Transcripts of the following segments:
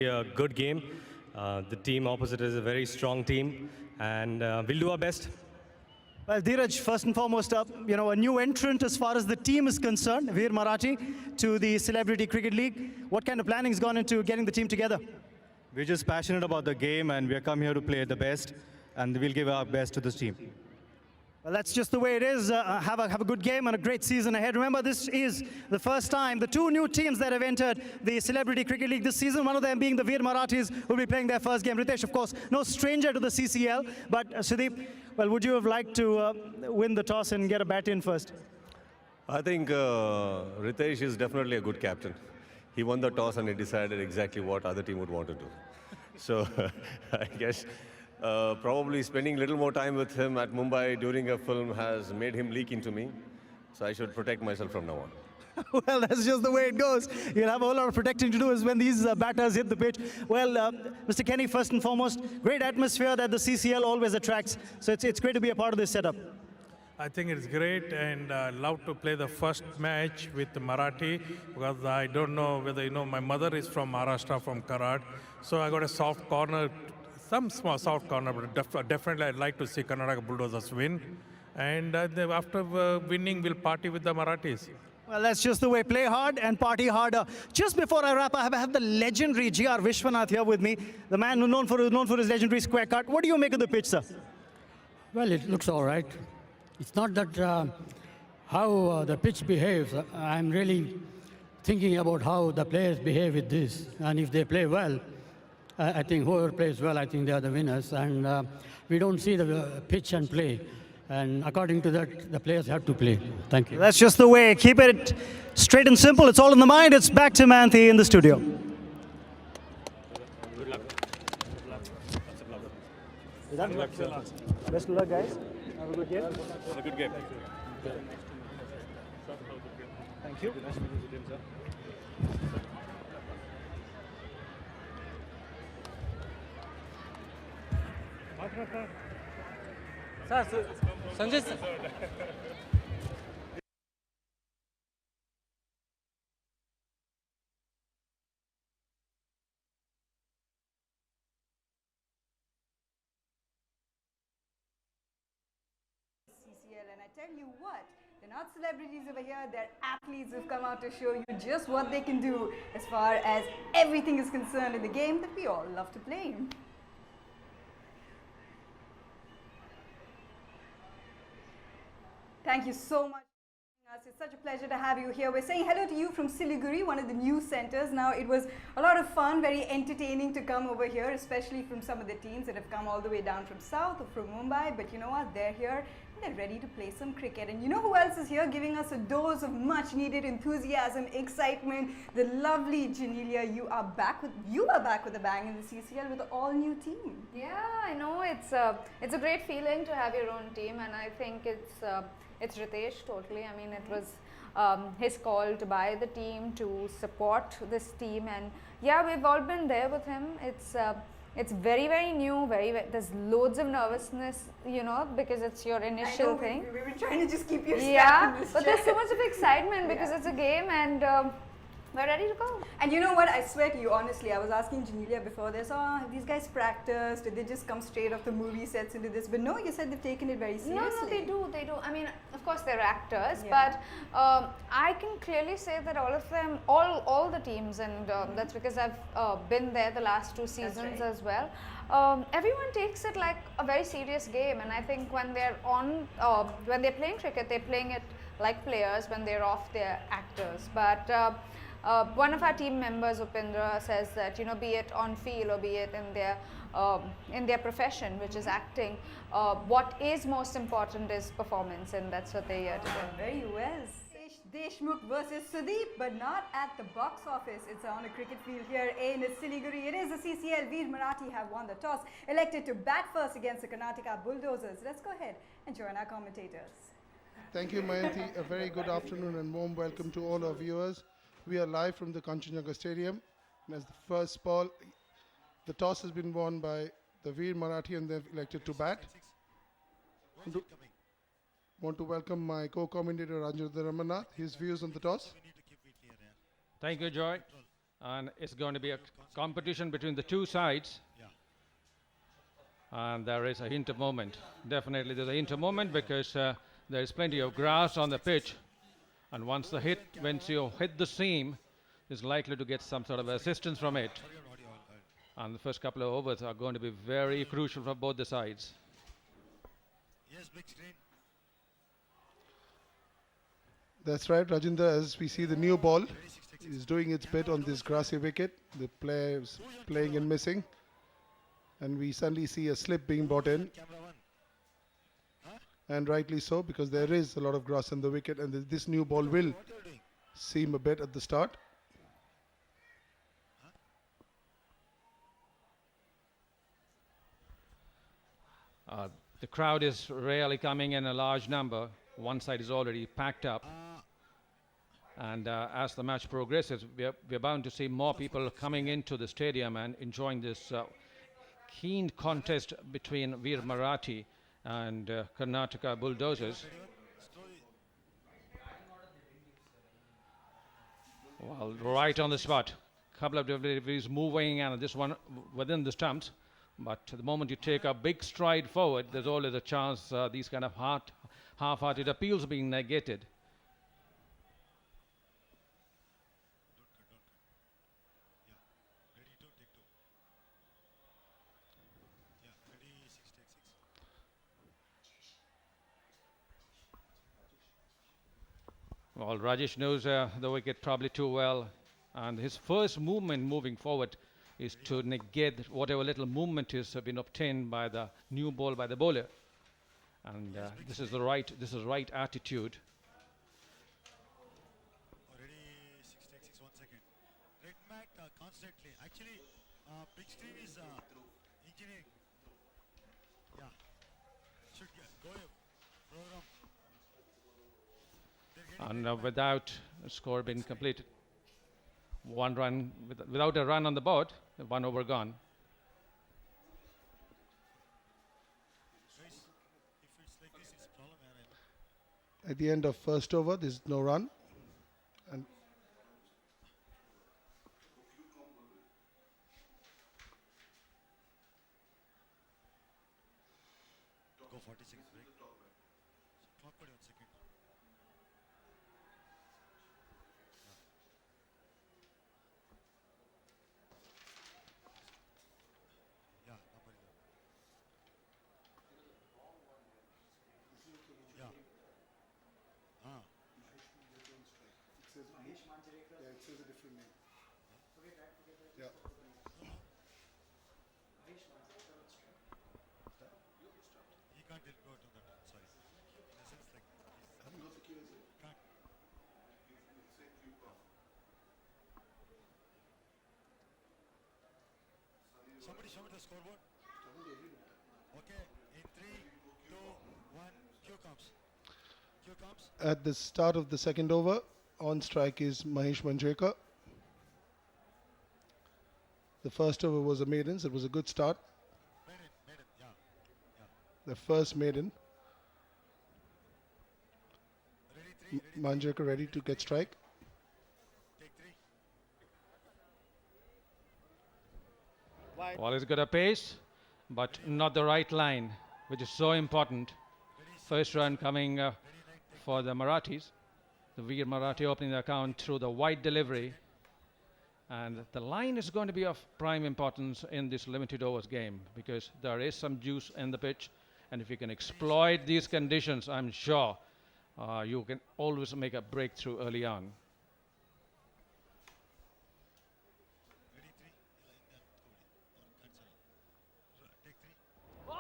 A good game. The team opposite is a very strong team, and we'll do our best. Well, Dheeraj, first and foremost, a new entrant as far as the team is concerned, Veer Marathi, to the Celebrity Cricket League. What kind of planning has gone into getting the team together? We're just passionate about the game and we're come here to play the best and we'll give our best to this team. Well, that's just the way it is. Have a good game and a great season ahead. Remember, this is the first time the two new teams that have entered the Celebrity Cricket League this season, one of them being the Veer Marathis, who will be playing their first game. Riteish, of course, no stranger to the CCL. But Sudeep, well, would you have liked to win the toss and get a bat in first? I think Riteish is definitely a good captain. He won the toss and he decided exactly what other team would want to do. So I guess probably spending a little more time with him at Mumbai during a film has made him leak into me. So I should protect myself from now on. Well, that's just the way it goes. You'll have a whole lot of protecting to do is when these batters hit the pitch. Well, Mr. Kenny, first and foremost, great atmosphere that the CCL always attracts. So it's great to be a part of this setup. I think it's great, and I love to play the first match with Marathi because I don't know whether you know my mother is from Maharashtra, from Karad, so I got a soft corner, some small soft corner, but definitely I'd like to see Karnataka Bulldozers win, and after winning, we'll party with the Marathis. Well, that's just the way. Play hard and party harder. Just before I wrap, I have the legendary G.R. Vishwanath here with me, the man known for his legendary square cut. What do you make of the pitch, sir? Well, it looks all right. It's not that how the pitch behaves. I'm really thinking about how the players behave with this. And if they play well, I think whoever plays well, I think they are the winners. And we don't see the pitch and play. And according to that, the players have to play. Thank you. That's just the way. Keep it straight and simple. It's all in the mind. It's back to Manthi in the studio. Good luck. Best of luck, guys. Have a good game. Have a good game. Thank you. Sanjay sir. And I tell you what, they're not celebrities over here, they're athletes who've come out to show you just what they can do as far as everything is concerned in the game that we all love to play. Thank you so much. It's such a pleasure to have you here. We're saying hello to you from Siliguri, one of the news centers. Now, it was a lot of fun, very entertaining to come over here, especially from some of the teams that have come all the way down from South or from Mumbai. But you know what? They're here and they're ready to play some cricket. And you know who else is here giving us a dose of much needed enthusiasm, excitement? The lovely Janelia. You are back with a bang in the CCL with an all-new team. Yeah, I know. It's a great feeling to have your own team, and I think it's Riteish totally. I mean, it was his call to buy the team, to support this team, and yeah, we've all been there with him. It's very, very new, there's loads of nervousness, you know, because it's your initial thing. We were trying to just keep you yeah, in this but chair. there's so much of excitement because it's a game, and we're ready to go. And you know what, I swear to you, honestly, I was asking Janelia before this, have these guys practiced? Did they just come straight off the movie sets into this? But no, you said they've taken it very seriously. No, they do. I mean, of course they're actors, Yeah. but I can clearly say that all of them, all the teams, and that's because I've been there the last 2 seasons as well. Everyone takes it like a very serious game, and I think when they're when they're playing cricket, they're playing it like players. When they're off, they're actors. But one of our team members, Upendra, says that, you know, be it on field or be it in their profession, which is acting, what is most important is performance, and that's what they're here to do. Very well. Deshmukh versus Sudeep, but not at the box office. It's on a cricket field here in Siliguri. It is the CCL. Veer Marathi have won the toss, elected to bat first against the Karnataka Bulldozers. Let's go ahead and join our commentators. Thank you, Mayanti. A very good afternoon and warm welcome to all our viewers. We are live from the Kanchenjunga Stadium. And as the first ball, the toss has been won by the Veer Marathi and they've elected to bat. Want to welcome my co-commentator Ranjit Ramanath, his views on the toss. Thank you, Joy. and it's going to be a competition between the two sides. And there is a hint of movement. Definitely there's a hint of movement because there is plenty of grass on the pitch. And once you hit the seam, is likely to get some sort of assistance from it. And the first couple of overs are going to be very crucial for both the sides. Yes, big screen. That's right, Rajinder. As we see, the new ball is doing its bit on this grassy wicket. The players playing and missing. And we suddenly see a slip being brought in. And rightly so, because there is a lot of grass on the wicket, and this new ball will seem a bit at the start. The crowd is really coming in a large number. One side is already packed up. And as the match progresses, we're bound to see more people coming into the stadium and enjoying this keen contest between Veer Marathi and Karnataka Bulldozers. Well, right on the spot. Couple of deliveries moving, and this one within the stumps. But the moment you take a big stride forward, there's always a chance these kind of half-hearted appeals being negated. Well, Rajesh knows the wicket probably too well, and his first movement moving forward is to negate whatever little movement has been obtained by the new ball by the bowler, and this is right attitude. Already 6 takes 1 second. Red mat constantly. Actually, big screen is engineering. Yeah, should go program. And without a score being completed, one run without a run on the board, 1 over gone. At the end of first over, there's no run. And Go 40 seconds break. Clock for 1 second. Yeah, yeah. it says a different name. Yeah. He can't go to that. Sorry. In a sense, like I haven't got the cue, is it? can't. Somebody show me the scoreboard. Okay, in 3, 2, 1, cue comes. Cue comes. At the start of the second over, on strike is Mahesh Manjrekar. The first over was a maiden, so it was a good start. Maiden, yeah. The first maiden. Ready, 3, Manjrekar ready to get strike. take 3. Well, he's got a pace, but not the right line, which is so important. First run coming for the Marathis. The Veer Marathi opening the account through the wide delivery. And the line is going to be of prime importance in this limited overs game because there is some juice in the pitch. And if you can exploit these conditions, I'm sure you can always make a breakthrough early on. Ready, 3. Take 3.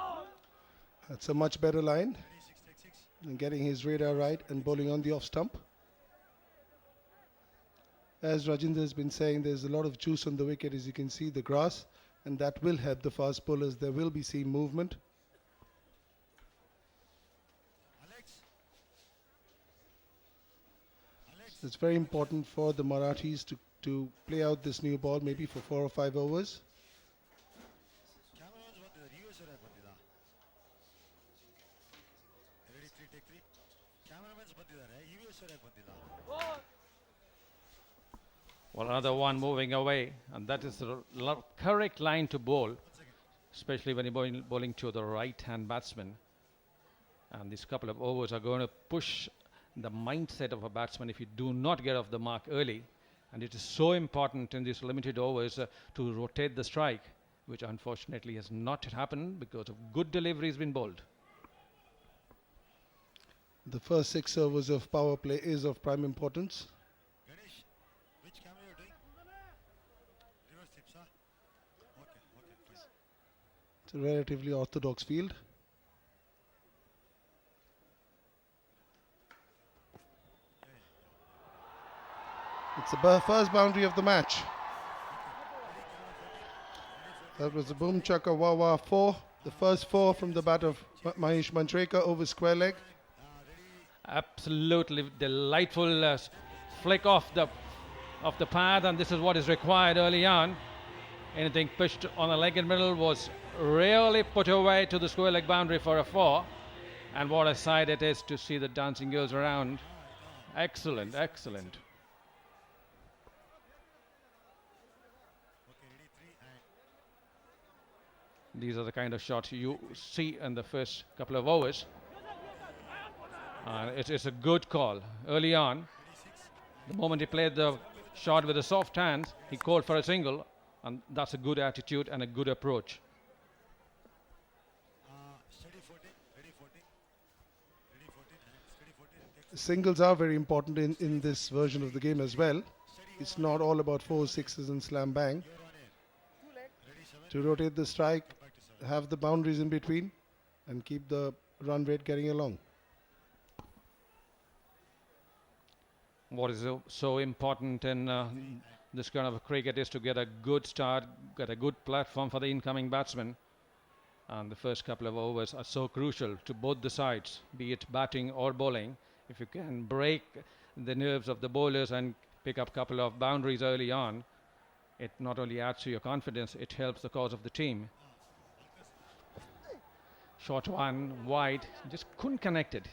That's a much better line. Ready, 6, take 6. And getting his radar right and bowling on the off stump. As Rajinder has been saying, there's a lot of juice on the wicket, as you can see, the grass, and that will help the fast bowlers. There will be seam movement. Alex. It's very important for the Marathis to play out this new ball, maybe for 4 or 5 overs. Cameron's ಬಂದಿದ್ದಾರೆ US ಅವರೇ ಬಂದಿದ್ದಾ Ready, 3, take 3. Cameramans ಬಂದಿದ್ದಾರೆ US ಅವರೇ ಬಂದಿಲ್ಲ Well, another one moving away, and that is the correct line to bowl, especially when you're bowling to the right-hand batsman. And these couple of overs are going to push the mindset of a batsman if you do not get off the mark early. And it is so important in these limited overs to rotate the strike, which unfortunately has not happened because of good deliveries been bowled. The first 6 overs of power play is of prime importance. Ganesh, which camera you're doing? Reverse tips, huh? Okay, fine. It's a relatively orthodox field. It's the first boundary of the match. That was the boom chaka wawa 4. The first 4 from the bat of Mahesh Manjrekar over square leg. Absolutely delightful flick off the pad, and this is what is required early on. Anything pushed on the leg in middle was really put away to the square leg boundary for a 4. And what a sight it is to see the dancing girls around. Excellent, excellent. These are the kind of shots you see in the first couple of overs. It's a good call early on. The moment he played the shot with a soft hand, he called for a single, and that's a good attitude and a good approach. Steady footing, ready footing, ready footing, and steady footing. Singles are very important in this version of the game as well. It's not all about 4s, 6s and slam bang. To rotate the strike, have the boundaries in between, and keep the run rate getting along. What is so important in this kind of a cricket is to get a good start, get a good platform for the incoming batsman. And the first couple of overs are so crucial to both the sides, be it batting or bowling. If you can break the nerves of the bowlers and pick up a couple of boundaries early on, it not only adds to your confidence, it helps the cause of the team. Short one, wide, just couldn't connect it.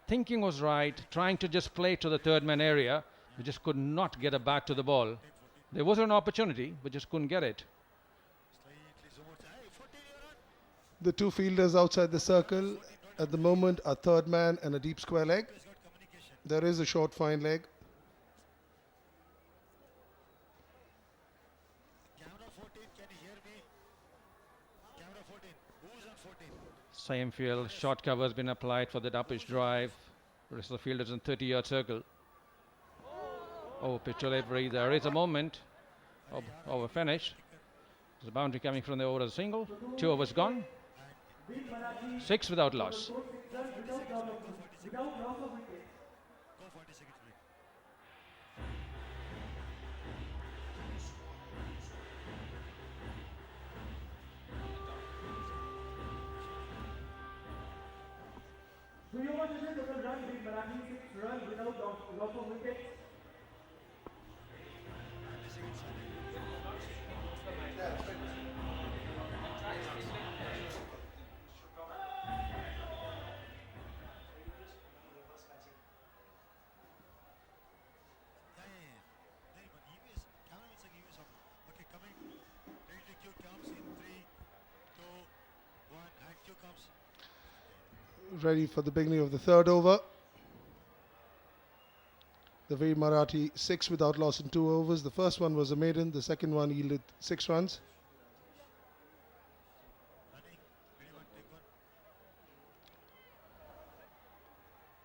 Thinking was right, trying to just play to the third man area, we just could not get a bat to the ball. There was an opportunity, but just couldn't get it. The 2 fielders outside the circle at the moment are third man and a deep square leg. There is a short fine leg. Camera 14, can you hear me? Camera 14, who's on 14? Same field, short cover has been applied for the uppish drive. The rest of the field is in 30-yard circle. Oh, pitch delivery, there is a moment of a finish. There's a boundary coming from the over as a single. 2 overs gone. 6 without loss. Go 40 seconds, please. Okay, coming. Ready to cue comes in 3, 2, 1, and cue comes. Ready for the beginning of the third over. The Veer Marathi 6 without loss in 2 overs. The first one was a maiden. The second one yielded 6 runs. Running. Ready, 1, take 1.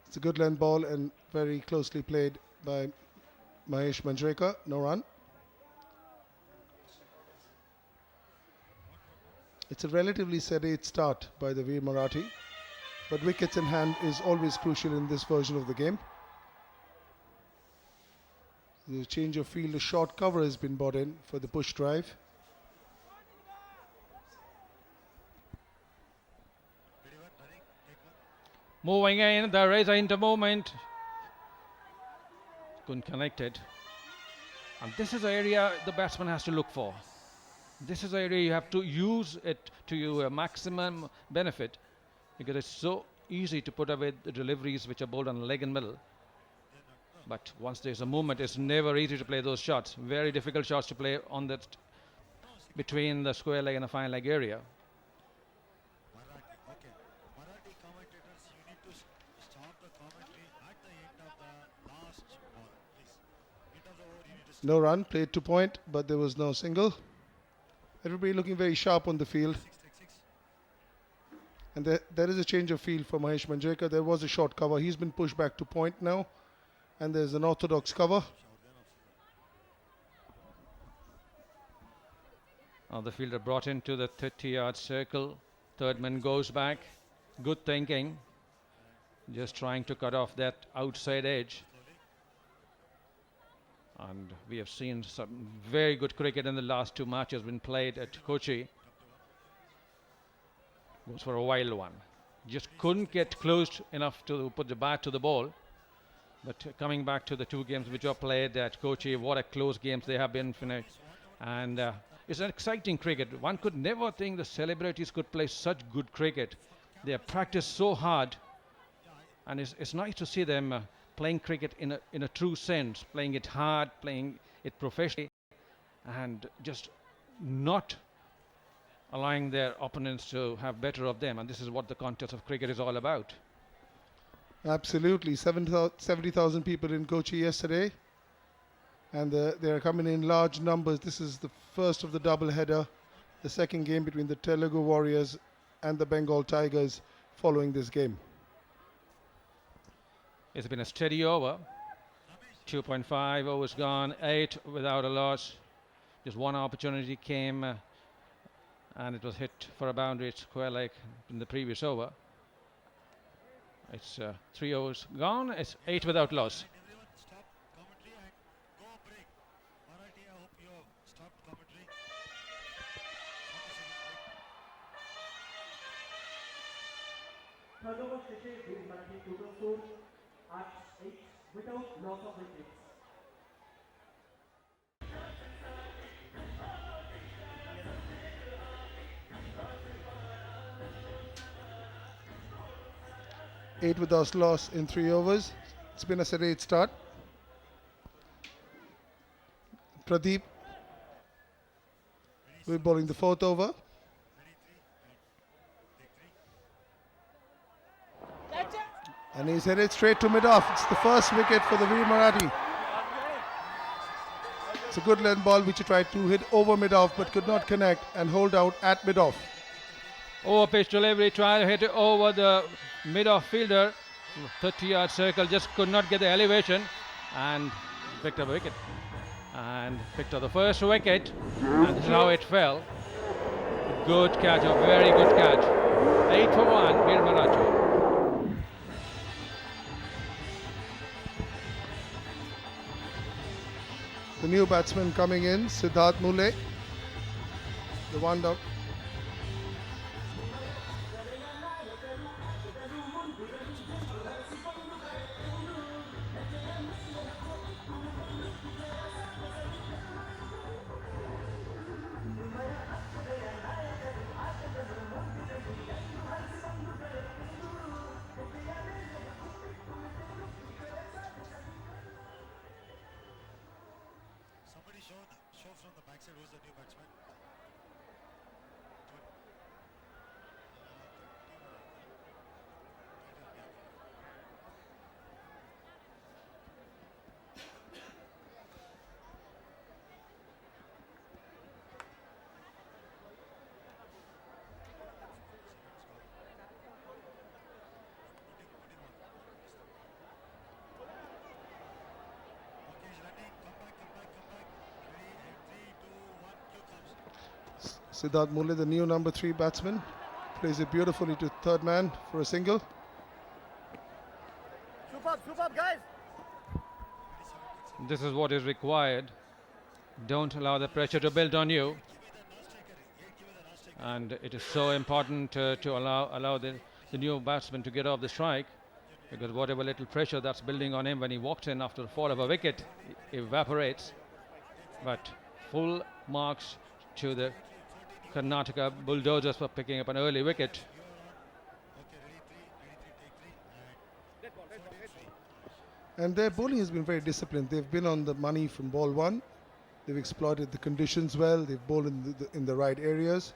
It's a good length ball and very closely played by Mahesh Manjrekar. No run. It's a relatively sedate start by the Veer Marathi, but wickets in hand is always crucial in this version of the game. The change of field, a short cover has been brought in for the push drive. Ready, 1, running, take 1. Moving in, there is an inter movement. Couldn't connect it. And this is the area the batsman has to look for. This is the area you have to use it to your maximum benefit, because it's so easy to put away the deliveries which are bowled on leg and middle. But once there's a movement, it's never easy to play those shots. Very difficult shots to play on that between the square leg and the fine leg area. Marathi, okay. Marathi commentators, you need to stop the commentary at the end of the last ball, please. End of the over, you need to No run, played to point, but there was no single. Everybody looking very sharp on the field. And there is a change of field for Mahesh Manjrekar. There was a short cover. He's been pushed back to point now. And there's an orthodox cover. Now the fielder brought into the 30-yard circle. Third man goes back. Good thinking. Just trying to cut off that outside edge. And we have seen some very good cricket in the last two matches been played at Kochi. Goes for a wild one. Just couldn't get close enough to put the bat to the ball. But coming back to the two games which are played at Kochi, what a close games they have been finished. And it's an exciting cricket. One could never think the celebrities could play such good cricket. They have practiced so hard. And it's nice to see them playing cricket in a true sense, playing it hard, playing it professionally, and just not allowing their opponents to have better of them. And this is what the contest of cricket is all about. Absolutely. 70,000 people in Kochi yesterday. And they are coming in large numbers. This is the first of the double header, the second game between the Telugu Warriors and the Bengal Tigers following this game. It's been a steady over. 2.5 overs gone, 8 without a loss. Just one opportunity came and it was hit for a boundary at square leg in the previous over. It's 3 overs gone, it's 8 without loss. everyone stop commentary and go break. Marathi, I hope you have stopped commentary. 40 seconds break. Third over শেষে Veer Marathi total score 8 without loss of wickets. Eight without loss in 3 overs. It's been a serene start. Pradeep will be bowling the 4th over. And he's headed straight to mid-off. It's the first wicket for the Veer Marathi. It's a good length ball which he tried to hit over mid-off but could not connect and hold out at mid-off. Over pitch delivery, tried to hit it over the mid-off fielder. 30-yard circle, just could not get the elevation and picked up a wicket. And picked up the first wicket. And this is how it fell. Good catch, a very good catch. 8 for 1, Veer Marathi. The new batsman coming in, Siddharth Mule. The one down. Somebody show from the backside who's the new batsman. Okay, he's running. Come back. Ready, and 3, 2, 1, cue comes. Siddharth Mule, the new number 3 batsman, plays it beautifully to third man for a single. Superb, guys. This is what is required. Don't allow the pressure to build on you. And it is so important to allow the new batsman to get off the strike, because whatever little pressure that's building on him when he walks in after the fall of a wicket evaporates. But full marks to the Karnataka Bulldozers for picking up an early wicket. And their bowling has been very disciplined. They've been on the money from ball one. They've exploited the conditions well. They've bowled in the right areas.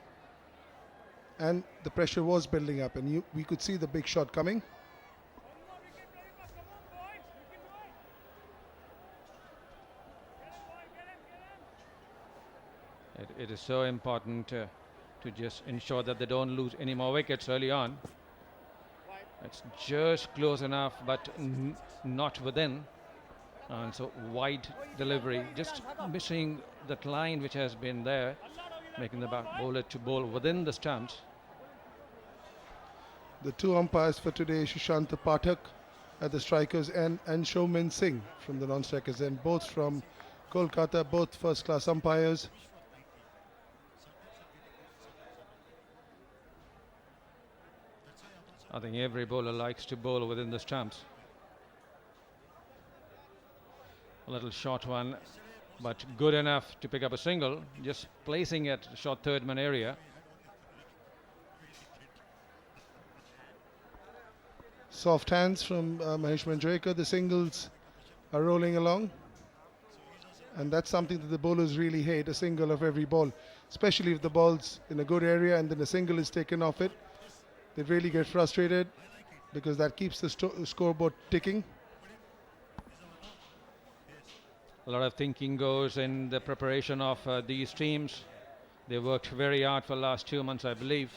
And the pressure was building up, and we could see the big shot coming. It is so important to just ensure that they don't lose any more wickets early on. It's just close enough, but not within. And so wide delivery, just missing that line which has been there, making the bowler to bowl within the stumps. The two umpires for today, Sushant Pathak at the strikers and Showman Singh from the non-strikers, and both from Kolkata, both first-class umpires. I think every bowler likes to bowl within the stumps. A little short one, but good enough to pick up a single, just placing it short third man area. Soft hands from Mahesh Manjrekar. The singles are rolling along. And that's something that the bowlers really hate, a single of every ball, especially if the ball's in a good area and then a single is taken off it. They really get frustrated because that keeps the scoreboard ticking. A lot of thinking goes in the preparation of these teams. They worked very hard for the last 2 months, I believe.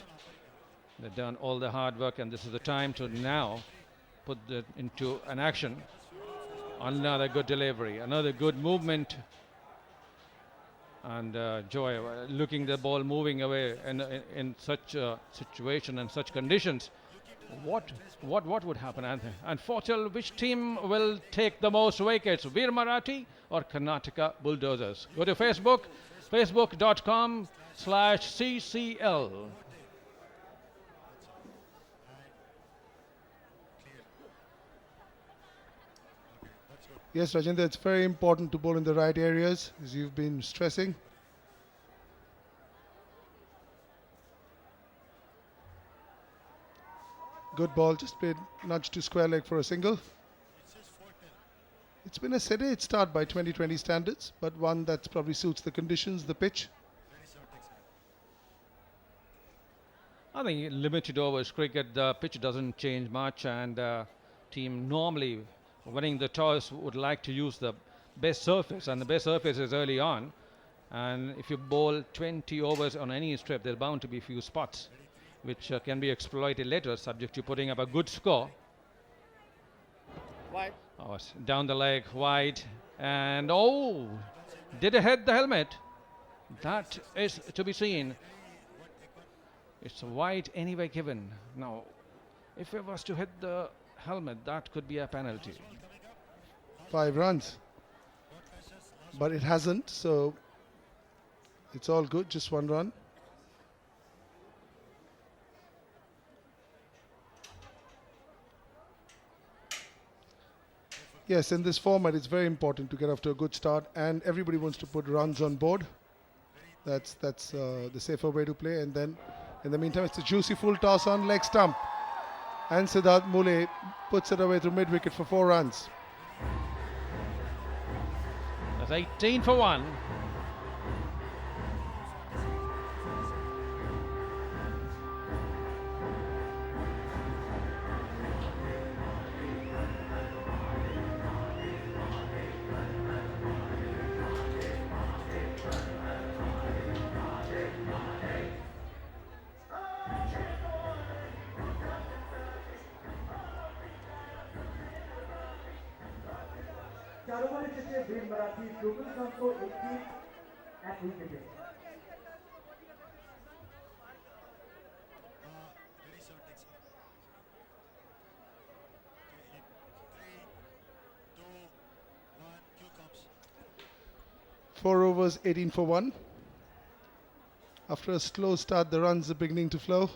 They've done all the hard work, and this is the time to now put that into an action. Another good delivery, another good movement. And Joy, looking the ball moving away in such a situation and such conditions, what would happen? And Fortel, which team will take the most wickets, Veer Marathi or Karnataka Bulldozers? Go to Facebook, facebook.com/CCL. Yes, Rajendra, it's very important to bowl in the right areas, as you've been stressing. Good ball, just played nudge to square leg for a single. It's been a sedate start by 2020 standards, but one that probably suits the conditions, the pitch. I think limited overs cricket, the pitch doesn't change much, and team normally winning the toss would like to use the best surface, and the best surface is early on. And if you bowl 20 overs on any strip, there's bound to be a few spots which can be exploited later, subject to putting up a good score. Wide. Oh, it's down the leg, wide, and did it hit the helmet? That is to be seen. It's wide anyway given. Now, if it was to hit the helmet, that could be a penalty. 5 runs. But it hasn't, so it's all good, just 1 run. Yes, in this format, it's very important to get off to a good start, and everybody wants to put runs on board. That's the safer way to play. And then, in the meantime, it's a juicy full toss on leg stump. And Siddharth Mule puts it away through mid-wicket for 4 runs. That's 18 for 1. Veer Marathi, total sum for 18 at wicket. Ready, sir, take sir. Okay, in 3, 2, 1, cue comes. 4 overs, 18 for 1. After a slow start, the runs are beginning to flow.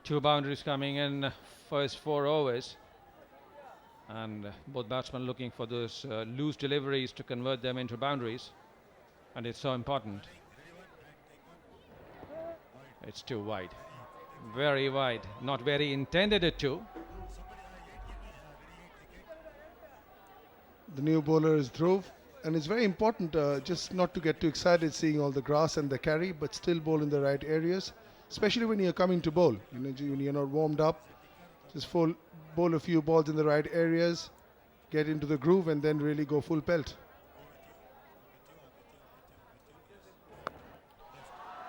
2 boundaries coming in first 4 overs. And both batsmen looking for those loose deliveries to convert them into boundaries. And it's so important. It's too wide. Very wide. Not very intended it to. The new bowler is Dhruv. And it's very important just not to get too excited seeing all the grass and the carry, but still bowl in the right areas, especially when you're coming to bowl. When you're not warmed up, just bowl a few balls in the right areas, get into the groove, and then really go full pelt.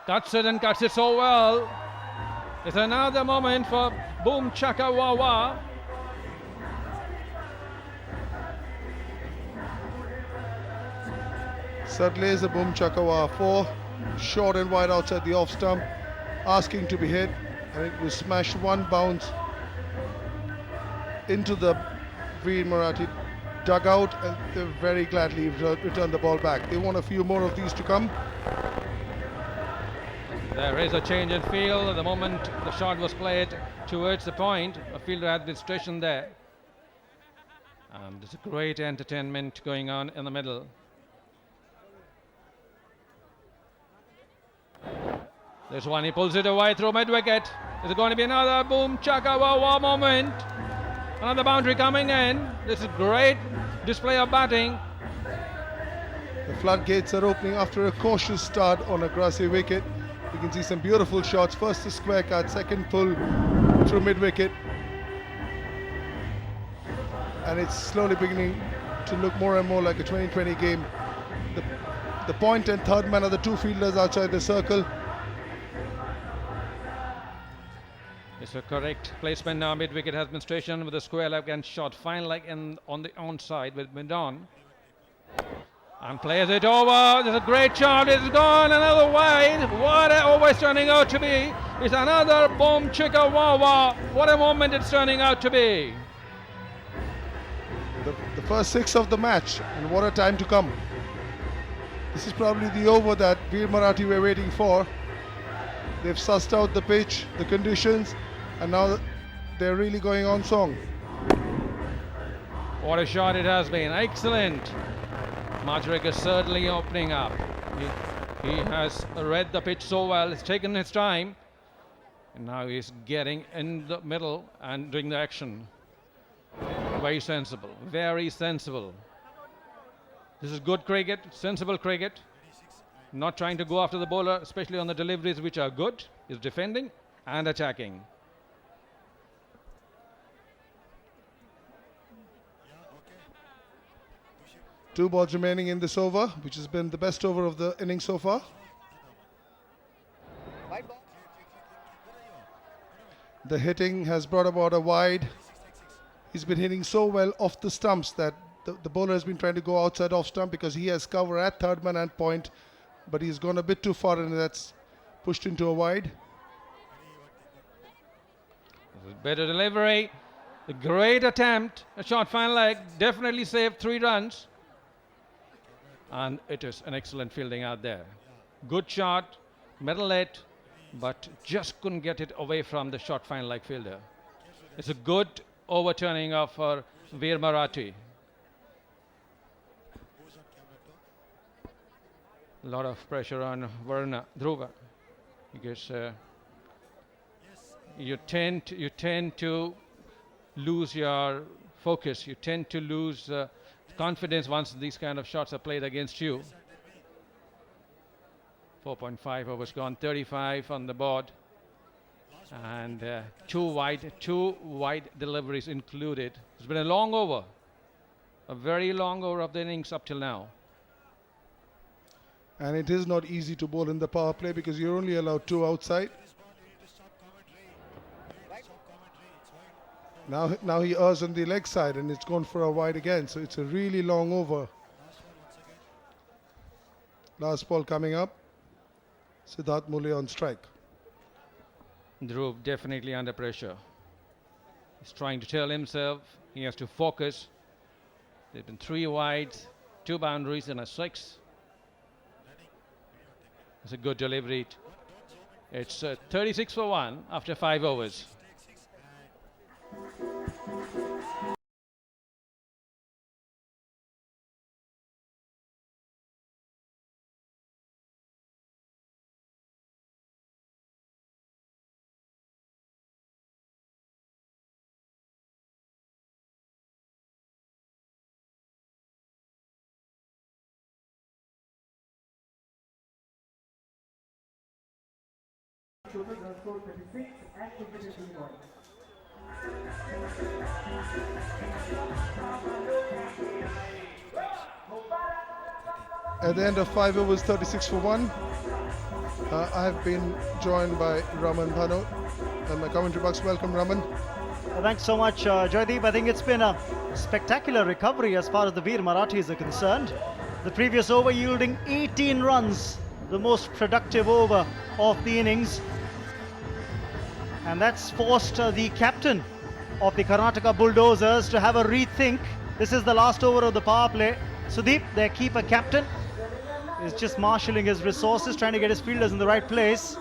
Cuts it and cuts it so well. It's another moment for Boom Chaka Wawa. Certainly is a boom chakawa 4, short and wide outside the off stump, asking to be hit, and it was smashed one bounce into the Veer Marathi dugout, and they very gladly returned the ball back. They want a few more of these to come. There is a change in field. At the moment the shot was played towards the point, a fielder had been stationed there. There's a great entertainment going on in the middle. This one, he pulls it away through mid-wicket. Is it going to be another boom chaka wawa moment? Another boundary coming in. This is great display of batting. The floodgates are opening after a cautious start on a grassy wicket. You can see some beautiful shots. First the square cut, second pull through mid-wicket. And it's slowly beginning to look more and more like a 2020 game. The point and third man are the two fielders outside the circle. It's a correct placement now. Mid-wicket has been stationed with a square leg and shot. Fine leg on the onside with mid-on. And plays it over. There's a great shot. It's gone another wide. What it always turning out to be. It's another boom chicka wawa. What a moment it's turning out to be. The first 6 of the match, and what a time to come. This is probably the over that Veer Marathi were waiting for. They've sussed out the pitch, the conditions, and now they're really going on song. What a shot it has been. Excellent. Majrik is certainly opening up. He has read the pitch so well. It's taken his time. And now he's getting in the middle and doing the action. Very sensible. Very sensible. This is good cricket, sensible cricket. Not trying to go after the bowler, especially on the deliveries which are good. He's defending and attacking. Two balls remaining in this over, which has been the best over of the innings so far. The hitting has brought about a wide. He's been hitting so well off the stumps that the bowler has been trying to go outside off stump because he has cover at third man and point, but he's gone a bit too far and that's pushed into a wide. Better delivery. A great attempt. A shot final leg. Definitely saved 3 runs. And it is an excellent fielding out there. Good shot, middle it, but just couldn't get it away from the short fine leg fielder. It's a good overturning of Veer Marathi. A lot of pressure on Varna Dhruva because you tend to lose your focus. You tend to lose confidence once these kind of shots are played against you. 4.5 overs gone, 35 on the board, and two wide deliveries included. It's been a long over, a very long over of the innings up till now. And it is not easy to bowl in the power play because you're only allowed 2 outside. Now he errs on the leg side and it's gone for a wide again. So it's a really long over. Last ball coming up. Siddharth Mule on strike. Dhruv definitely under pressure. He's trying to tell himself he has to focus. There have been 3 wides, 2 boundaries and a 6. It's a good delivery. It's 36 for 1 after 5 overs. Total run score 36 and 23 points. At the end of 5 overs, 36 for 1. I have been joined by Raman Bhano and my commentary box. Welcome, Raman. Well, thanks so much, Joydeep. I think it's been a spectacular recovery as far as the Veer Marathis are concerned. The previous over yielding 18 runs, the most productive over of the innings. And that's forced the captain of the Karnataka Bulldozers to have a rethink. This is the last over of the power play. Sudeep, their keeper captain, is just marshalling his resources, trying to get his fielders in the right place.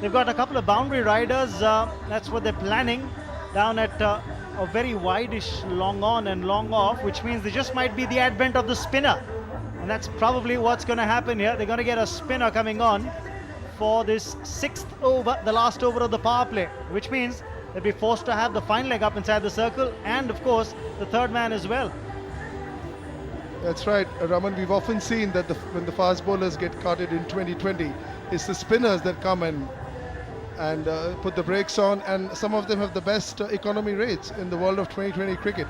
They've got a couple of boundary riders. That's what they're planning down at a very wide-ish long on and long off, which means there just might be the advent of the spinner. And that's probably what's going to happen here. They're going to get a spinner coming on for this 6th over, the last over of the power play, which means they'll be forced to have the fine leg up inside the circle and, of course, the third man as well. That's right, Raman. We've often seen that when the fast bowlers get caught in 2020, it's the spinners that come and put the brakes on, and some of them have the best economy rates in the world of 2020 cricket.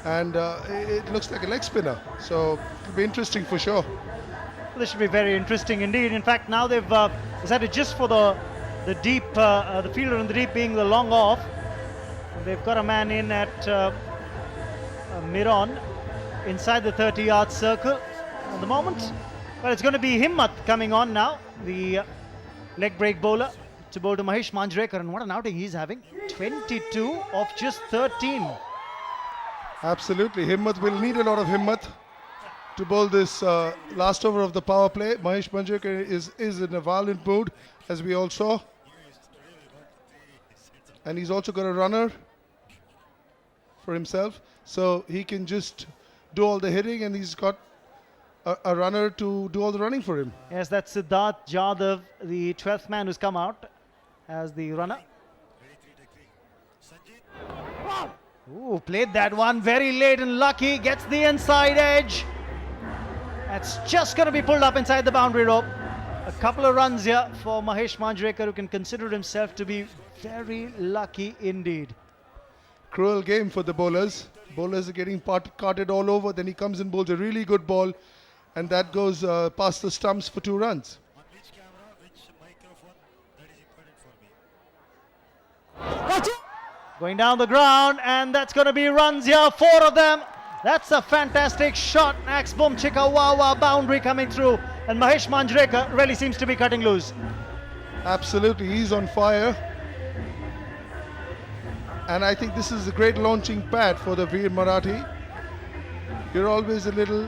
And it looks like a leg spinner, so it'll be interesting for sure. This should be very interesting indeed. In fact, now they've decided just for the deep, the fielder in the deep being the long off. They've got a man in at mid-on, inside the 30-yard circle at the moment. Well, it's going to be Himmat coming on now, the leg break bowler, to bowl to Mahesh Manjrekar. And what an outing he's having. 22 of just 13. Absolutely. Himmat will need a lot of himmat to bowl this last over of the power play. Mahesh Manjrekar is in a violent mood, as we all saw. And he's also got a runner for himself, so he can just do all the hitting, and he's got a runner to do all the running for him. Yes, that's Siddharth Jadhav, the 12th man who's come out as the runner. Ooh, played that one very late and lucky, gets the inside edge. That's just going to be pulled up inside the boundary rope. A couple of runs here for Mahesh Manjrekar, who can consider himself to be very lucky indeed. Cruel game for the bowlers. Bowlers are getting carted all over. Then he comes and bowls a really good ball, and that goes past the stumps for 2 runs. On which camera, which microphone, that is important for me. Going down the ground, and that's going to be runs here, 4 of them. That's a fantastic shot. Axe boom chicka wawa boundary coming through, and Mahesh Manjrekar really seems to be cutting loose. Absolutely, he's on fire. And I think this is a great launching pad for the Veer Marathi. You're always a little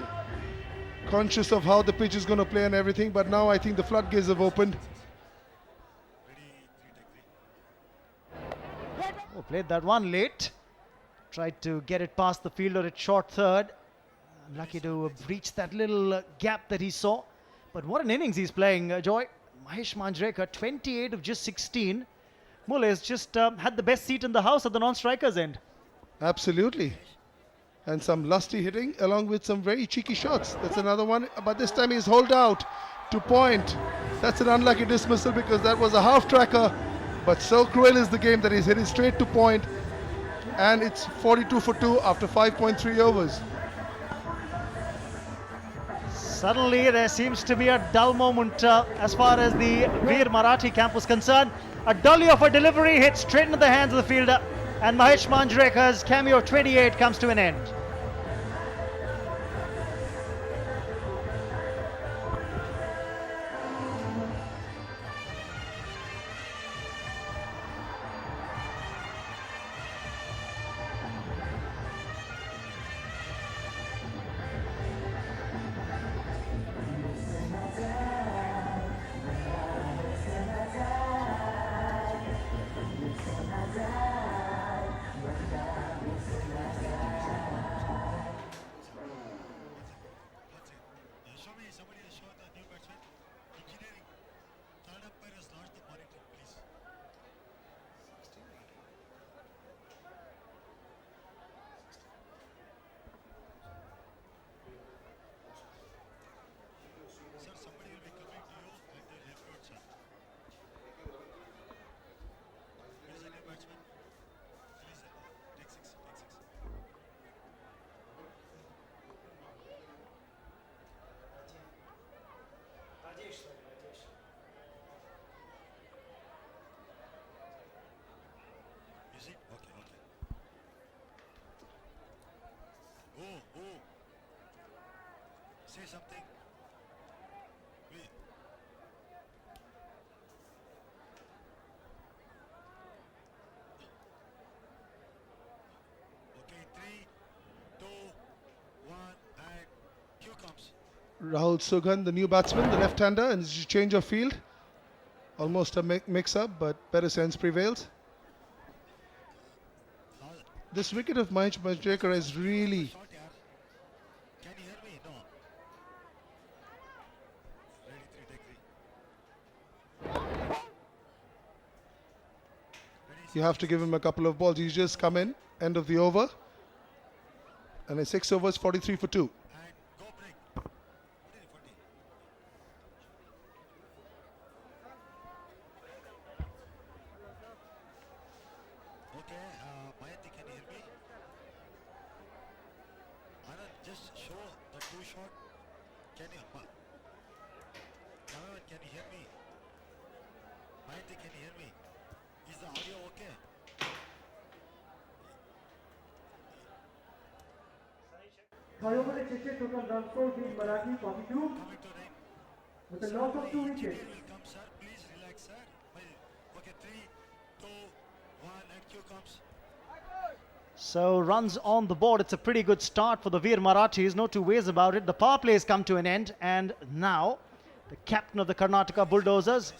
conscious of how the pitch is going to play and everything, but now I think the floodgates have opened. Oh, played that one late. Tried to get it past the fielder at short third. Lucky to breach that little gap that he saw. But what an innings he's playing, Joy. Mahesh Manjrekar, 28 of just 16. Mule has just had the best seat in the house at the non-strikers end. Absolutely. And some lusty hitting along with some very cheeky shots. That's another one, but this time he's holed out to point. That's an unlucky dismissal because that was a half tracker, but so cruel is the game that he's hitting straight to point, and it's 42 for 2 after 5.3 overs. Suddenly there seems to be a dull moment as far as the Veer Marathi camp was concerned. A dolly of a delivery hit straight into the hands of the fielder, and Mahesh Manjrekar's cameo 28 comes to an end. say something. Okay, 3, 2, 1, and cue comes. Rahul Sugand, the new batsman, the left-hander, and it's a change of field. Almost a mix-up, but better sense prevails. This wicket of Mahesh Manjrekar is really... Shot, yaar. Can you hear me? No. Ready, 3, take 3. You have to give him a couple of balls. He's just come in, end of the over. And in 6 overs, 43 for 2. And go break. What is it, 40? Okay, Mayanti, can you hear me? Anand, just show the 2 shot. Can you? Anand, can you hear me? Mayanti, can you hear me? Is the audio okay? However, the Cheshire total run score Veer Marathi 42 Coming to ring. with a loss of 2 wickets. Will come, sir. Please relax, sir. Okay, 3, 2, 1, and cue comes. So runs on the board. It's a pretty good start for the Veer Marathis. No two ways about it. The power play has come to an end. And now the captain of the Karnataka Bulldozers,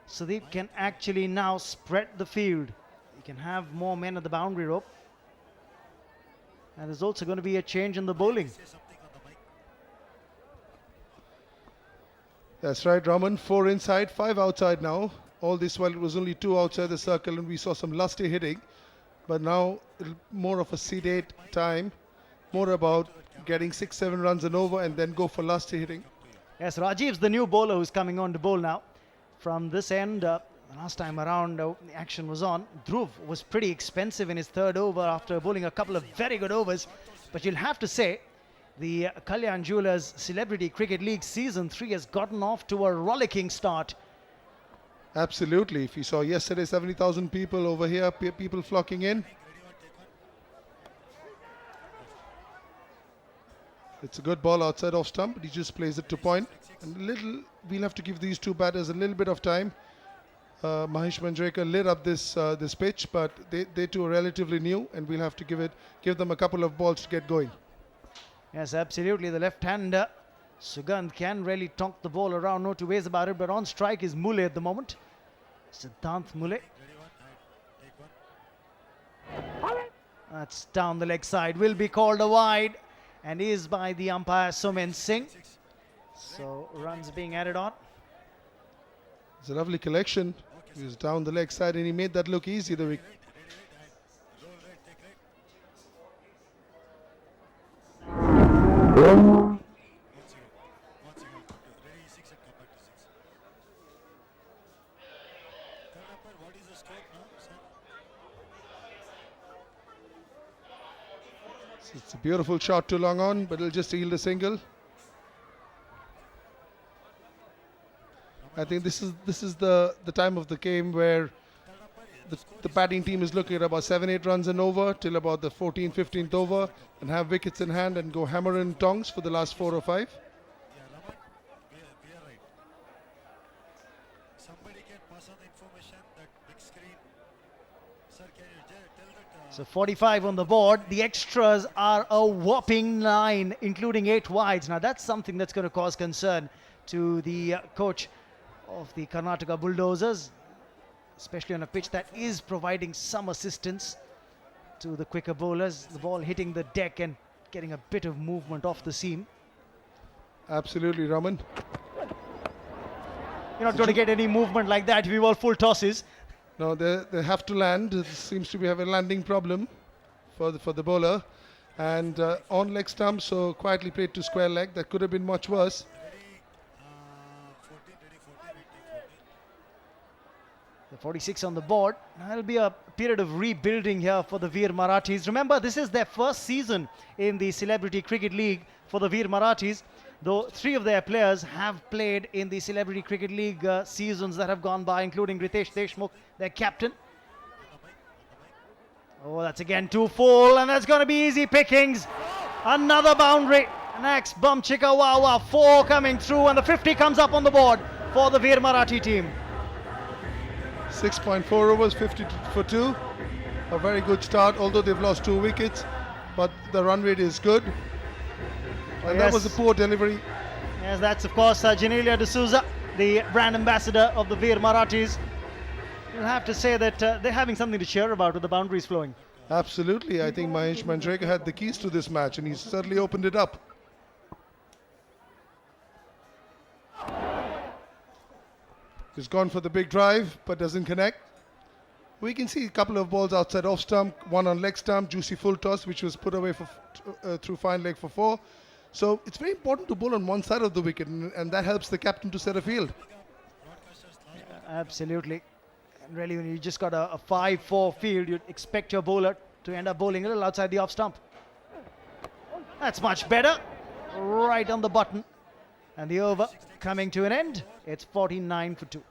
Sudeep, can actually now spread the field. He can have more men at the boundary rope. And there's also going to be a change in the bowling. Say something on the mic. That's right, Raman. 4 inside, 5 outside now. All this while it was only 2 outside the circle and we saw some lusty hitting. But now more of a sedate time. More about getting 6-7 runs and over and then go for lusty hitting. Yes, Rajiv's the new bowler who's coming on to bowl now. From this end, last time around the action was on. Dhruv was pretty expensive in his 3rd over after bowling a couple of very good overs. But you'll have to say the Kalyan Jewelers Celebrity Cricket League Season 3 has gotten off to a rollicking start. Absolutely. If you saw yesterday 70,000 people over here, people flocking in. It's a good ball outside off stump, but he just plays it to point. And we'll have to give these 2 batters a little bit of time. Mahesh Manjrekar lit up this pitch, but they too are relatively new, and we'll have to give them a couple of balls to get going. Yes, absolutely. The left-hander Sugand can really tonk the ball around, no two ways about it. But on strike is Mule at the moment. Siddhant Mule. That's down the leg side. Will be called a wide, and is by the umpire Somen Singh. So runs being added on. It's a lovely collection. He was down the leg side and he made that look easy. The What is the score now, sir? It's a beautiful shot too long on, but it'll just yield a single. I think this is the time of the game where the batting team is looking at about 7-8 runs and over till about the 14th, 15th over and have wickets in hand and go hammer and tongs for the last 4 or 5. Yeah, Raman, we are right. Somebody can pass on the information that big screen. Sir, can you tell that? So 45 on the board. The extras are a whopping 9, including 8 wides. Now that's something that's going to cause concern to the coach of the Karnataka Bulldozers, especially on a pitch that is providing some assistance to the quicker bowlers. The ball hitting the deck and getting a bit of movement off the seam. Absolutely, Raman. You're not going to get any movement like that if you all full tosses. No, they have to land. It seems to be have a landing problem for the bowler. And on leg stump, so quietly played to square leg. That could have been much worse. The 46 on the board. That'll be a period of rebuilding here for the Veer Marathis. Remember, this is their first season in the Celebrity Cricket League for the Veer Marathis, though 3 of their players have played in the Celebrity Cricket League seasons that have gone by, including Riteish Deshmukh, their captain. Oh, that's again too full, and that's going to be easy pickings. Another boundary, Next, Bum Chika Wawa, 4 coming through, and the 50 comes up on the board for the Veer Marathi team. 6.4 overs, 50 for 2. A very good start, although they've lost 2 wickets, but the run rate is good. And that was a poor delivery. Yes, that's of course Janelia D'Souza, the brand ambassador of the Veer Marathis. You'll have to say that they're having something to cheer about with the boundaries flowing. Absolutely, I think Mahesh Manjrekar had the keys to this match, and he's certainly opened it up. He's gone for the big drive, but doesn't connect. We can see a couple of balls outside off stump, one on leg stump, juicy full toss, which was put away for through fine leg for 4. So it's very important to bowl on one side of the wicket, and that helps the captain to set a field. Absolutely. And really, when you just got a 5-4 field, you'd expect your bowler to end up bowling a little outside the off stump. That's much better. Right on the button. And the over coming to an end. It's 49 for 2.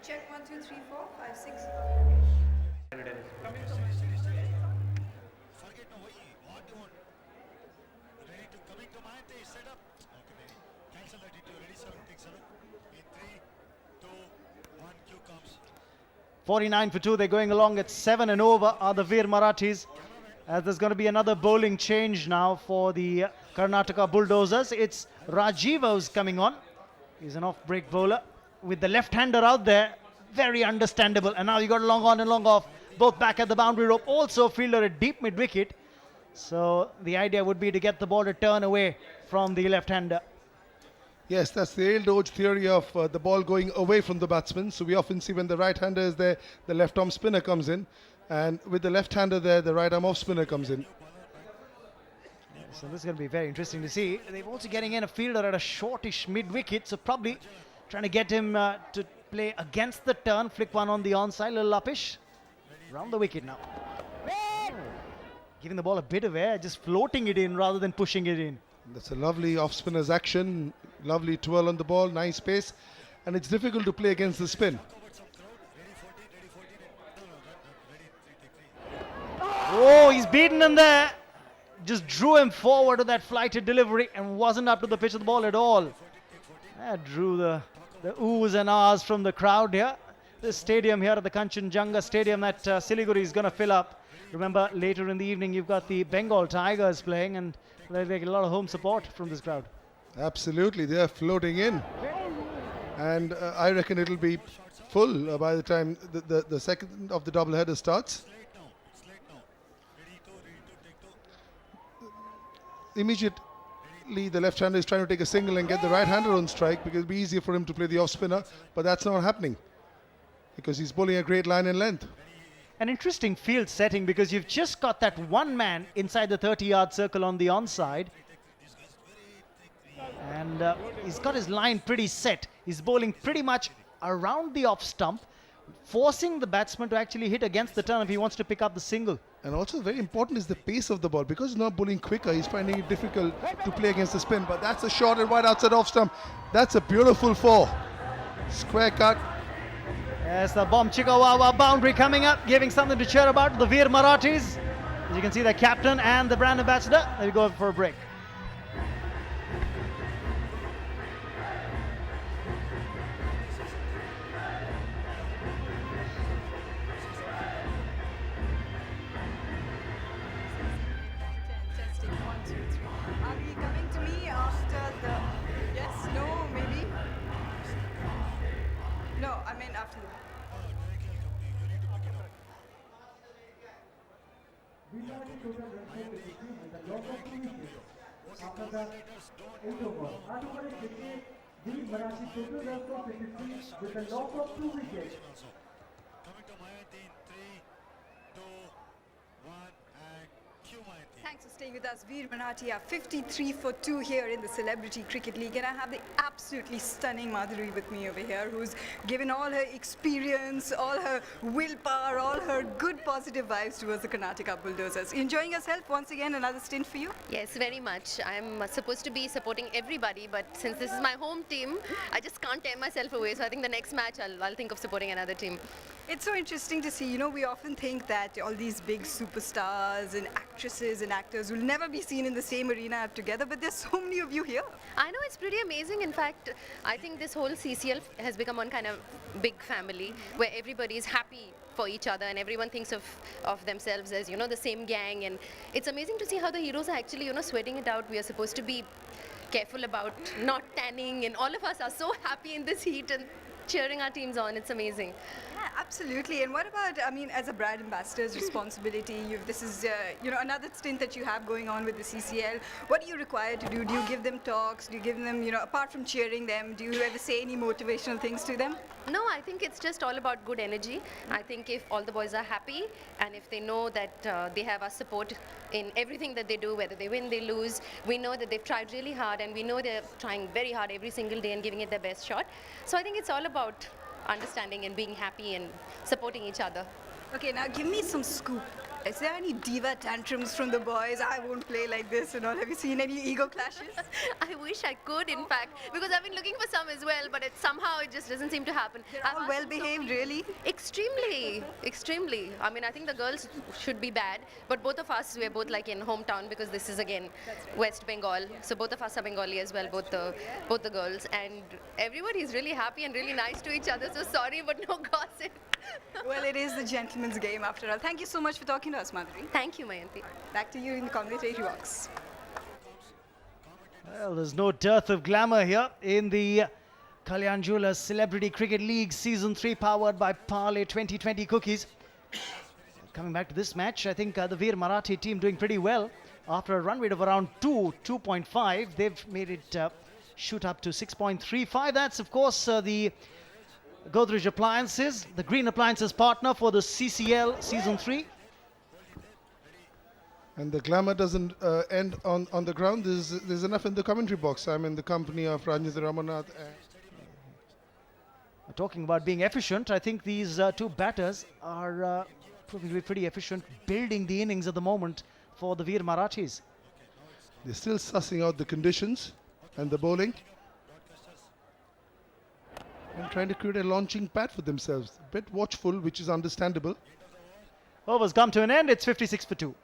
Check 1, 2, 3, 4, 5, 6. Set up. Okay, ready. Cancel that into ready 7, take 7. In 3, 2, 1, cue comes. 49 for 2. They're going along at 7 and over are the Veer Marathis. As there's going to be another bowling change now for the Karnataka Bulldozers. It's Rajiva who's coming on. He's an off-break bowler with the left-hander out there. Very understandable. And now you got long on and long off. Both back at the boundary rope. Also fielder at deep mid-wicket. So the idea would be to get the ball to turn away from the left-hander. Yes, that's the age-old theory of the ball going away from the batsman. So we often see when the right-hander is there, the left-arm spinner comes in. And with the left-hander there, the right-arm off-spinner comes in. So this is going to be very interesting to see. They're also getting in a fielder at a shortish mid-wicket. So probably trying to get him to play against the turn. Flick one on the onside, a little uppish. Round the wicket now. Giving the ball a bit of air, just floating it in rather than pushing it in. That's a lovely off-spinner's action. Lovely twirl on the ball, nice pace. And it's difficult to play against the spin. Oh, he's beaten him there. Just drew him forward to that flighted delivery and wasn't up to the pitch of the ball at all. That drew the oohs and ahs from the crowd here. This stadium here at the Kanchenjunga Stadium that Siliguri is going to fill up. Remember, later in the evening, you've got the Bengal Tigers playing, and they'll get a lot of home support from this crowd. Absolutely, they're floating in. And I reckon it'll be full by the time the second of the doubleheader starts. Immediately, the left-hander is trying to take a single and get the right-hander on strike because it'll be easier for him to play the off-spinner, but that's not happening because he's bowling a great line and length. An interesting field setting because you've just got that one man inside the 30-yard circle on the onside. And he's got his line pretty set. He's bowling pretty much around the off stump, forcing the batsman to actually hit against the turn if he wants to pick up the single. And also very important is the pace of the ball. Because he's not bowling quicker, he's finding it difficult to play against the spin. But that's a short and wide outside off stump. That's a beautiful 4. Square cut. Yes, the Bum Chika Wawa boundary coming up, giving something to cheer about. The Veer Marathis. As you can see, the captain and the brand ambassador. There we go for a break. Are we coming to me after the yes, no, maybe? No, I meant after the. After that, 8 over. At over is cricket, Veer Marathi total runs of 53 with a loss of 2 wickets. Coming to Mayanti in 3, 2, 1, and cue Mayanti. Thanks for staying with us. Veer Marathi are 53 for 2 here in the Celebrity Cricket League. And I have the absolutely stunning Madhuri with me over here, who's given all her experience, all her willpower, all her good positive vibes towards the Karnataka Bulldozers. Enjoying yourself once again, another stint for you? Yes, very much. I'm supposed to be supporting everybody, but since this is my home team, I just can't tear myself away. So I think the next match I'll think of supporting another team. It's so interesting to see, you know, we often think that all these big superstars and actresses and actors will never be seen in the same arena together, but there's so many of you here. I know, it's pretty amazing. In fact, I think this whole CCL has become one kind of big family where everybody is happy for each other and everyone thinks of themselves as, you know, the same gang. And it's amazing to see how the heroes are actually, you know, sweating it out. We are supposed to be careful about not tanning, and all of us are so happy in this heat and cheering our teams on. It's amazing. Yeah, absolutely. And what about, I mean, as a brand ambassador's responsibility, this is, you know, another stint that you have going on with the CCL. What do you require to do? Do you give them talks? Do you give them, you know, apart from cheering them, do you ever say any motivational things to them? No, I think it's just all about good energy. I think if all the boys are happy and if they know that they have our support in everything that they do, whether they win, they lose, we know that they've tried really hard and we know they're trying very hard every single day and giving it their best shot. So I think it's all about understanding and being happy and supporting each other. Okay, now give me some scoop. Is there any diva tantrums from the boys? I won't play like this and all. Have you seen any ego clashes? I wish I could, in fact, because I've been looking for some as well, but somehow it just doesn't seem to happen. They're all well behaved, really? Extremely, extremely. I mean, I think the girls should be bad, but both of us, we're both like in hometown because this is again West Bengal. So both of us are Bengali as well, both the girls, and everybody is really happy and really nice to each other. So sorry, but no gossip. Well, it is the gentleman's game after all. Thank you so much for talking to us, Madhuri. Thank you, Mayanti. Back to you in the commentary box. Well, there's no dearth of glamour here in the Kalyan Jewellers Celebrity Cricket League Season 3 powered by Parley 2020 Cookies. Coming back to this match, I think the Veer Marathi team doing pretty well. After a run rate of around 2.5, they've made it shoot up to 6.35. That's, of course, the Godrej Appliances, the green appliances partner for the CCL Season 3. And the glamour doesn't end on the ground. There's enough in the commentary box. I'm in the company of Ranjit Ramanath. Talking about being efficient, I think these two batters are proving to be pretty efficient, building the innings at the moment for the Veer Marathis. They're still sussing out the conditions and the bowling, and trying to create a launching pad for themselves. A bit watchful, which is understandable. Overs come to an end. It's 56 for 2.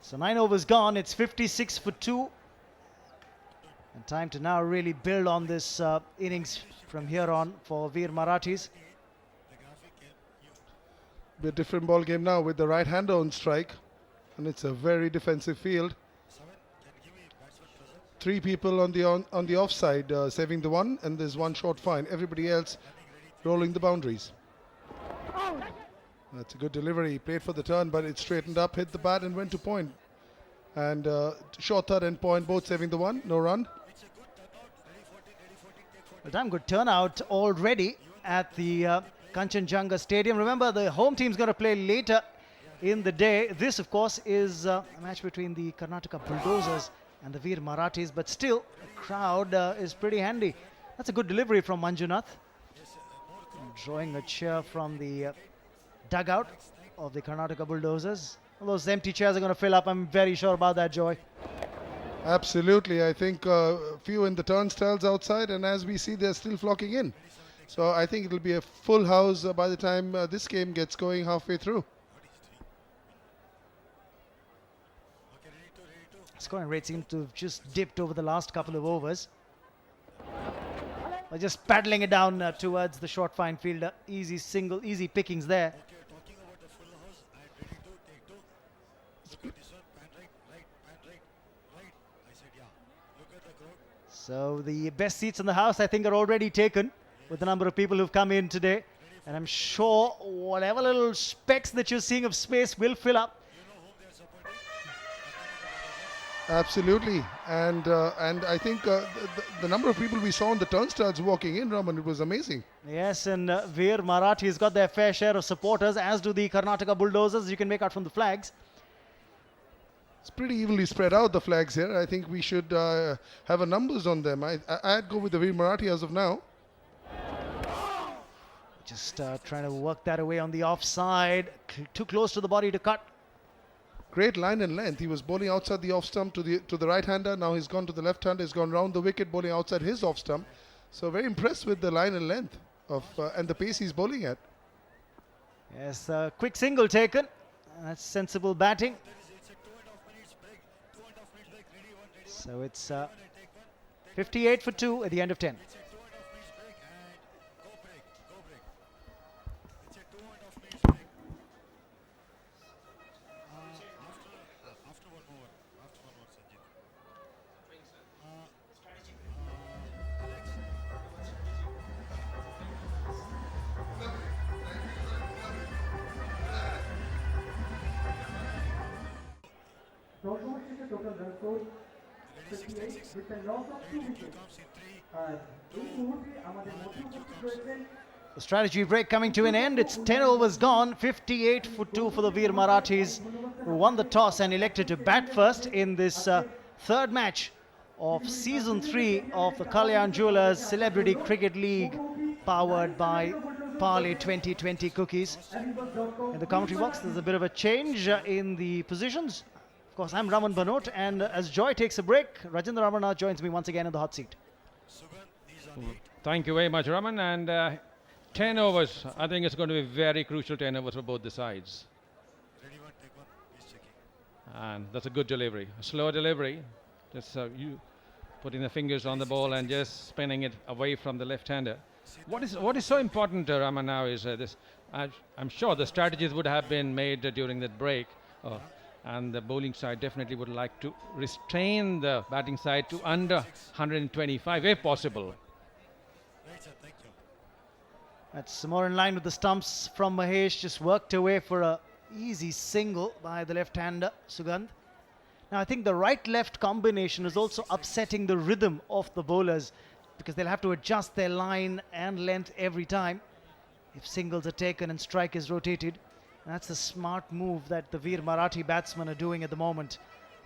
So 9 overs gone. It's 56 for 2. And time to now really build on this innings from here on for Veer Marathis. A different ball game now with the right hander on strike, and it's a very defensive field. 3 people on the offside saving the one, and there's one short fine. Everybody else rolling the boundaries. That's a good delivery. He played for the turn, but it straightened up, hit the bat, and went to point. And short third and point, both saving the one. No run. Well, damn good turnout already at the Kanchenjunga Stadium. Remember, the home team's going to play later in the day. This, of course, is a match between the Karnataka Bulldozers and the Veer Marathis, but still, the crowd is pretty handy. That's a good delivery from Manjunath. Drawing a cheer from the dugout of the Karnataka Bulldozers. All those empty chairs are going to fill up. I'm very sure about that, Joy. Absolutely. I think a few in the turnstiles outside, and as we see, they're still flocking in. So I think it'll be a full house by the time this game gets going halfway through. scoring rate seems to have just dipped over the last couple of overs. They're just paddling it down towards the short fine fielder. Easy single, easy pickings there. Okay, talking about the full house, I'm ready to take two. Look at this one, pan right. I said, yeah. Look at the crowd. So the best seats in the house, I think, are already taken with the number of people who've come in today. And I'm sure whatever little specks that you're seeing of space will fill up. Absolutely, and I think the number of people we saw on the turnstiles walking in, Raman, it was amazing. Yes, and Veer Marathi has got their fair share of supporters, as do the Karnataka Bulldozers, you can make out from the flags. It's pretty evenly spread out, the flags here. I think we should have a numbers on them. I'd go with the Veer Marathi as of now. Just trying to work that away on the offside, too close to the body to cut. Great line and length. He was bowling outside the off stump to the right-hander. Now he's gone to the left-hander. He's gone round the wicket, bowling outside his off stump. So very impressed with the line and length of and the pace he's bowling at. Yes, quick single taken. That's sensible batting. So it's 58 for 2 at the end of 10. Deshmukh is the total run score 58 with a loss of 2 wickets. And এই মুহূর্তে আমাদের মধ্যে উপস্থিত রয়েছেন The strategy break coming to an end. It's 10 overs gone. 58 for 2 for the Veer Marathis, who won the toss and elected to bat first in this third match of season 3 of the Kalyan Jewelers Celebrity Cricket League, powered by Parley 2020 cookies. In the commentary box, there's a bit of a change in the positions. Of course, I'm Raman Banot, and as Joy takes a break, Rajendra Ramana joins me once again in the hot seat. Thank you very much, Raman. And 10 overs, I think it's going to be very crucial 10 overs for both the sides. Ready one, take one. He's checking. And that's a good delivery, a slow delivery. Just you putting the fingers on the ball and just spinning it away from the left-hander. What is so important, Raman, now is this. I'm sure the strategies would have been made during that break. And the bowling side definitely would like to restrain the batting side to under 125 if possible. Right, sir, thank you. That's more in line with the stumps from Mahesh, just worked away for a easy single by the left-hander, Sugandh. Now I think the right-left combination is also upsetting the rhythm of the bowlers, because they'll have to adjust their line and length every time if singles are taken and strike is rotated. That's a smart move that the Veer Marathi batsmen are doing at the moment.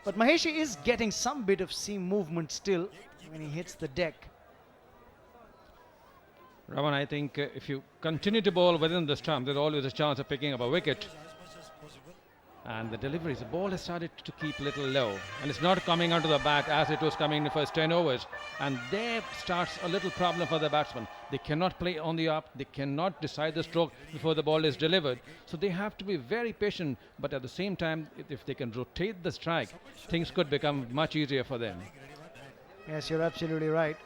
But Maheshi is getting some bit of seam movement still when he hits the deck. Raman, I think if you continue to bowl within the stump, there's always a chance of picking up a wicket. And the deliveries, the ball has started to keep a little low. And it's not coming onto the bat as it was coming in the first 10 overs. And there starts a little problem for the batsman. They cannot play on the up. They cannot decide the stroke before the ball is delivered. So they have to be very patient. But at the same time, if they can rotate the strike, things could become much easier for them. Yes, you're absolutely right.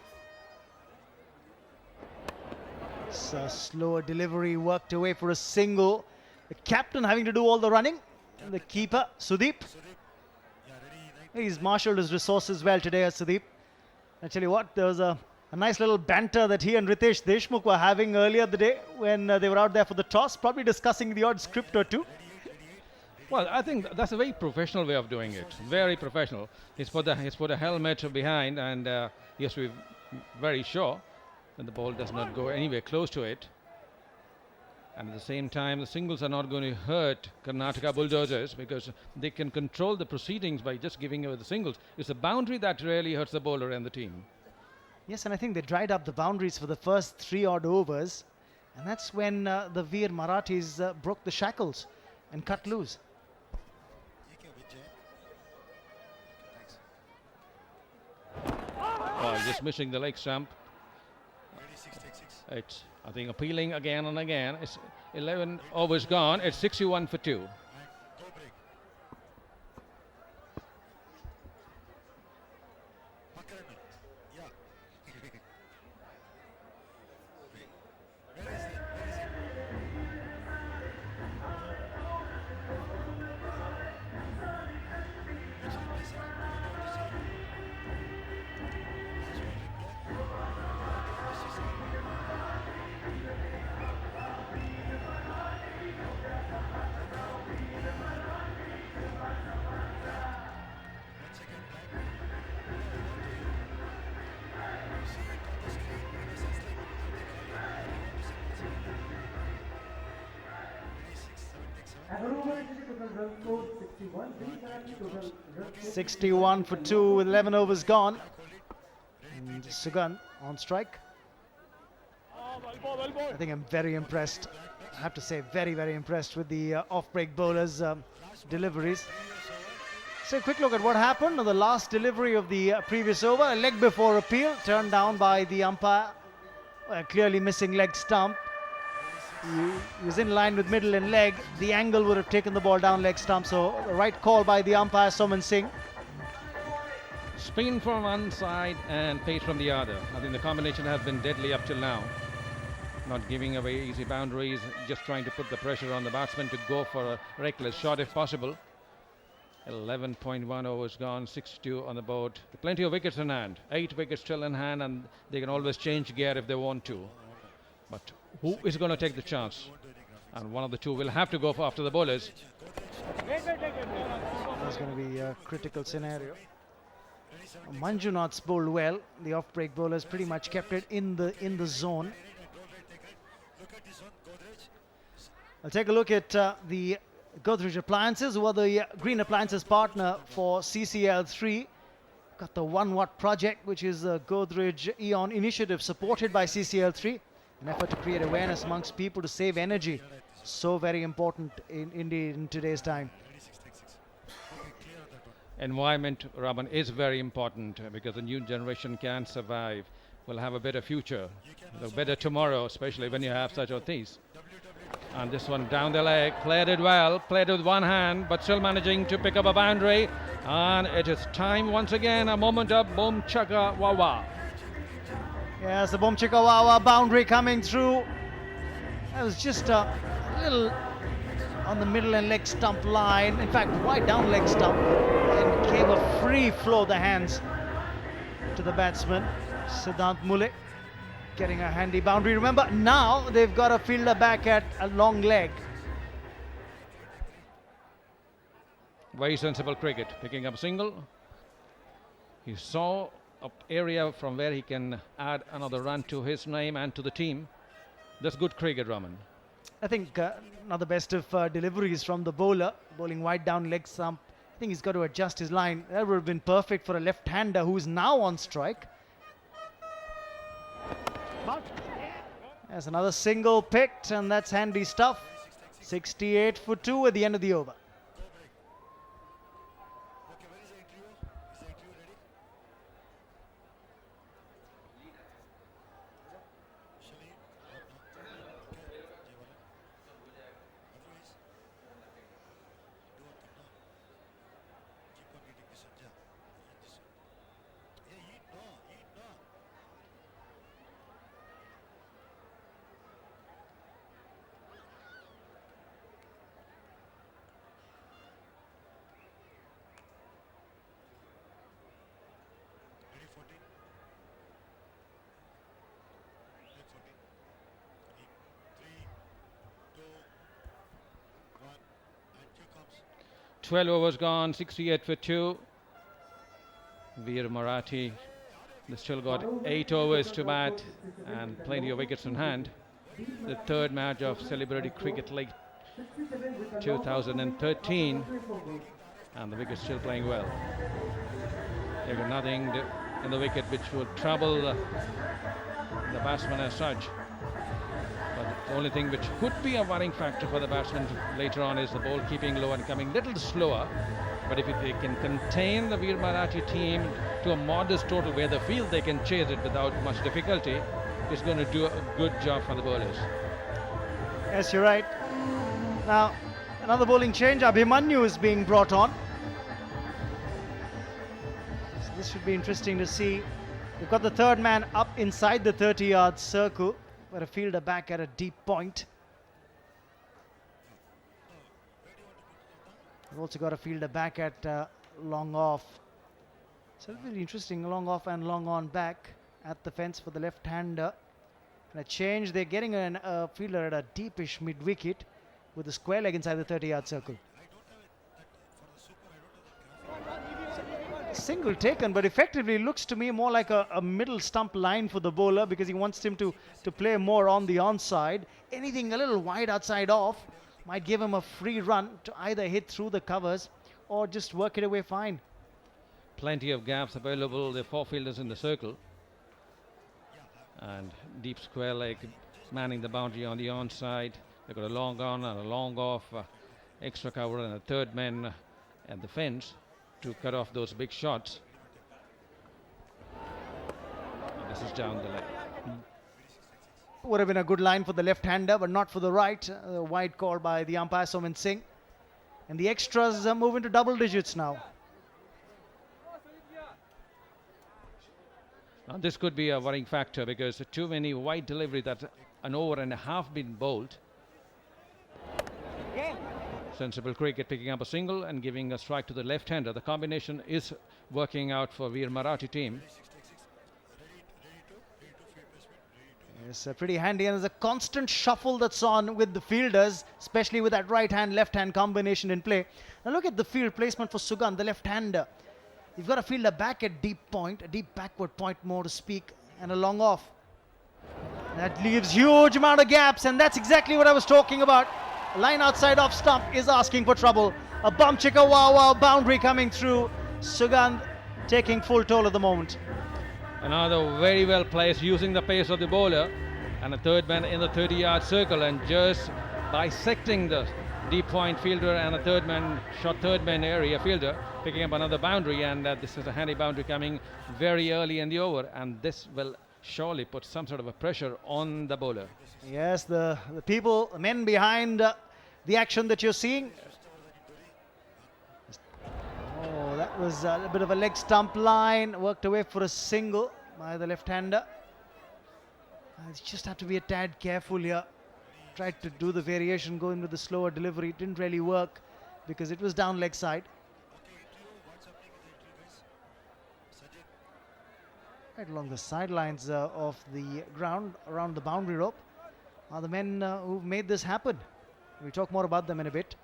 It's a slower delivery, worked away for a single. The captain having to do all the running. And the keeper, Sudeep. He's marshalled his resources well today, Sudeep. I tell you what, there was a nice little banter that he and Riteish Deshmukh were having earlier the day when they were out there for the toss, probably discussing the odd script or two. Well, I think that's a very professional way of doing it. Very professional. He's put a helmet behind, and he has to be very sure that the ball does not go anywhere close to it. And at the same time, the singles are not going to hurt Karnataka Bulldozers, because they can control the proceedings by just giving away the singles. It's the boundary that really hurts the bowler and the team. Yes, and I think they dried up the boundaries for the first 3 odd overs. And that's when the Veer Marathis broke the shackles and cut loose. Just missing the leg stump. It's, I think, appealing again and again. It's 11 overs gone. It's 61 for 2. And an over into the total run scored 61. Veer Marathi total run scored 61 for 2 with 11 overs gone. And Sugand on strike. I think I'm very impressed. I have to say, very, very impressed with the off-break bowlers' deliveries. So a quick look at what happened on the last delivery of the previous over. A leg before appeal, turned down by the umpire. Clearly missing leg stump. He was in line with middle and leg. The angle would have taken the ball down leg stump. So the right call by the umpire, Soman Singh. Spin from one side and pace from the other. I think the combination has been deadly up till now. Not giving away easy boundaries, just trying to put the pressure on the batsman to go for a reckless shot if possible. 11.1 overs gone, 62 on the board. Plenty of wickets in hand. 8 wickets still in hand, and they can always change gear if they want to. But who is going to take the chance? And one of the two will have to go for after the bowlers. That's going to be a critical scenario. Manjunath's bowled well. The off-break bowlers pretty much kept it in the zone. I'll take a look at the Godrej Appliances, who are the Green Appliances partner for CCL3. Got the 1 Watt project, which is the Godrej Eon initiative supported by CCL3. An effort to create awareness amongst people to save energy. So very important in today's time. Environment, Raman, is very important because the new generation can survive, will have a better future, a better tomorrow, especially when you have such a things. And this one down the leg, played it well, played it with one hand, but still managing to pick up a boundary. And it is time once again, a moment of boom chaka wawa. Yes, the boom chaka wawa boundary coming through. That was just a little on the middle and leg stump line. In fact, wide down leg stump, and gave a free flow of the hands to the batsman, Siddhant Mule. Getting a handy boundary. Remember, now they've got a fielder back at a long leg. Very sensible cricket, picking up a single. He saw an area from where he can add another run to his name and to the team. That's good cricket, Raman. I think not the best of deliveries from the bowler, bowling wide down leg stump. I think he's got to adjust his line. That would have been perfect for a left-hander who is now on strike. There's another single picked, and that's handy stuff. 68 for 2 at the end of the over. Twelve overs gone, 68 for 2. Veer Marathi, they still got 8 overs to bat and plenty of wickets in hand. The third match of Celebrity Cricket League 2013, and the wickets still playing well. They've got nothing in the wicket which would trouble the batsman as such. But the only thing which could be a worrying factor for the batsman later on is the ball keeping low and coming a little slower. But if they can contain the Veer Marathi team to a modest total where they feel they can chase it without much difficulty, it's going to do a good job for the bowlers. Yes, you're right. Now, another bowling change. Abhimanyu is being brought on. So this should be interesting to see. We've got the third man up inside the 30-yard circle, but a fielder back at a deep point. We've also got a fielder back at long off. So it's really interesting, long off and long on back at the fence for the left-hander. And a change, they're getting a fielder at a deepish mid-wicket with a square leg inside the 30-yard circle. Single taken, but effectively looks to me more like a middle stump line for the bowler because he wants him to play more on the onside. Anything a little wide outside off Might give him a free run to either hit through the covers or just work it away fine. Plenty of gaps available. The four fielders in the circle. And deep square leg manning the boundary on the onside. They've got a long on and a long off, extra cover and a third man at the fence to cut off those big shots. And this is down the leg. Would have been a good line for the left-hander, but not for the right. Wide call by the umpire, Soman Singh. And the extras move into double digits now. Now this could be a worrying factor because too many wide delivery that an over and a half been bowled. Sensible cricket picking up a single and giving a strike to the left-hander. The combination is working out for Veer Marathi team. It's pretty handy, and there's a constant shuffle that's on with the fielders, especially with that right-hand, left-hand combination in play. Now look at the field placement for Sugandh, the left-hander. You've got a fielder back at deep point, a deep backward point more to speak, and a long off. That leaves huge amount of gaps, and that's exactly what I was talking about. A line outside off stump is asking for trouble. A bum chicka wow wow boundary coming through. Sugandh taking full toll at the moment. Another very well placed, using the pace of the bowler, and a third man in the 30-yard circle and just bisecting the deep point fielder and a third man area fielder, picking up another boundary, and this is a handy boundary coming very early in the over, and this will surely put some sort of a pressure on the bowler. Yes, the men behind the action that you're seeing. Oh, that was a bit of a leg stump line, worked away for a single by the left-hander. Just have to be a tad careful here. Tried to do the variation, going with the slower delivery. It didn't really work because it was down leg side. Right along the sidelines of the ground, around the boundary rope, are the men who made this happen. We'll talk more about them in a bit.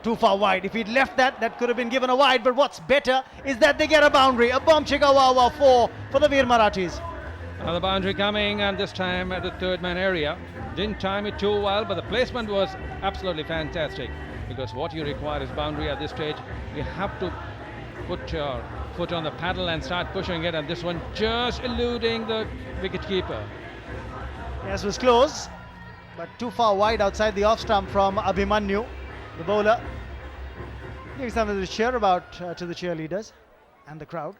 Too far wide. If he'd left that could have been given a wide, but what's better is that they get a boundary. A bomb chicka wow wow 4 for the Veer Marathis. Another boundary coming, and this time at the third man area. Didn't time it too well, but the placement was absolutely fantastic, because what you require is boundary at this stage. You have to put your foot on the paddle and start pushing it, and this one just eluding the wicket keeper. Yes, it was close, but too far wide outside the off stump from Abhimanyu, the bowler. Giving something to cheer about to the cheerleaders and the crowd.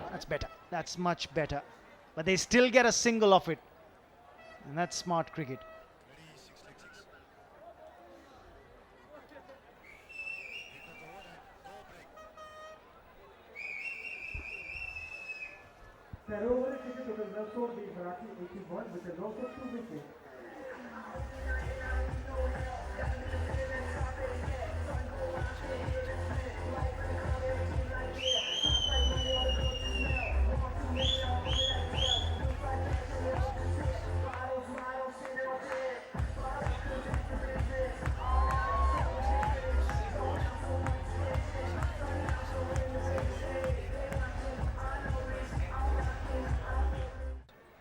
That's better. That's much better. But they still get a single off it. And that's smart cricket. The over cricket total run score Veer Marathi 81 with a loss of 2 wickets.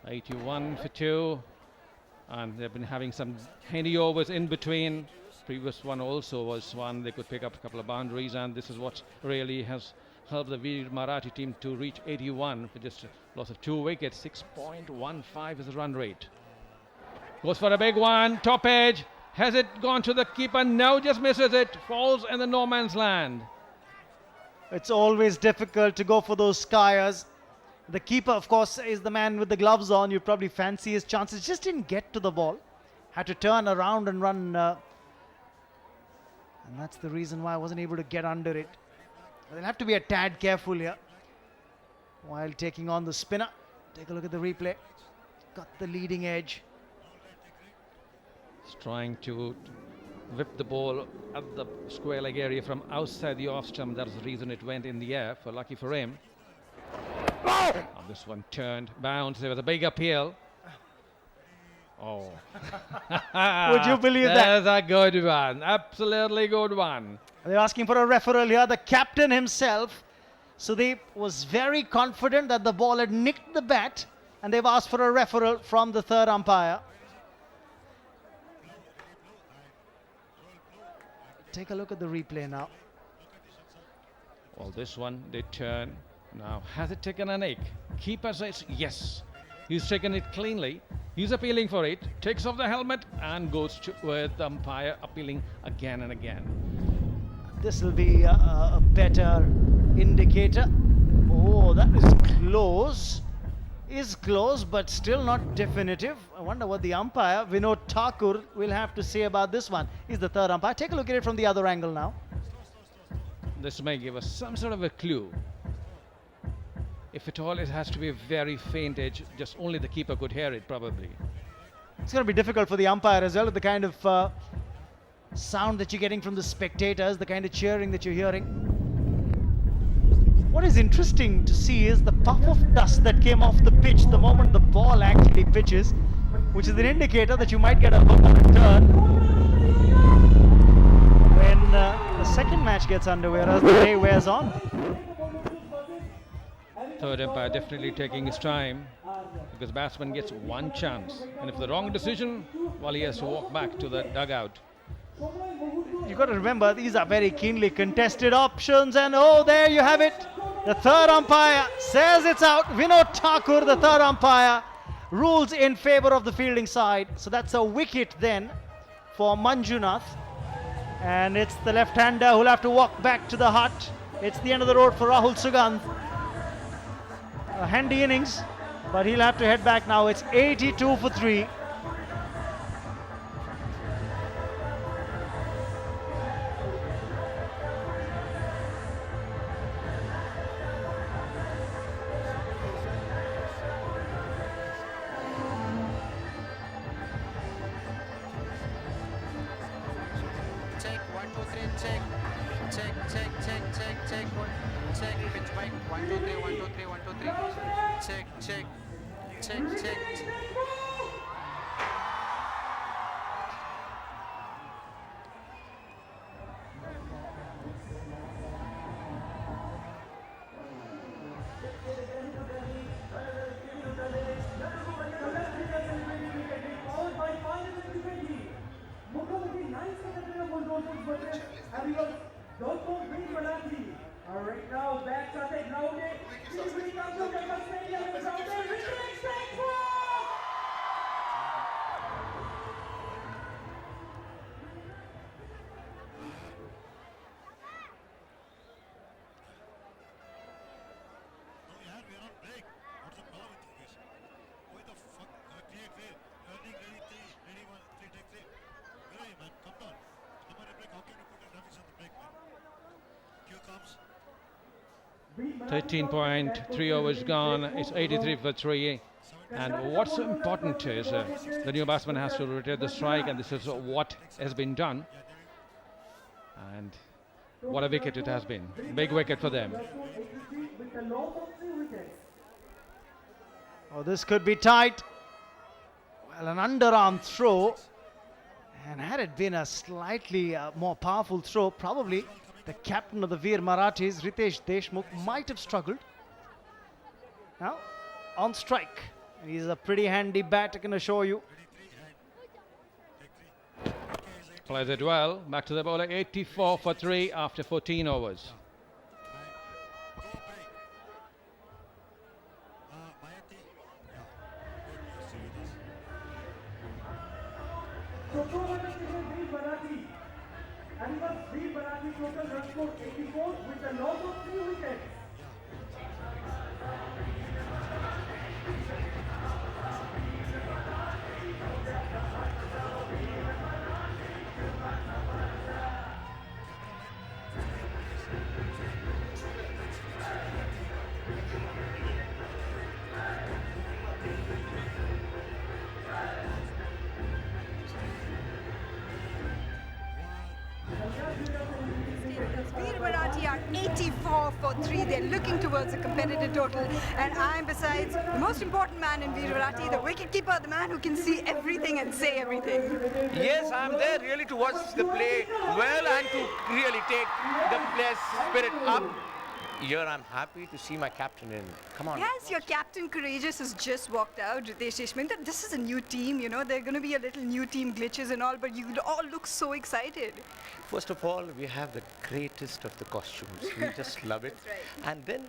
'81 for 2, and they've been having some handy overs in between. Previous one also was one they could pick up a couple of boundaries, and this is what really has helped the Veer Marathi team to reach 81 for just a loss of 2 wickets. 6.15 is the run rate. Goes for a big one, top edge. Has it gone to the keeper? No, just misses it. Falls in the no man's land. It's always difficult to go for those skiers. The keeper, of course, is the man with the gloves on. You probably fancy his chances. Just didn't get to the ball. Had to turn around and run. And that's the reason why I wasn't able to get under it. They'll have to be a tad careful here while taking on the spinner. Take a look at the replay. Got the leading edge. He's trying to whip the ball at the square leg area from outside the off stump. That's the reason it went in the air. For lucky for him. Oh, this one turned, bounced. There was a big appeal. Oh. Would you believe that? That's a good one. Absolutely good one. They're asking for a referral here. The captain himself, Sudeep, was very confident that the ball had nicked the bat, and they've asked for a referral from the third umpire. Take a look at the replay now. Well, this one did turn. Now, has it taken an ache? Keeper says yes. He's taken it cleanly. He's appealing for it. Takes off the helmet and goes with the umpire appealing again and again. This will be a better indicator. Oh, that is close. Is close, but still not definitive. I wonder what the umpire, Vinod Thakur, will have to say about this one. He's the third umpire. Take a look at it from the other angle now. This may give us some sort of a clue. If at all, it has to be a very faint edge. Just only the keeper could hear it, probably. It's going to be difficult for the umpire as well, with the kind of sound that you're getting from the spectators, the kind of cheering that you're hearing. What is interesting to see is the puff of dust that came off the pitch the moment the ball actually pitches, which is an indicator that you might get a hook on a turn when the second match gets underway, as the day wears on. Third umpire definitely taking his time, because batsman gets one chance, and if the wrong decision, well, he has to walk back to the dugout. You've got to remember, these are very keenly contested options, and oh, there you have it. The third umpire says it's out. Vinod Thakur, the third umpire, rules in favor of the fielding side. So that's a wicket then for Manjunath. And it's the left-hander who'll have to walk back to the hut. It's the end of the road for Rahul Sugandh. A handy innings, but he'll have to head back now. It's 82 for 3. Veer Marathi. Right now, bats are taken out. Delivery comes to the stadium. It's out there. Riteish takes one. Comes. 13.3 overs gone. It's 83 for 3. And what's important is the new batsman has to rotate the strike, and this is what has been done. And what a wicket it has been. Big wicket for them. Oh, this could be tight. Well, an underarm throw. And had it been a slightly more powerful throw, probably the captain of the Veer Marathis, Riteish Deshmukh, might have struggled. Now, on strike. He's a pretty handy bat, I can assure you. Plays it well. Back to the bowler. 84 for 3 after 14 overs. So 200 Veer Marathi. And it was Veer Marathi total run score 84 with a loss of 3 wickets. Veer Marathi are 84 for 3. They're looking towards a competitive total. And I'm, besides the most important man in Veer Marathi, the wicketkeeper, the man who can see everything and say everything. Yes, I'm there really to watch the play well and to really take the players' spirit up. year I'm happy to see my captain in. Come on. Yes, your captain Courageous has just walked out, Riteish Deshmukh. This is a new team, you know, there are going to be a little new team glitches and all, but you all look so excited. First of all, we have the greatest of the costumes. We just love it. Right. And then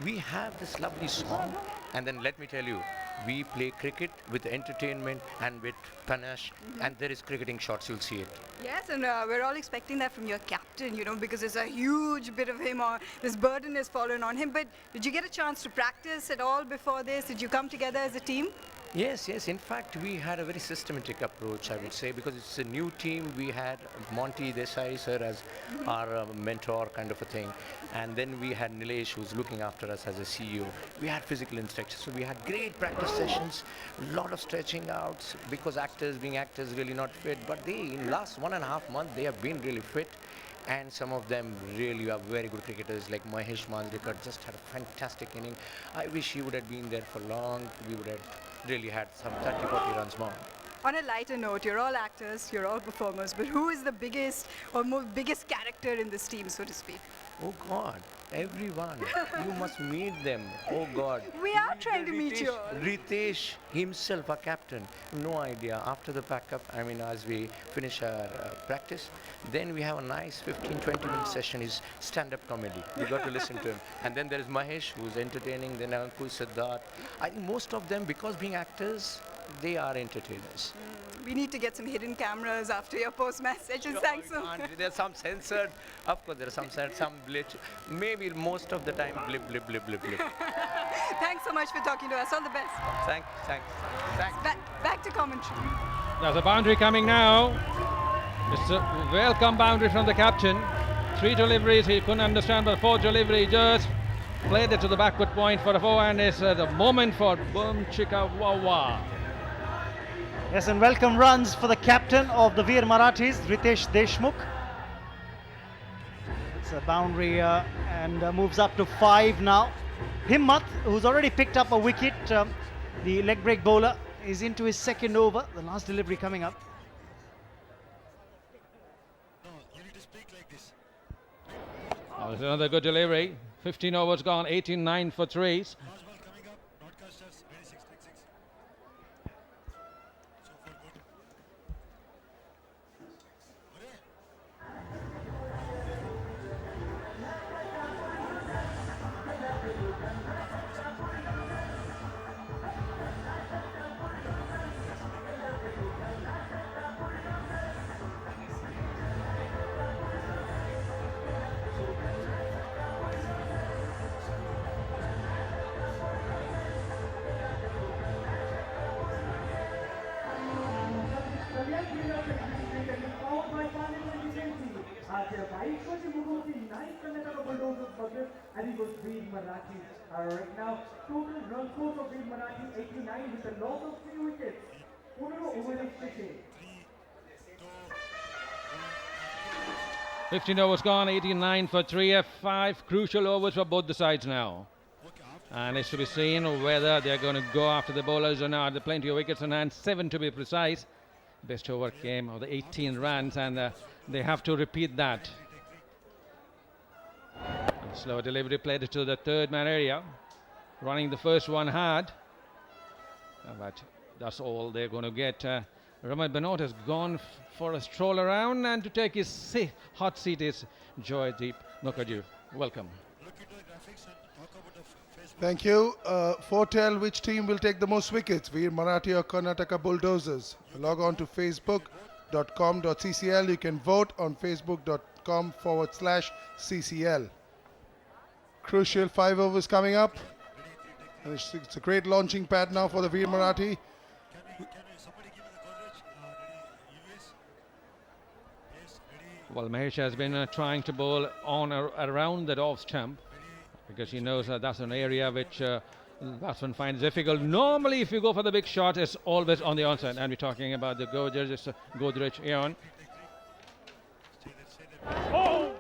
we have this lovely song. And then let me tell you, we play cricket with entertainment and with panache. And there is cricketing shots, you'll see it. Yes, and we're all expecting that from your captain, you know, because there's a huge bit of him, or this burden has fallen on him. But did you get a chance to practice at all before this? Did you come together as a team? Yes, yes. In fact, we had a very systematic approach, I would say, because it's a new team. We had Monty Desai sir as our mentor kind of a thing. And then we had Nilesh, who's looking after us as a CEO. We had physical instructors. So we had great practice sessions, a lot of stretching outs, because actors, being actors, really not fit. But they, in last 1.5 months, they have been really fit. And some of them really are very good cricketers, like Mahesh Manjrekar just had a fantastic inning. I wish he would have been there for long. We would have really had some 30-40 runs more. On a lighter note, you're all actors, you're all performers, but who is the biggest or biggest character in this team, so to speak? Oh God, everyone. You must meet them. Oh God. We are trying to meet you all. Riteish himself, our captain. No idea. After the pack-up, I mean, as we finish our practice, then we have a nice 15-20 minute session. Is stand-up comedy. You got to listen to him. And then there is Mahesh, who's entertaining. Then Ankur, Siddharth. I think most of them, because being actors, they are entertainers. We need to get some hidden cameras after your post-match sessions. Thanks so much. There's some censored. Of course, there are some censored, some glitch. Maybe most of the time, blip, blip, blip, blip, blip. Thanks so much for talking to us. All the best. Thanks. Back to commentary. There's a boundary coming now. It's a welcome boundary from the captain. 3 deliveries, he couldn't understand, but 4th delivery just played it to the backward point for a 4, and it's the moment for Boom Chika Wawa. Yes, and welcome runs for the captain of the Veer Marathis, Riteish Deshmukh. It's a boundary and moves up to 5 now. Himmat, who's already picked up a wicket, the leg break bowler, is into his 2nd over, the last delivery coming up. No, you need to speak like this. Oh, there's another good delivery. 15 overs gone, 18-9 for 3s. Last ball coming up. Broadcasters, ready 6, take 6. So far good. Hooray! 9 Karnataka Bulldozers versus and it was Veer Marathi. Right now, total run score of Veer Marathi 89 with a loss of 3 wickets. Punaro Umesh Sheshe. 15 overs gone, 89 for 3, 5 crucial overs for both the sides now. And it's to be seen whether they're going to go after the bowlers or not. There are plenty of wickets in hand, 7 to be precise. Best over came of the 18 runs, and they have to repeat that. And slow delivery played it to the 3rd man area. Running the first one hard. But that's all they're going to get. Ramad Banot has gone for a stroll around, and to take his hot seat is Joydeep Mukherjee. Welcome. Thank you. Foretell which team will take the most wickets, Veer Marathi or Karnataka Bulldozers. Log on to facebook.com.ccl. You can vote on facebook.com/CCL. Crucial 5 overs coming up. And it's a great launching pad now for the Veer Marathi. Well, Mahesh has been trying to bowl on around that off stump, because he knows that's an area which batsman finds difficult. Normally, if you go for the big shot, it's always on the onside. And we're talking about the Godrej, it's Godrej Aeon. Oh!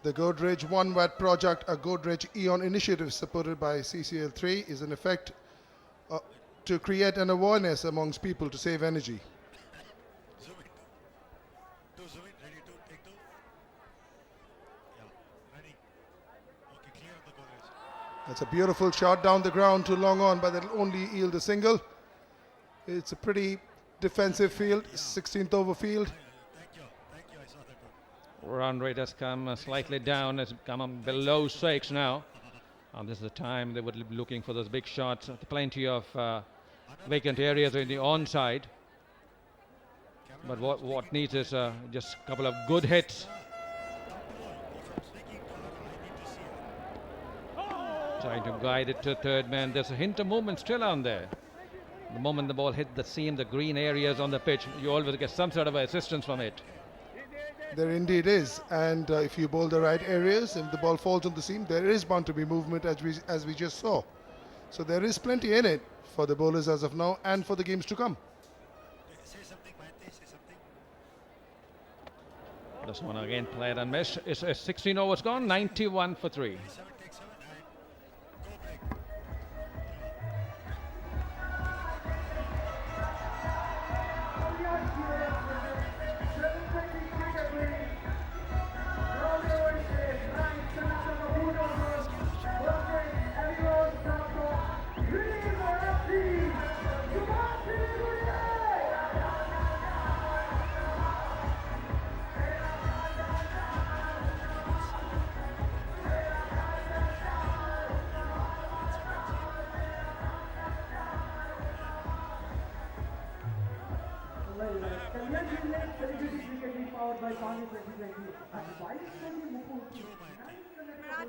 The Godrej One Watt project, a Godrej Eon initiative supported by CCL3, is in effect to create an awareness amongst people to save energy. Zoom in. That's a beautiful shot down the ground to long on, but that'll only yield a single. It's a pretty defensive field, 16th over field. Run rate has come slightly down, has come on below 6 now. And this is the time they would be looking for those big shots. Plenty of vacant areas in the onside. But what needs is just a couple of good hits. Trying to guide it to third man. There's a hint of movement still on there. The moment the ball hit the seam, the green areas on the pitch, you always get some sort of assistance from it. There indeed is, and if you bowl the right areas, if the ball falls on the seam, there is bound to be movement as we just saw. So there is plenty in it for the bowlers as of now and for the games to come. This one again played and missed. It's 16 overs gone, 91 for 3.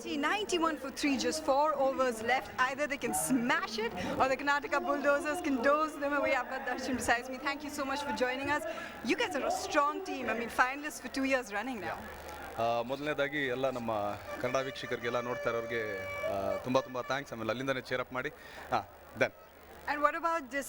Marathi 91 for 3, just 4 overs left. Either they can smash it or the Karnataka Bulldozers can doze them away. I've got Darshan besides me. Thank you so much for joining us. You guys are a strong team. I mean, finalists for 2 years running now. ಮೊದಲನೇದಾಗಿ ಎಲ್ಲ ನಮ್ಮ ಕನ್ನಡ ವೀಕ್ಷಕರಿಗೆಲ್ಲ ನೋಡ್ತಾ ಇರೋರಿಗೆ ತುಂಬ ತುಂಬ thanks. ಆಮೇಲೆ ಅಲ್ಲಿಂದನೇ ಚೇರಪ್ ಮಾಡಿ then. And what about this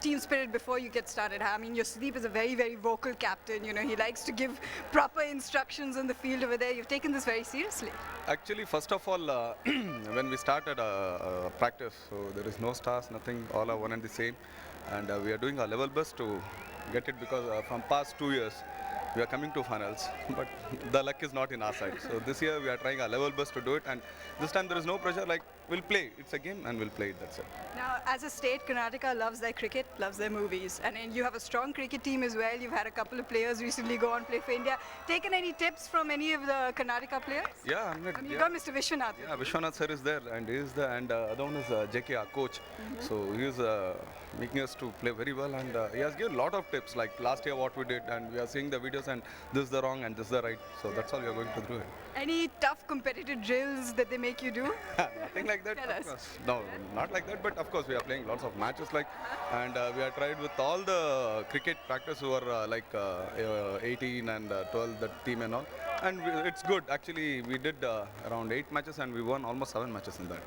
team spirit before you get started? I mean, your Sudeep is a very, very vocal captain. You know, he likes to give proper instructions on the field over there. You've taken this very seriously. Actually, first of all, when we started practice, so there is no stars, nothing, all are one and the same. And we are doing our level best to get it because from past 2 years, we are coming to finals, but the luck is not in our side. So this year we are trying our level best to do it, and this time there is no pressure. Like, we'll play. It's a game, and we'll play it. That's it. Now, as a state, Karnataka loves their cricket, loves their movies, and you have a strong cricket team as well. You've had a couple of players recently go on play for India. Taken any tips from any of the Karnataka players? Yeah, I mean, you got Mr. Vishwanath. Yeah, Vishwanath sir is there, and other one is JK, our coach. So he is making us to play very well, and he has given a lot of tips. Like last year, what we did, and we are seeing the videos, and this is the wrong, and this is the right. So that's all we are going to do. Any tough competitive drills that they make you do? Nothing like that. Of course. No, not like that. But of course, we are playing lots of matches, and we are tried with all the cricket practice who are 18 and 12, the team and all. And it's good. Actually, we did around 8 matches, and we won almost 7 matches in that.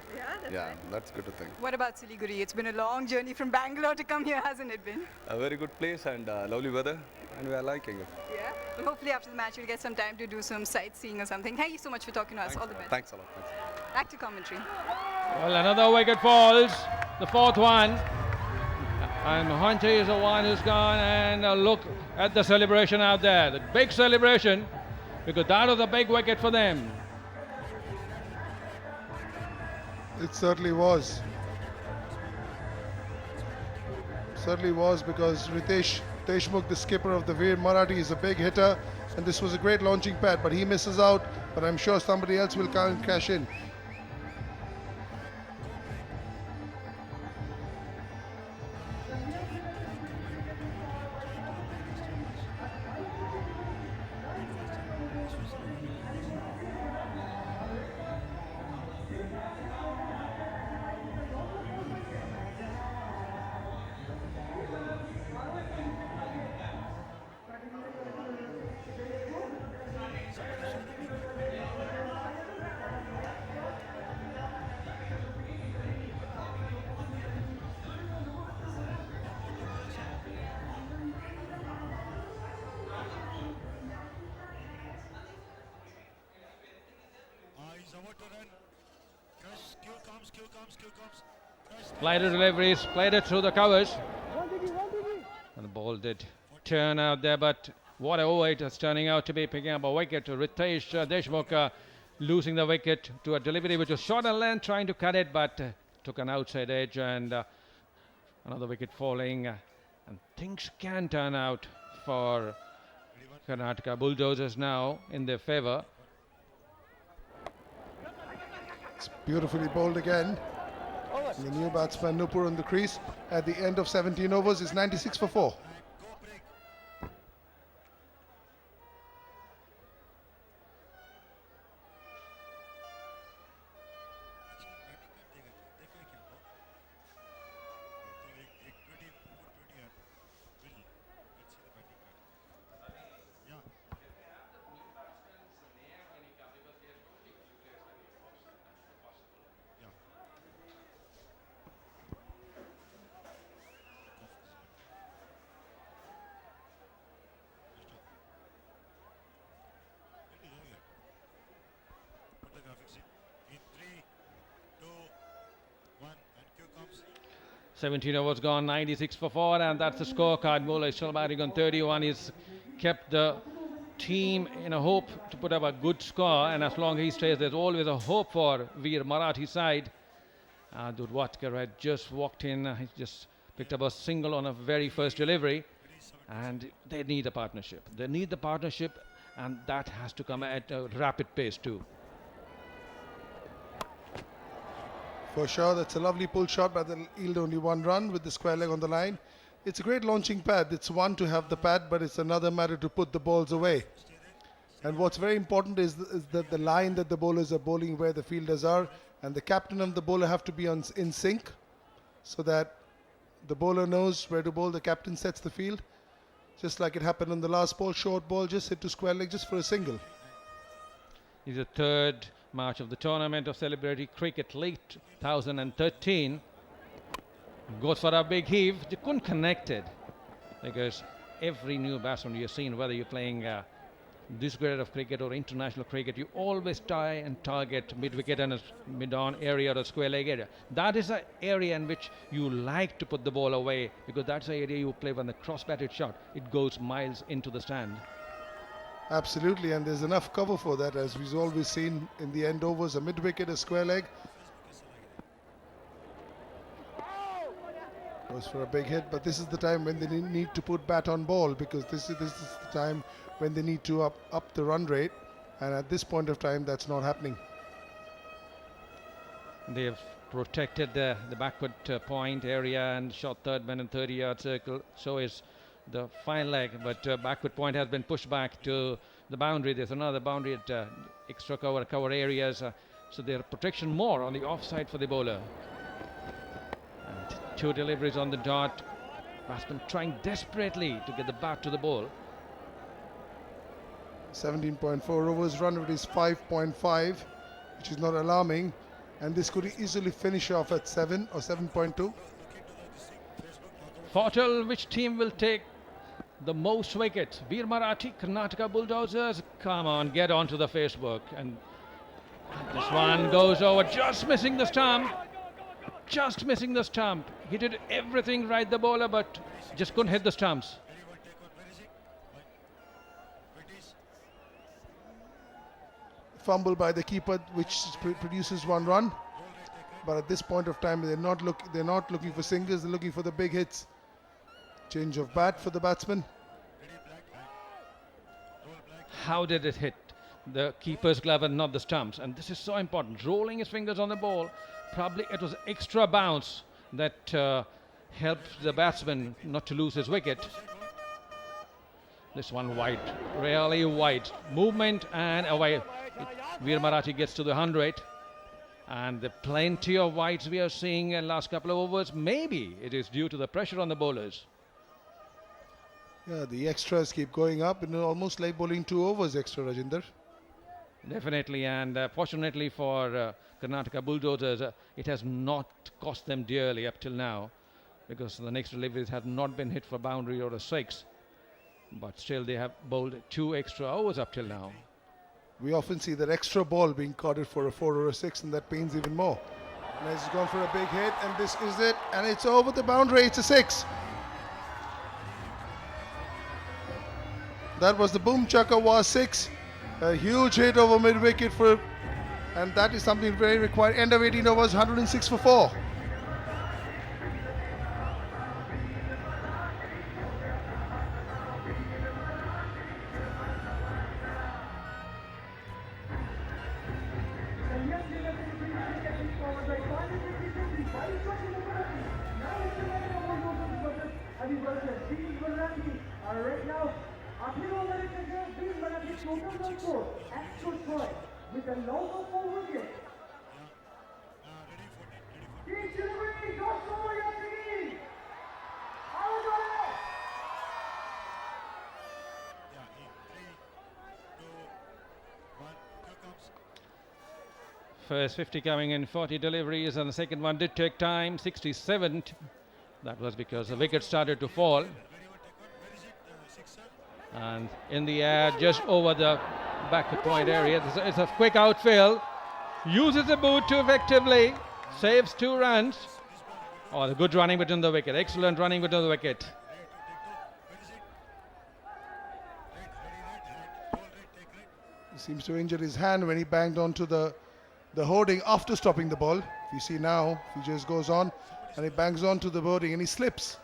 That's good to think. What about Siliguri? It's been a long journey from Bangalore to come here, hasn't it been? A very good place and lovely weather, and we are liking it. Yeah. Well, hopefully after the match, we'll get some time to do some sightseeing or something. Thank you so much for talking to us. All the best. Thanks a lot. Thanks. Back to commentary. Well, another wicket falls, the 4th one. And Hunter is the one who's gone, and look at the celebration out there. The big celebration, because that was a big wicket for them. It certainly was. Certainly was, because Riteish Deshmukh, the skipper of the Veer Marathi, is a big hitter, and this was a great launching pad, but he misses out, but I'm sure somebody else will cash in. Slider deliveries, played it through the covers. And the ball did turn out there, but what a over it is turning out to be, picking up a wicket to Riteish Deshmukh. losing the wicket to a delivery which was short on length, trying to cut it, but took an outside edge, and another wicket falling. And things can turn out for Karnataka Bulldozers now in their favour. It's beautifully bowled again. The new batsman Nupur on the crease at the end of 17 overs is 96 for 4. In 3, 2, 1, and cue comes. 17 overs gone, 96 for 4, and that's the scorecard. Mullah is still batting on 31. He's kept the team in a hope to put up a good score, and as long as he stays, there's always a hope for Veer Marathi side. Durwatkar had just walked in. He just picked up a single on a very first delivery, and they need a partnership. They need the partnership, and that has to come at a rapid pace too. For sure, that's a lovely pull shot, but they'll yield only one run with the square leg on the line. It's a great launching pad. It's one to have the pad, but it's another matter to put the balls away. And what's very important is that the line that the bowlers are bowling where the fielders are, and the captain and the bowler have to be in sync, so that the bowler knows where to bowl, the captain sets the field. Just like it happened on the last ball, short ball, just hit to square leg just for a single. It's the third match of the tournament of Celebrity Cricket League 2013. Goes for a big heave. They couldn't connect it, because every new batsman you've seen, whether you're playing this grade of cricket or international cricket, you always try and target mid-wicket and mid-on area or square leg area. That is an area in which you like to put the ball away, because that's the area you play when the cross-batted shot, it goes miles into the stand. Absolutely, and there's enough cover for that, as we've always seen in the end overs, a mid-wicket, a square leg. Goes for a big hit, but this is the time when they need to put bat on ball, because this is the time when they need to up the run rate, and at this point of time that's not happening. They have protected the backward point area and shot third man in 30-yard circle. So is the fine leg, but backward point has been pushed back to the boundary. There's another boundary at extra cover areas, so their protection more on the offside for the bowler. And two deliveries on the dot. Batsman trying desperately to get the bat to the ball. 17.4 overs, run rate is 5.5, which is not alarming, and this could easily finish off at 7 or 7.2. Fortel, which team will take the most wickets? Veer Marathi, Karnataka Bulldozers. Come on, get onto the Facebook. And this one goes over, just missing the stump. Just missing the stump. He did everything right, the bowler, but just couldn't hit the stumps. Fumble by the keeper, which produces one run, but at this point of time they're not looking for singles, they're looking for the big hits. Change of bat for the batsman. How did it hit the keeper's glove and not the stumps? And this is so important. Rolling his fingers on the ball, probably it was extra bounce that helped the batsman not to lose his wicket. This one wide, really wide. Movement and away. Veer Marathi gets to the 100. And the plenty of wides we are seeing in last couple of overs, maybe it is due to the pressure on the bowlers. Yeah, the extras keep going up, almost like bowling 2 overs extra, Rajinder. Definitely, and fortunately for Karnataka Bulldozers, it has not cost them dearly up till now, because the next deliveries have not been hit for boundary or a 6. But still they have bowled 2 extra overs up till now. We often see that extra ball being carded for a 4 or a 6, and that pains even more. And he's gone for a big hit, and this is it, and it's over the boundary. It's a 6. That was the boom chaka was 6. A huge hit over mid wicket for And that is something very required. End of 18 overs, 106 for 4. Right now, Veer Marathi total run score actual point with a loss of 4 wickets. Team delivery, got over your team. Out on it. First 50 coming in, 40 deliveries, and the second one did take time, 67. That was because the wicket started to fall. And in the air, just over the back point area, it's a quick outfield. Uses the boot too effectively, saves 2 runs. Oh, the good running between the wicket, excellent running between the wicket. He seems to injure his hand when he banged onto the hoarding after stopping the ball. If you see now, he just goes on and he bangs onto the hoarding and he slips.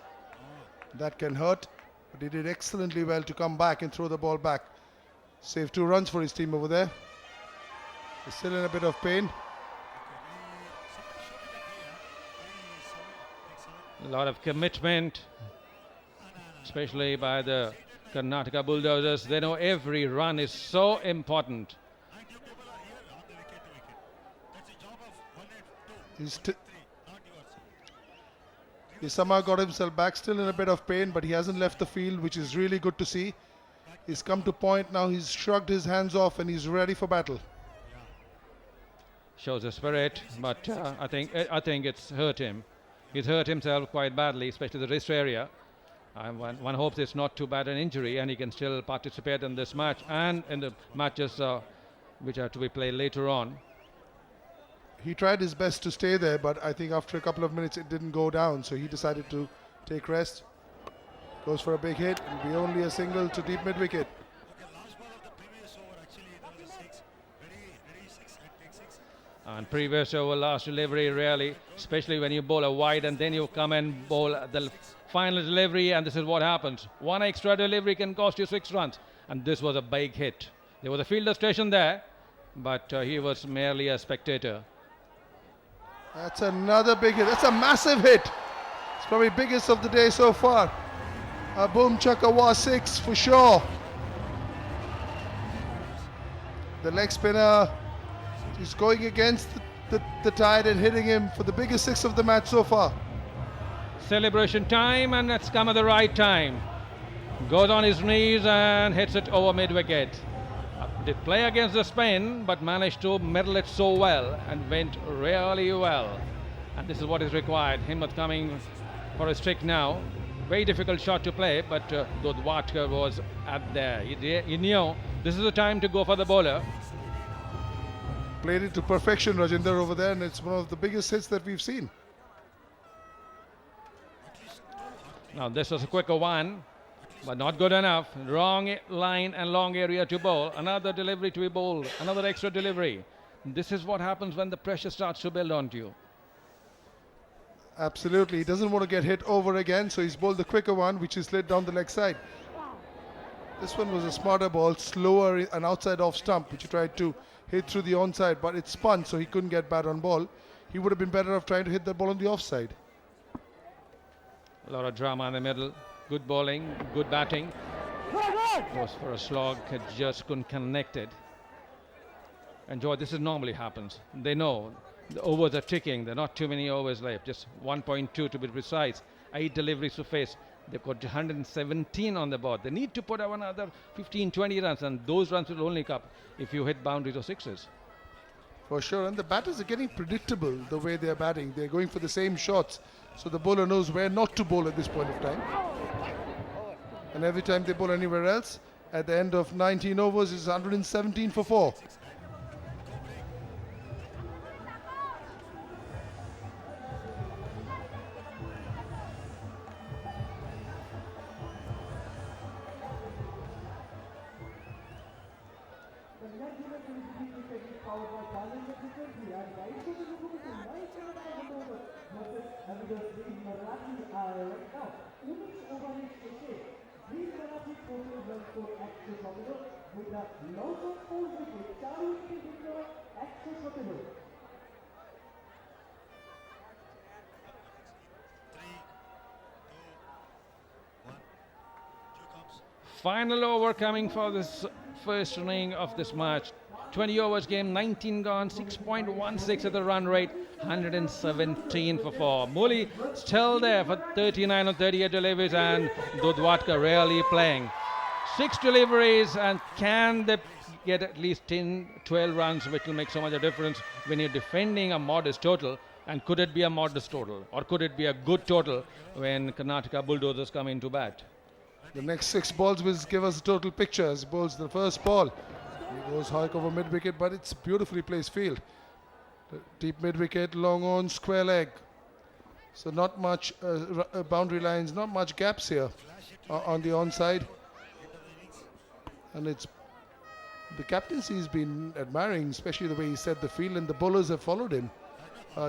That can hurt, but he did excellently well to come back and throw the ball back. Saved 2 runs for his team over there. He's still in a bit of pain. A lot of commitment, especially by the Karnataka Bulldozers. They know every run is so important. He somehow got himself back, still in a bit of pain, but he hasn't left the field, which is really good to see. He's come to point now, he's shrugged his hands off and he's ready for battle. Shows a spirit, but I think it's hurt him. He's hurt himself quite badly, especially the wrist area. One hopes it's not too bad an injury and he can still participate in this match and in the matches which are to be played later on. He tried his best to stay there, but I think after a couple of minutes it didn't go down, so he decided to take rest. Goes for a big hit, it'll be only a single to deep mid-wicket. And previous over, last delivery, really, especially when you bowl a wide and then you come and bowl the final delivery, and this is what happens. One extra delivery can cost you 6 runs, and this was a big hit. There was a fielder station there, but he was merely a spectator. That's another big hit. That's a massive hit. It's probably biggest of the day so far. A boom chakka was 6 for sure. The leg spinner is going against the tide and hitting him for the biggest 6 of the match so far. Celebration time, and that's come at the right time. Goes on his knees and hits it over mid-wicket. Did play against the spin, but managed to middle it so well and went really well. And this is what is required. Himmat coming for a streak now. Very difficult shot to play, but Dodwatkar was at there. He knew this is the time to go for the bowler. Played it to perfection, Rajinder, over there, and it's one of the biggest hits that we've seen. Now this was a quicker one, but not good enough. Wrong line and long area to bowl. Another delivery to be bowled. Another extra delivery. This is what happens when the pressure starts to build onto you. Absolutely. He doesn't want to get hit over again, so he's bowled the quicker one, which is slid down the leg side. This one was a smarter ball, slower, an outside off stump, which he tried to hit through the onside, but it spun, so he couldn't get bat on ball. He would have been better off trying to hit that ball on the offside. A lot of drama in the middle. Good bowling, good batting. Goes for a slog, it just couldn't connect it. Enjoy, this is normally happens. They know the overs are ticking. There are not too many overs left, just 1.2 to be precise. 8 deliveries to face. They've got 117 on the board. They need to put out another 15, 20 runs, and those runs will only come if you hit boundaries or sixes. For sure, and the batters are getting predictable the way they're batting. They're going for the same shots, so the bowler knows where not to bowl at this point of time. And every time they bowl anywhere else, at the end of 19 overs, it's 117 for 4. The next unit will be powered by 20 and by total Deshmukh nice Karnataka Bulldozers versus another Veer Marathi right now. Innings over is Veer Marathi total run score extra shotable with a loss of 4 wickets. 4 wicket declare extra shotable. Final over coming for this first inning of this match. 20 overs game, 19 gone, 6.16 at the run rate, 117 for 4. Muli still there for 39 or 38 deliveries, and Dudwatka really playing. 6 deliveries, and can they get at least 10, 12 runs, which will make so much a difference when you're defending a modest total? And could it be a modest total, or could it be a good total when Karnataka Bulldozers come into bat? The next 6 balls will give us a total picture. As bowls the first ball, he goes high over mid wicket, but it's beautifully placed field. The deep mid wicket, long on, square leg. So not much boundary lines, not much gaps here on the onside. And it's the captaincy has been admiring, especially the way he set the field, and the bowlers have followed him.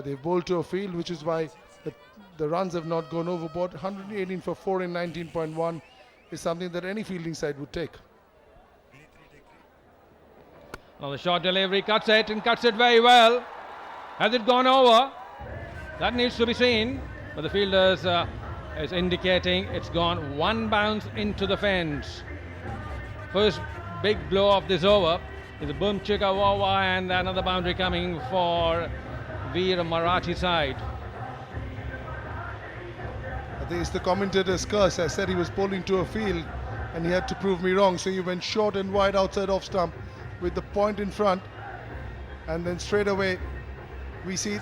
They've bowled to a field, which is why the runs have not gone overboard. 118 for 4 in 19.1 is something that any fielding side would take. Now the short delivery cuts it, and cuts it very well. Has it gone over? That needs to be seen. But the fielders is indicating it's gone one bounce into the fence. First big blow of this over is a boom chicka wawa, and another boundary coming for Veer Marathi side. I think it's the commentator's curse. I said he was bowling to a field and he had to prove me wrong. So he went short and wide outside off stump with the point in front, and then straight away we see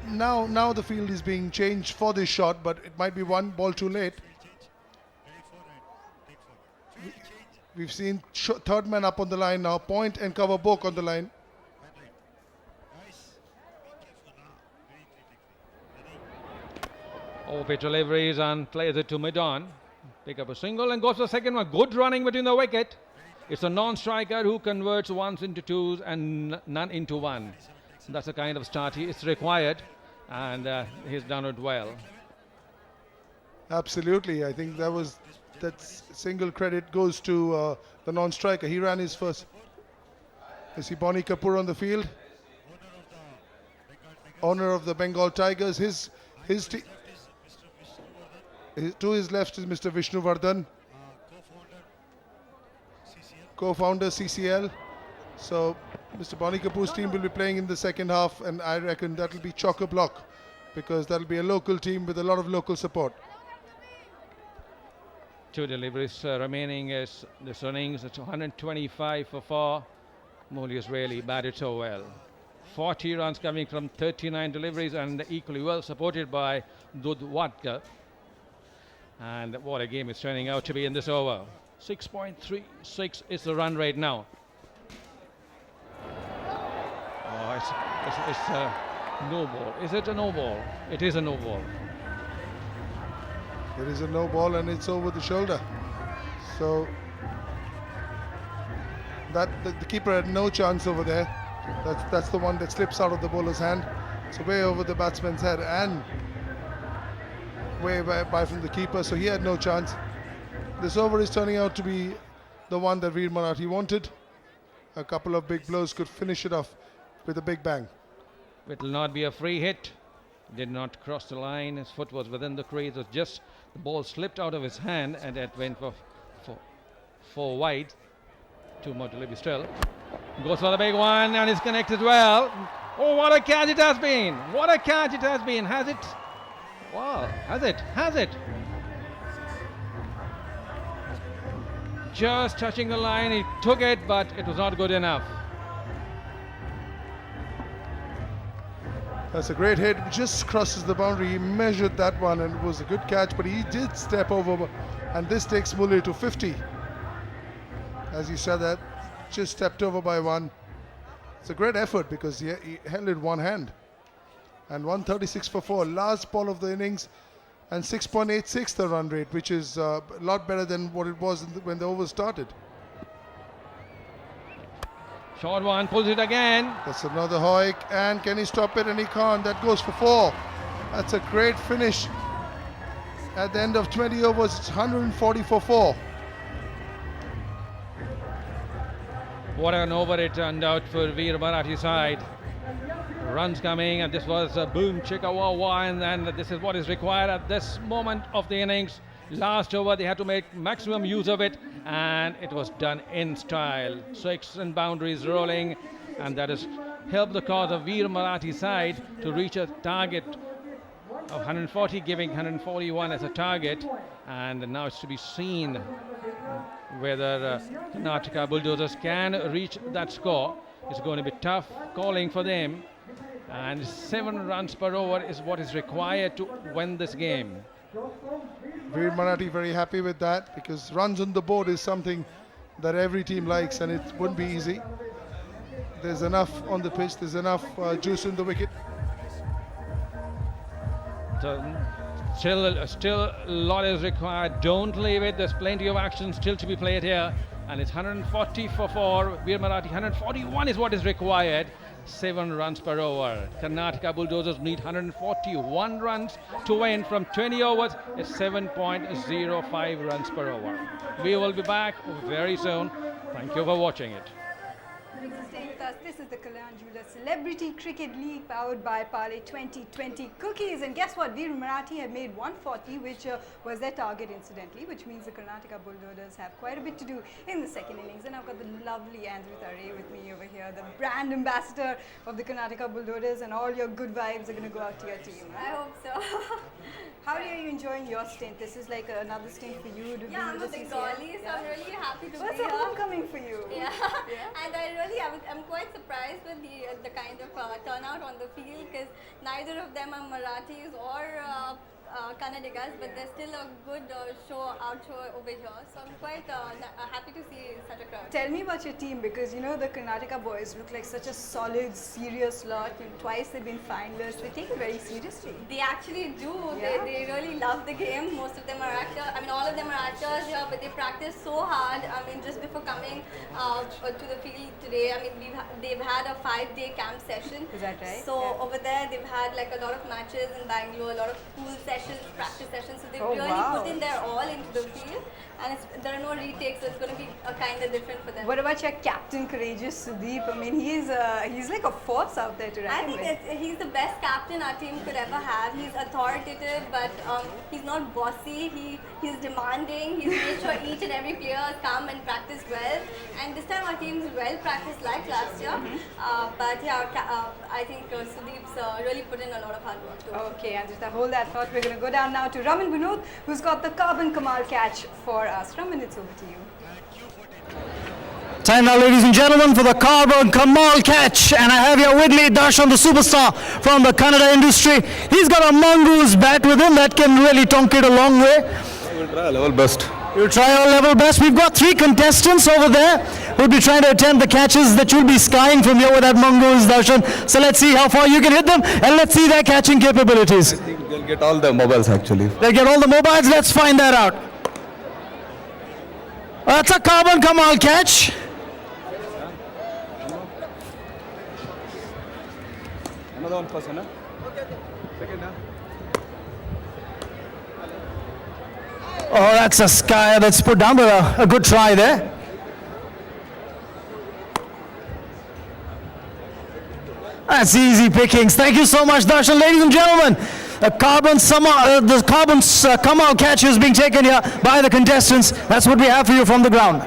now the field is being changed for this shot, but it might be one ball too late. We've seen third man up on the line now, point and cover both on the line. Off deliveries and plays it to mid-on. Pick up a single and goes for the second one. Good running between the wicket. It's a non-striker who converts ones into twos and none into one. That's the kind of start is required, and he's done it well. Absolutely. I think that single credit goes to the non-striker. He ran his first. You see Bonnie Kapoor on the field. Owner of the Bengal Tigers. To his left is Mr. Vishnuvardhan, co-founder CCL. So Mr. Bonnie Kapoor's team will be playing in the second half, and I reckon that will be chock-a-block, because that will be a local team with a lot of local support. 2 deliveries remaining is this innings. It's 125 for 4. Moli has really batted so well. 40 runs coming from 39 deliveries, and equally well supported by Dudwatka. And what a game it's turning out to be in this over. 6.36 is the run rate now. Oh, it's a no ball. Is it a no ball? It is a no ball. It is a no ball, and it's over the shoulder. So that the keeper had no chance over there. That's the one that slips out of the bowler's hand. So way over the batsman's head and way by from the keeper, so he had no chance. This over is turning out to be the one that Veer Marathi wanted. A couple of big blows could finish it off with a big bang. It will not be a free hit. Did not cross the line. His foot was within the crease. It was just the ball slipped out of his hand, and it went for wide. 2 more delivery still. Goes for the big one, and it's connected well. Oh, what a catch it has been! What a catch it has been! Has it? Wow, has it? Just touching the line, he took it, but it was not good enough. That's a great hit, just crosses the boundary. He measured that one, and it was a good catch, but he did step over, and this takes Muli to 50. As you said, that just stepped over by one. It's a great effort because he held it one hand. And 136 for 4, last ball of the innings, and 6.86 the run rate, which is a lot better than what it was when the over started. Short one, pulls it again. That's another hoik, and can he stop it? And he can't. That goes for 4. That's a great finish. At the end of 20 overs, it's 140 for 4. What an over it turned out for Veer Marathi side. Runs coming, and this was a boom chicka wow wow, and this is what is required at this moment of the innings. Last over, they had to make maximum use of it, and it was done in style. 6 and boundaries rolling, and that has helped the cause of Veer Marathi side to reach a target of 140, giving 141 as a target, and now it's to be seen whether Karnataka Bulldozers can reach that score. It's going to be tough calling for them, and 7 runs per over is what is required to win this game. Veer Marathi very happy with that, because runs on the board is something that every team likes, and it wouldn't be easy. There's enough on the pitch, there's enough juice in the wicket. So still a lot is required. Don't leave it. There's plenty of action still to be played here, and it's 140 for 4. Veer Marathi 141 is what is required. 7 runs per over. Karnataka Bulldozers need 141 runs to win from 20 overs. It's 7.05 runs per over. We will be back very soon. Thank you for watching it. Staying with us, this is the Kalyan Jewelers Celebrity Cricket League powered by Parle 2020 Cookies. And guess what? Veer Marathi have made 140, which was their target incidentally, which means the Karnataka Bulldozers have quite a bit to do in the second innings. And I've got the lovely Andrew Ray with me over here, the brand ambassador of the Karnataka Bulldozers, and all your good vibes are going to go out to your team. Right? I hope so. How are you enjoying your stint? This is like another stint for you to be I'm with a the Bengali, so yeah. I'm really happy to So it's be a here. homecoming for you. Yeah, and I'm quite surprised with the kind of turnout on the field, because neither of them are Marathis or Kannadigas, but there's still a good show over here. So I'm quite happy to see such a crowd. Tell me about your team, because you know the Karnataka boys look like such a solid, serious lot. And twice they've been finalists. They take it very seriously. They actually do. Yeah? They really love the game. Most of them are actors. I mean, all of them are actors here, but they practice so hard. I mean, just before coming to the field today, I mean, they've had a 5-day camp session. Is that right? So over there, they've had like a lot of matches in Bangalore, a lot of pool sessions, practice sessions. So they've really put in their all into the field, and there are no retakes, so it's going to be a kind of different for them. What about your captain, courageous Sudeep? I mean, he's like a force out there to reckon with. I think he's the best captain our team could ever have. He's authoritative, but he's not bossy. He's demanding. He's made sure each and every player has come and practiced well. And this time our team's well practiced like last year. But yeah, I think Sudeep's really put in a lot of hard work too. Okay, and just to hold that thought, we're going to go down now to Raman Vinod, who's got the Carbon Kamal catch for us. Raman, it's over to you. Time now, ladies and gentlemen, for the Carbon Kamal catch. And I have here with me Darshan, the superstar from the Kannada industry. He's got a mongoose bat with him that can really tonk it a long way. We'll try our level best. You'll try our level best. We've got 3 contestants over there who'll be trying to attempt the catches that you'll be skying from here with that mongoose, Darshan. So let's see how far you can hit them, and let's see their catching capabilities. I think they'll get all the mobiles actually. They'll get all the mobiles. Let's find that out. That's a Carbon Kamal catch. Another one person, huh? Second, huh? Oh, that's a sky that's put down, but a good try there. That's easy pickings. Thank you so much, Darshan. Ladies and gentlemen, the Carbon Kamal catch is being taken here by the contestants. That's what we have for you from the ground.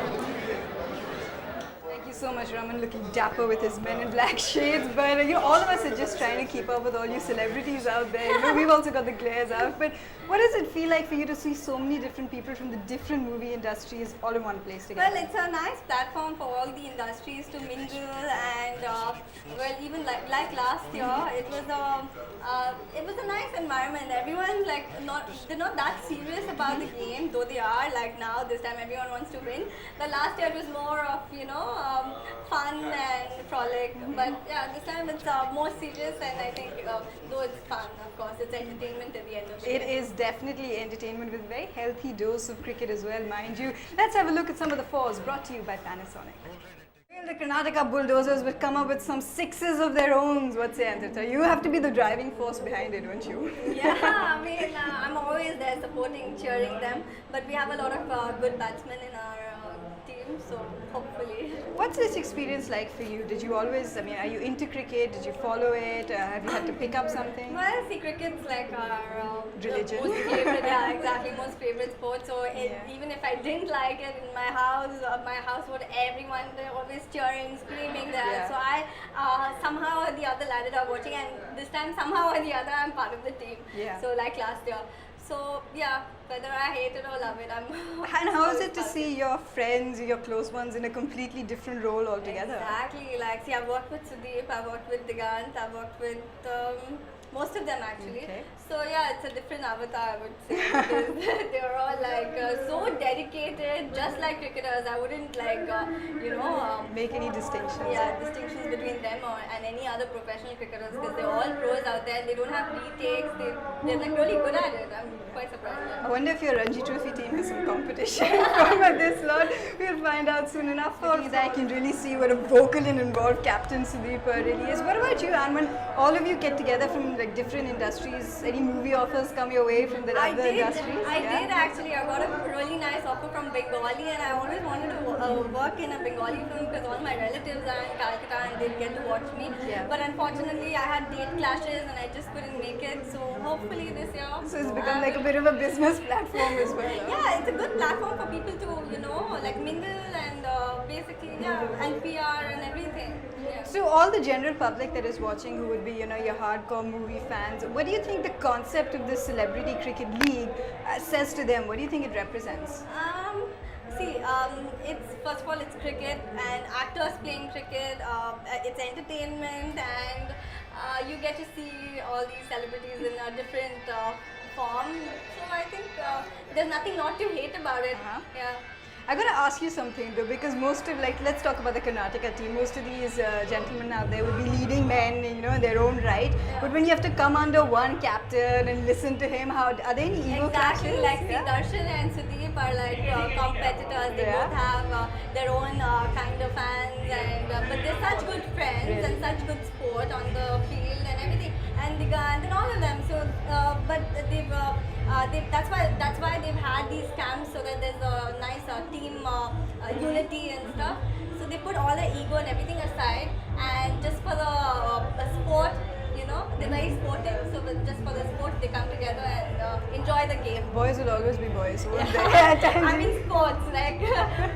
Thank you so much, Raman, looking dapper with his men in black shades. But you know, all of us are just trying to keep up with all you celebrities out there. You know, we've also got the glares out. But what does it feel like for you to see so many different people from the different movie industries all in one place together? Well, it's a nice platform for all the industries to mingle, and well, even like last year, it was a nice environment. Everyone they're not that serious about the game, though they are. Like now, this time everyone wants to win. The last year it was more of fun and frolic, but yeah, this time it's more serious, and I think though it's fun, of course, it's entertainment at the end of the day. It is definitely entertainment with a very healthy dose of cricket as well, mind you. Let's have a look at some of the fours brought to you by Panasonic. The Karnataka Bulldozers will come up with some sixes of their own. What's the answer? You have to be the driving force behind it, won't you? Yeah, I mean, I'm always there supporting, cheering them. But we have a lot of good batsmen in our team, so hopefully. What's this experience like for you? Did you always, I mean, are you into cricket? Did you follow it? Have you had to pick up something? Well, see, cricket's like our religion. Most favorite, yeah, exactly, most favorite sport. So even if I didn't like it in my house would everyone, they're always cheering, screaming there. Yeah. So I somehow or the other landed up watching, and this time somehow or the other I'm part of the team. Yeah. So like last year. So yeah, whether I hate it or love it, I'm. And how is it to see your friends, your close ones, in a completely different role altogether? Exactly. Like, see, I've worked with Sudeep, I've worked with Digant, I've worked with most of them actually. Okay. So yeah, it's a different avatar, I would say. Because they are all like so dedicated, just like cricketers. I wouldn't like make any distinctions. Yeah, distinctions between them and any other professional cricketers, because they're all pros out there. They don't have retakes. They're like really good at it. I'm quite surprised. I wonder if your Ranji Trophy team has some competition from this lot. We'll find out soon enough. I can really see what a vocal and involved captain Sudeep really is. What about you, Anne? When all of you get together from like different industries, any movie offers come your way from the other industries? I did actually. I got a really nice offer from Bengali, and I always wanted to work in a Bengali film because all my relatives are in Calcutta and they'd get to watch me. Yeah. But unfortunately, I had date clashes and I just couldn't make it. So hopefully this year. So it's become like a bit of a business platform as well. Yeah, it's a good platform for people to like mingle and basically and PR and everything. Yeah. So all the general public that is watching, who would be your hardcore movie fans, what do you think the concept of this celebrity cricket league says to them? What do you think it represents? It's first of all, it's cricket and actors playing cricket. It's entertainment, and you get to see all these celebrities in a different form. So I think there's nothing not to hate about it. Yeah. I got to ask you something though, because most of let's talk about the Karnataka team. Most of these gentlemen out there would be leading men, in their own right. Yeah. But when you have to come under one captain and listen to him, are there any ego clashes? Like Darshan and Sudeep are like competitors. They both have their own kind of fans, and but they're such good friends and such good sport on the field and everything. And Digant and all of them. So, but that's why they've had these camps, so that there's a nice team unity and stuff. So they put all the ego and everything aside, and just for the sport, they're very sportive. So just for the sport, they come together and enjoy the game. Boys will always be boys, won't they? I mean, sports. Like,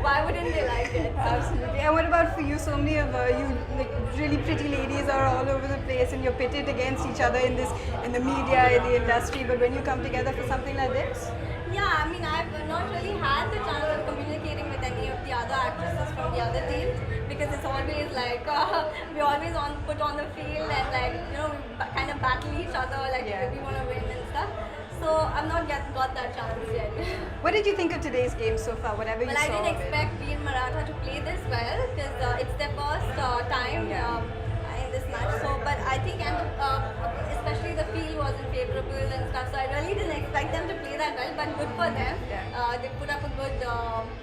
why wouldn't they like it? Absolutely. And what about for you? So many of you, like really pretty ladies, are all over the place, and you're pitted against each other in the media, in the industry. But when you come together for something like this? Yeah, I mean, I've not really had the chance of communicating with any of the other actresses from the other teams, because it's always like we always put on the field and like we kind of battle each other, like we want to win and stuff. So I've not got that chance yet. What did you think of today's game so far? Whatever you saw. I didn't expect Veer Marathi to play this well, because it's their first time in this match. So, but I think, especially the field wasn't favorable and stuff. So I really didn't expect them to play that well. But good for them. They put up a good.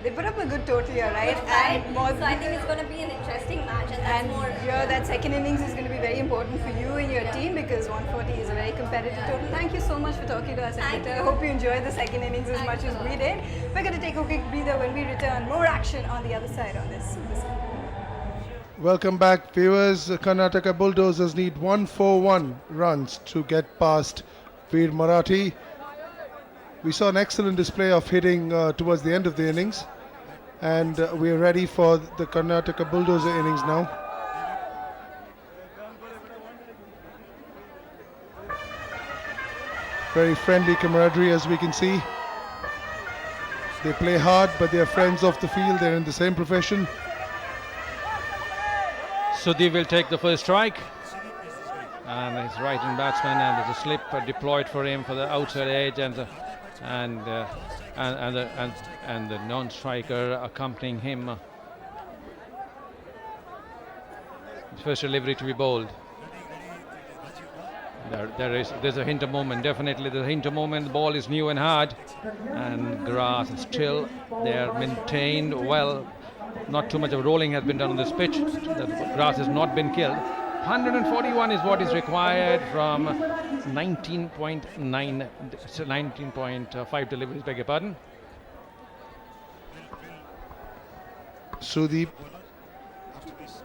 They put up a good total here, right? So I think it's going to be an interesting match, and more. That second innings is going to be very important for you and your team, because 140 is a very competitive total. Thank you so much for talking to us, Anita. I hope you enjoyed the second innings as much as we did. We're going to take a quick breather. When we return, more action on the other side on this. Welcome back, viewers. Karnataka Bulldozers need 141 runs to get past Veer Marathi. We saw an excellent display of hitting towards the end of the innings, and we're ready for the Karnataka Bulldozer innings now. Very friendly camaraderie, as we can see. They play hard, but they're friends off the field. They're in the same profession. Sudeep will take the first strike, and his right-hand batsman, and there's a slip deployed for him for the outside edge, and the non-striker accompanying him. First delivery to be bowled. There's a hint of movement. Definitely, there's a hint of movement. The ball is new and hard, and grass is still there, maintained well. not too much of rolling has been done on this pitch. The grass has not been killed. 141 is what is required from 19.5 deliveries, beg your pardon. Sudeep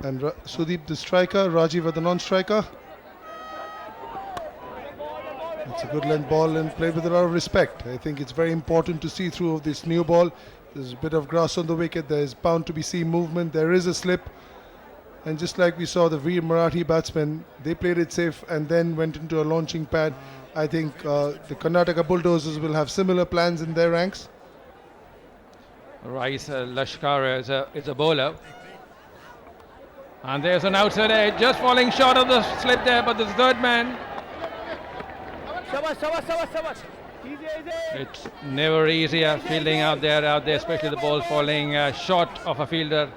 and Sudeep the striker, Rajiv the non-striker. It's a good length ball and played with a lot of respect. I think it's very important to see through of this new ball. There's a bit of grass on the wicket. There's bound to be seam movement. There is a slip. And just like we saw the Veer Marathi batsmen, they played it safe and then went into a launching pad. I think the Karnataka Bulldozers will have similar plans in their ranks. Rais Lashkar is a bowler. And there's an outside edge, just falling short of the slip there, but the third man. It's never easier fielding out there, especially the ball falling short of a fielder.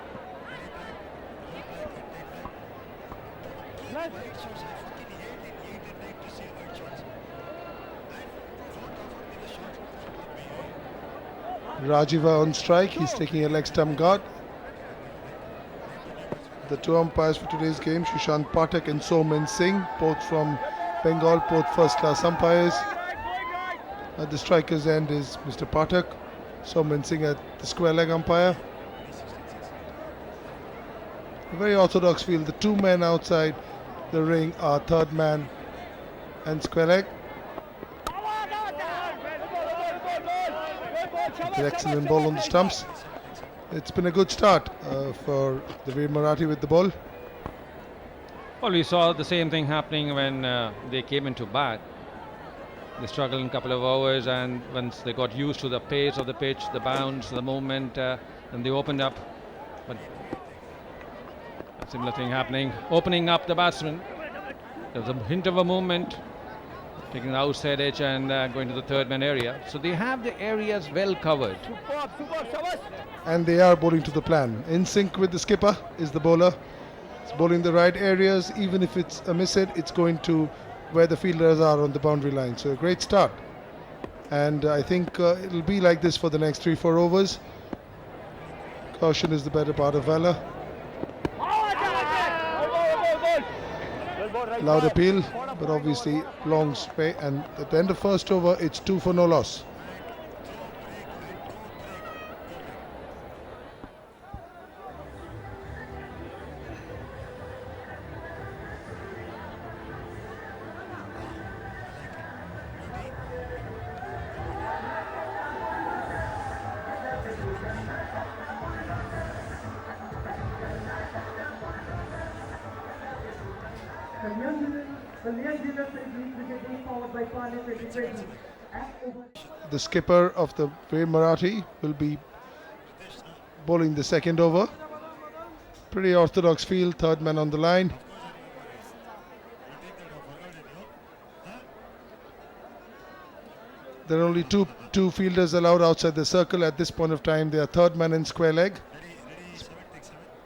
Rajiva on strike, he's taking a leg stump guard. The two umpires for today's game, Sushant Pathak and Soman Singh, both from Bengal, both first-class umpires. At the striker's end is Mr. Pathak, Soman Singh at the square leg umpire. A very orthodox field. The two men outside the ring are third man and square leg. An excellent ball on the stumps. It's been a good start for the Veer Marathi with the ball. Well, we saw the same thing happening when they came into bat. They struggled in a couple of overs, and once they got used to the pace of the pitch, the bounce, the movement, then they opened up. But a similar thing happening, opening up the batsman. There was a hint of a movement, taking the outside edge and going to the third man area. So they have the areas well covered. And they are bowling to the plan. In sync with the skipper is the bowler. It's bowling the right areas. Even if it's a miss hit, it's going to where the fielders are on the boundary line. So a great start. And I think it'll be like this for the next 3-4 overs. Caution is the better part of valor. Loud appeal, but obviously long spray. And at the end of first over, it's 2 for no loss. The skipper of the Veer Marathi will be bowling the second over. Pretty orthodox field, third man on the line. There are only two fielders allowed outside the circle at this point of time. They are third man and square leg.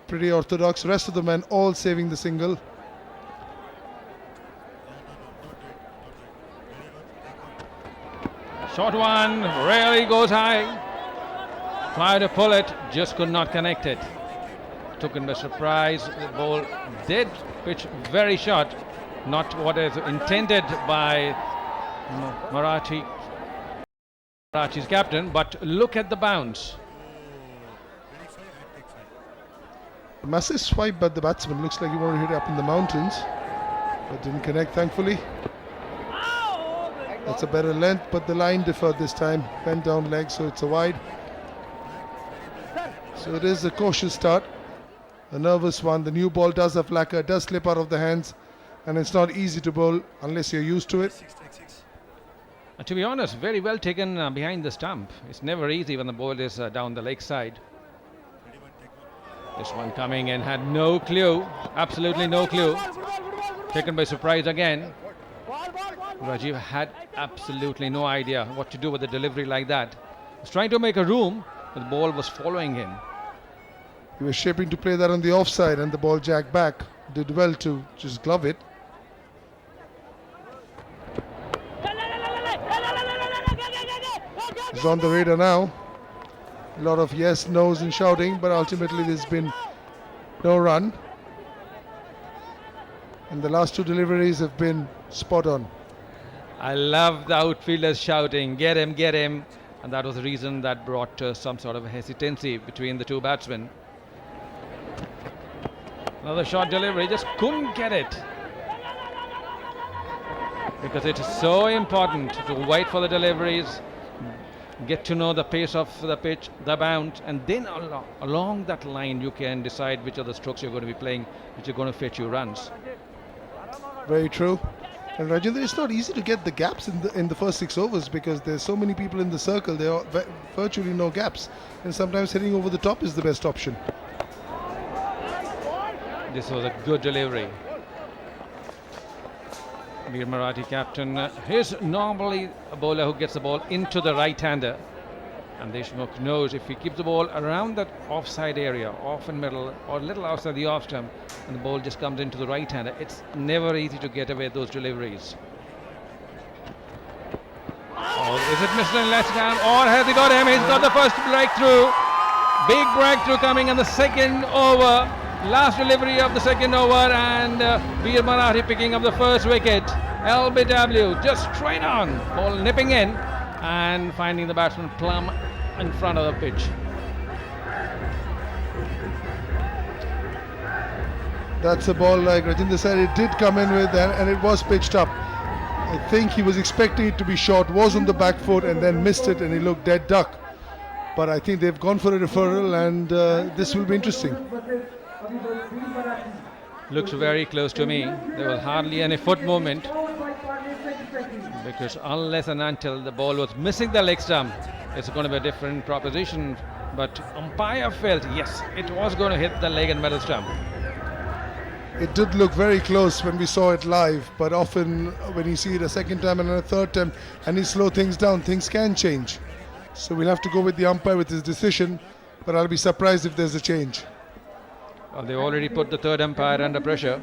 Pretty orthodox. Rest of the men all saving the single. Short one, really goes high. Tried to pull it, just could not connect it. Took him by surprise. The ball did pitch very short, not what is intended by Marathi's captain, but look at the bounce. A massive swipe, but the batsman looks like he wanted to hit it up in the mountains, but didn't connect, thankfully. That's a better length, but the line differed this time. Bent down leg, so it's a wide. So it is a cautious start, a nervous one. The new ball does have lacquer, does slip out of the hands, and it's not easy to bowl unless you're used to it. To be honest, very well taken behind the stump. It's never easy when the ball is down the leg side. This one coming in had no clue, absolutely no clue. Taken by surprise again. Rajiv had absolutely no idea what to do with a delivery like that. He was trying to make a room, but the ball was following him. He was shaping to play that on the offside, and the ball jacked back. Did well to just glove it. He's on the radar now. A lot of yes, no's and shouting, but ultimately there's been no run. And the last two deliveries have been spot on. I love the outfielders shouting, get him, get him. And that was the reason that brought some sort of hesitancy between the two batsmen. Another short delivery, just couldn't get it. Because it is so important to wait for the deliveries, get to know the pace of the pitch, the bounce, and then along that line you can decide which of the strokes you're going to be playing, which are going to fetch you runs. Very true. And Rajendra, it's not easy to get the gaps in the first 6 overs because there's so many people in the circle. There are virtually no gaps, and sometimes hitting over the top is the best option. This was a good delivery. Veer Marathi captain, he's normally a bowler who gets the ball into the right-hander. And Deshmukh knows if he keeps the ball around that offside area, off and middle, or a little outside the off stump, and the ball just comes into the right-hander, it's never easy to get away those deliveries. Oh, is it Mr. Let's down, or has he got him? He's got the first breakthrough. Big breakthrough coming in the second over. Last delivery of the second over, and Veer Marathi picking up the first wicket. LBW just straight on, ball nipping in and finding the batsman plumb in front of the pitch. That's a ball, like Rajendra said, it did come in with, and it was pitched up. I think he was expecting it to be short, was on the back foot, and then missed it, and he looked dead duck. But I think they've gone for a referral, and this will be interesting. Looks very close to me. There was hardly any foot movement, because unless and until the ball was missing the leg stump, it's going to be a different proposition. But umpire felt, yes, it was going to hit the leg and metal stump. It did look very close when we saw it live, but often when you see it a second time and a third time and you slow things down, things can change. So we'll have to go with the umpire with his decision, but I'll be surprised if there's a change. Well, they already put the third umpire under pressure.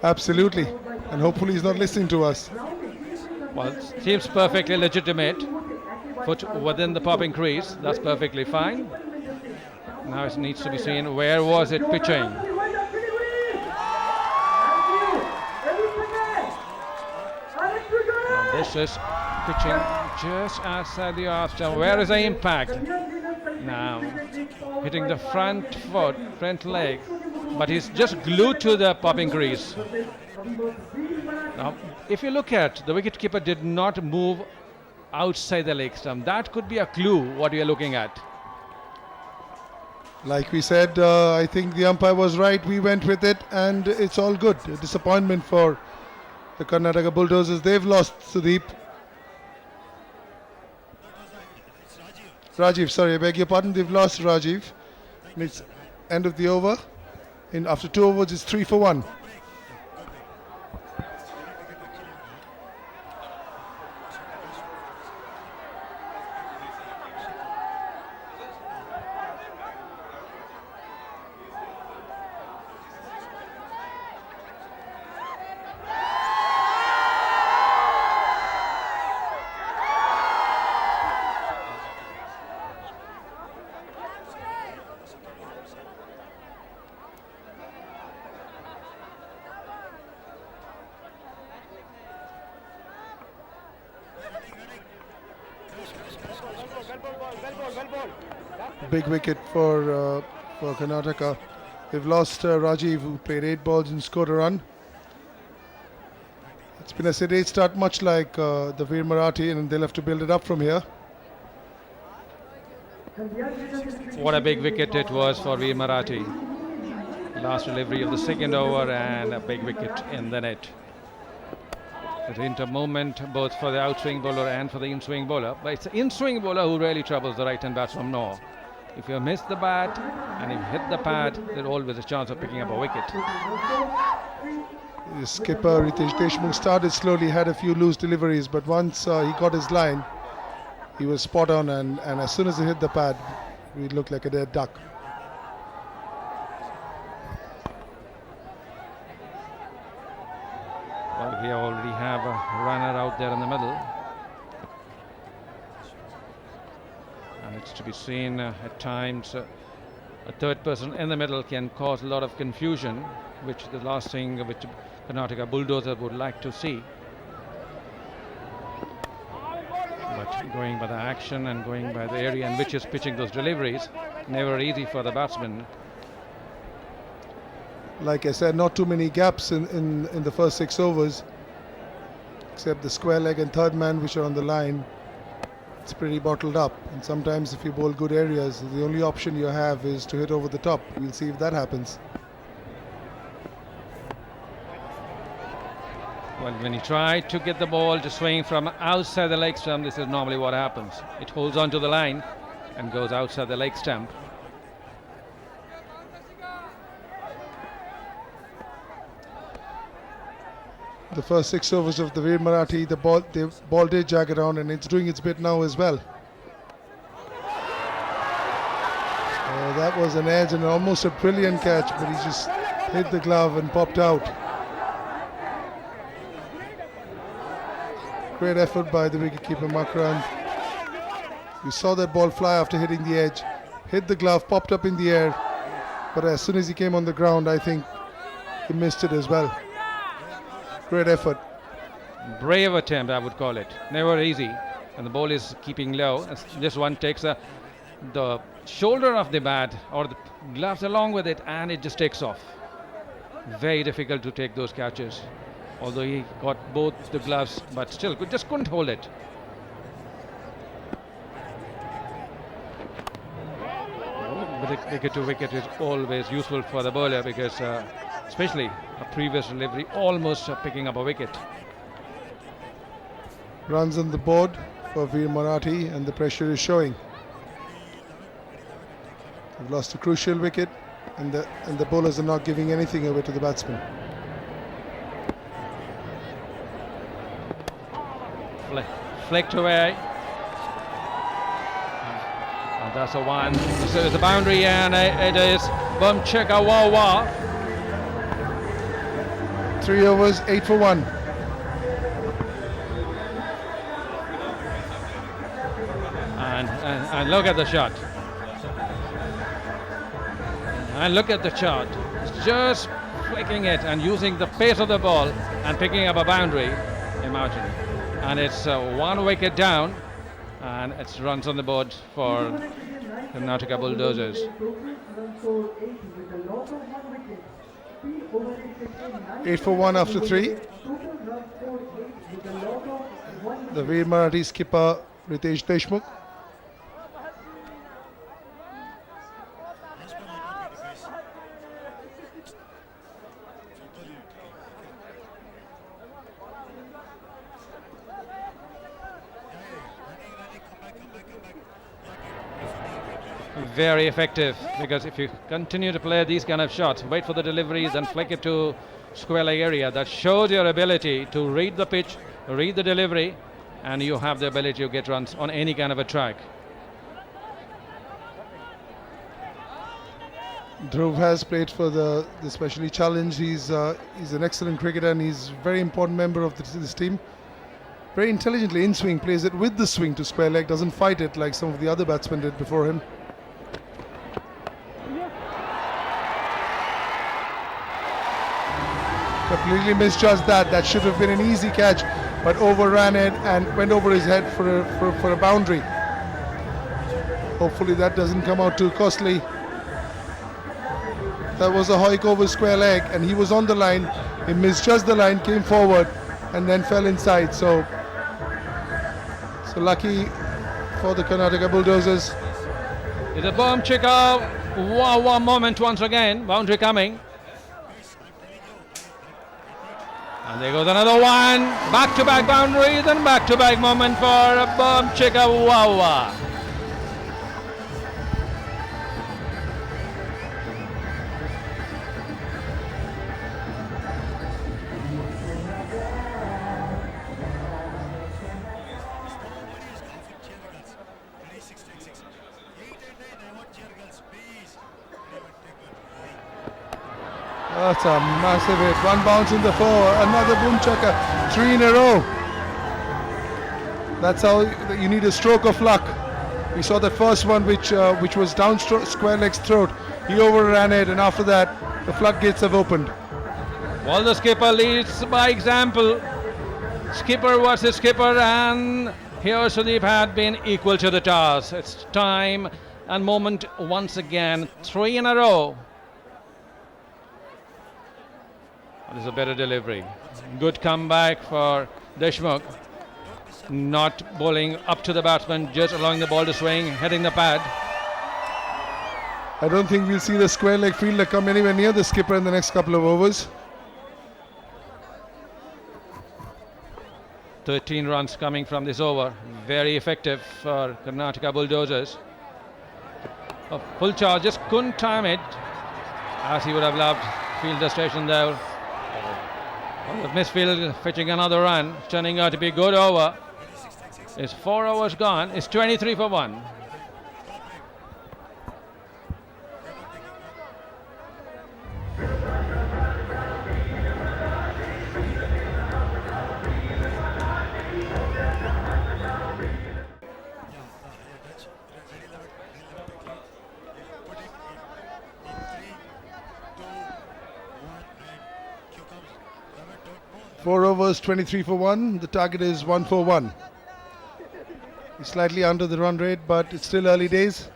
Absolutely, and hopefully he's not listening to us. Well, it seems perfectly legitimate. Foot within the popping crease, that's perfectly fine. Now it needs to be seen where was it pitching. This is pitching just outside the off stump. Where is the impact? Now hitting the front foot, front leg, but he's just glued to the popping crease. Now, if you look at the wicketkeeper did not move outside the leg stump. That could be a clue what we are looking at. Like we said, I think the umpire was right. We went with it, and it's all good. A disappointment for the Karnataka Bulldozers. They've lost Sudeep. Rajiv, sorry, I beg your pardon. They've lost Rajiv. And it's end of the over. After 2 overs, it's 3 for 1. Big wicket for Karnataka. They've lost Rajiv, who played 8 balls and scored a run. It's been a sedate start, much like the Veer Marathi, and they'll have to build it up from here. What a big wicket it was for Veer Marathi. Last delivery of the second over and a big wicket in the net. The inter-movement both for the outswing bowler and for the in-swing bowler. But it's the in-swing bowler who really troubles the right-hand batsman more. If you miss the bat and you hit the pad, there's always a chance of picking up a wicket. The skipper Riteish Deshmukh started slowly, had a few loose deliveries, but once he got his line, he was spot on, and as soon as he hit the pad, he looked like a dead duck. Well, we already have a runner out there in the middle. And it's to be seen at times a third person in the middle can cause a lot of confusion, which the last thing which Karnataka Bulldozers would like to see. But going by the action and going by the area in which is pitching those deliveries, never easy for the batsman. Like I said, not too many gaps in the first 6 overs, except the square leg and third man which are on the line. It's pretty bottled up, and sometimes if you bowl good areas, the only option you have is to hit over the top. We'll see if that happens. Well, when he tried to get the ball to swing from outside the leg stump, this is normally what happens. It holds onto the line and goes outside the leg stump. The first 6 overs of the Veer Marathi, the ball did jag around, and it's doing its bit now as well. That was an edge and almost a brilliant catch, but he just hit the glove and popped out. Great effort by the wicketkeeper Makran. You saw that ball fly after hitting the edge, hit the glove, popped up in the air, but as soon as he came on the ground, I think he missed it as well. Great effort. Brave attempt, I would call it. Never easy. And the ball is keeping low. As this one takes the shoulder of the bat or the gloves along with it, and it just takes off. Very difficult to take those catches. Although he got both the gloves, but still just couldn't hold it. But wicket to wicket is always useful for the bowler because especially a previous delivery almost picking up a wicket. Runs on the board for Veer Marathi, and the pressure is showing. They've lost a crucial wicket, and the bowlers are not giving anything away to the batsman. Flicked away. And that's a one. So it's a boundary, and it is bum checka wah wah. 3 overs, 8 for 1. And look at the shot. And look at the shot. It's just flicking it and using the pace of the ball and picking up a boundary. Imagine. And it's 1 wicket down, and it's runs on the board for Karnataka Bulldozers. 8 for 1 after 3. The Veer Marathi skipper Riteish Deshmukh. Very effective, because if you continue to play these kind of shots, wait for the deliveries and flick it to square leg area, that shows your ability to read the pitch, read the delivery, and you have the ability to get runs on any kind of a track. Dhruv has played for the specially challenge. He's an excellent cricketer, and he's a very important member of this team. Very intelligently in swing, plays it with the swing to square leg, doesn't fight it like some of the other batsmen did before him. Completely misjudged that. That should have been an easy catch, but overran it and went over his head for a boundary. Hopefully that doesn't come out too costly. That was a hoik over square leg, and he was on the line. He misjudged the line, came forward, and then fell inside. So lucky for the Karnataka Bulldozers. It's a bomb checker. Wow moment once again. Boundary coming. And there goes another one. Back-to-back boundaries and back-to-back moment for a bomb checker. Wow. That's a massive hit. 1 bounce in the 4, another boom checker, 3 in a row. That's how you need a stroke of luck. We saw that first one which was down square leg's throat. He overran it, and after that the floodgates have opened. Well, the skipper leads by example. Skipper versus skipper, and here Sudeep had been equal to the task. It's time and moment once again. 3 in a row. That is a better delivery. Good comeback for Deshmukh. Not bowling up to the batsman, just allowing the ball to swing, heading the pad. I don't think we'll see the square leg fielder come anywhere near the skipper in the next couple of overs. 13 runs coming from this over. Very effective for Karnataka Bulldozers. A full charge, just couldn't time it as he would have loved. Fielder station there. The misfield fetching another run, turning out to be a good over. It's 4 overs gone. It's 23 for 1. Four overs, 23 for 1. The target is 1 for 1. He's slightly under the run rate, but it's still early days.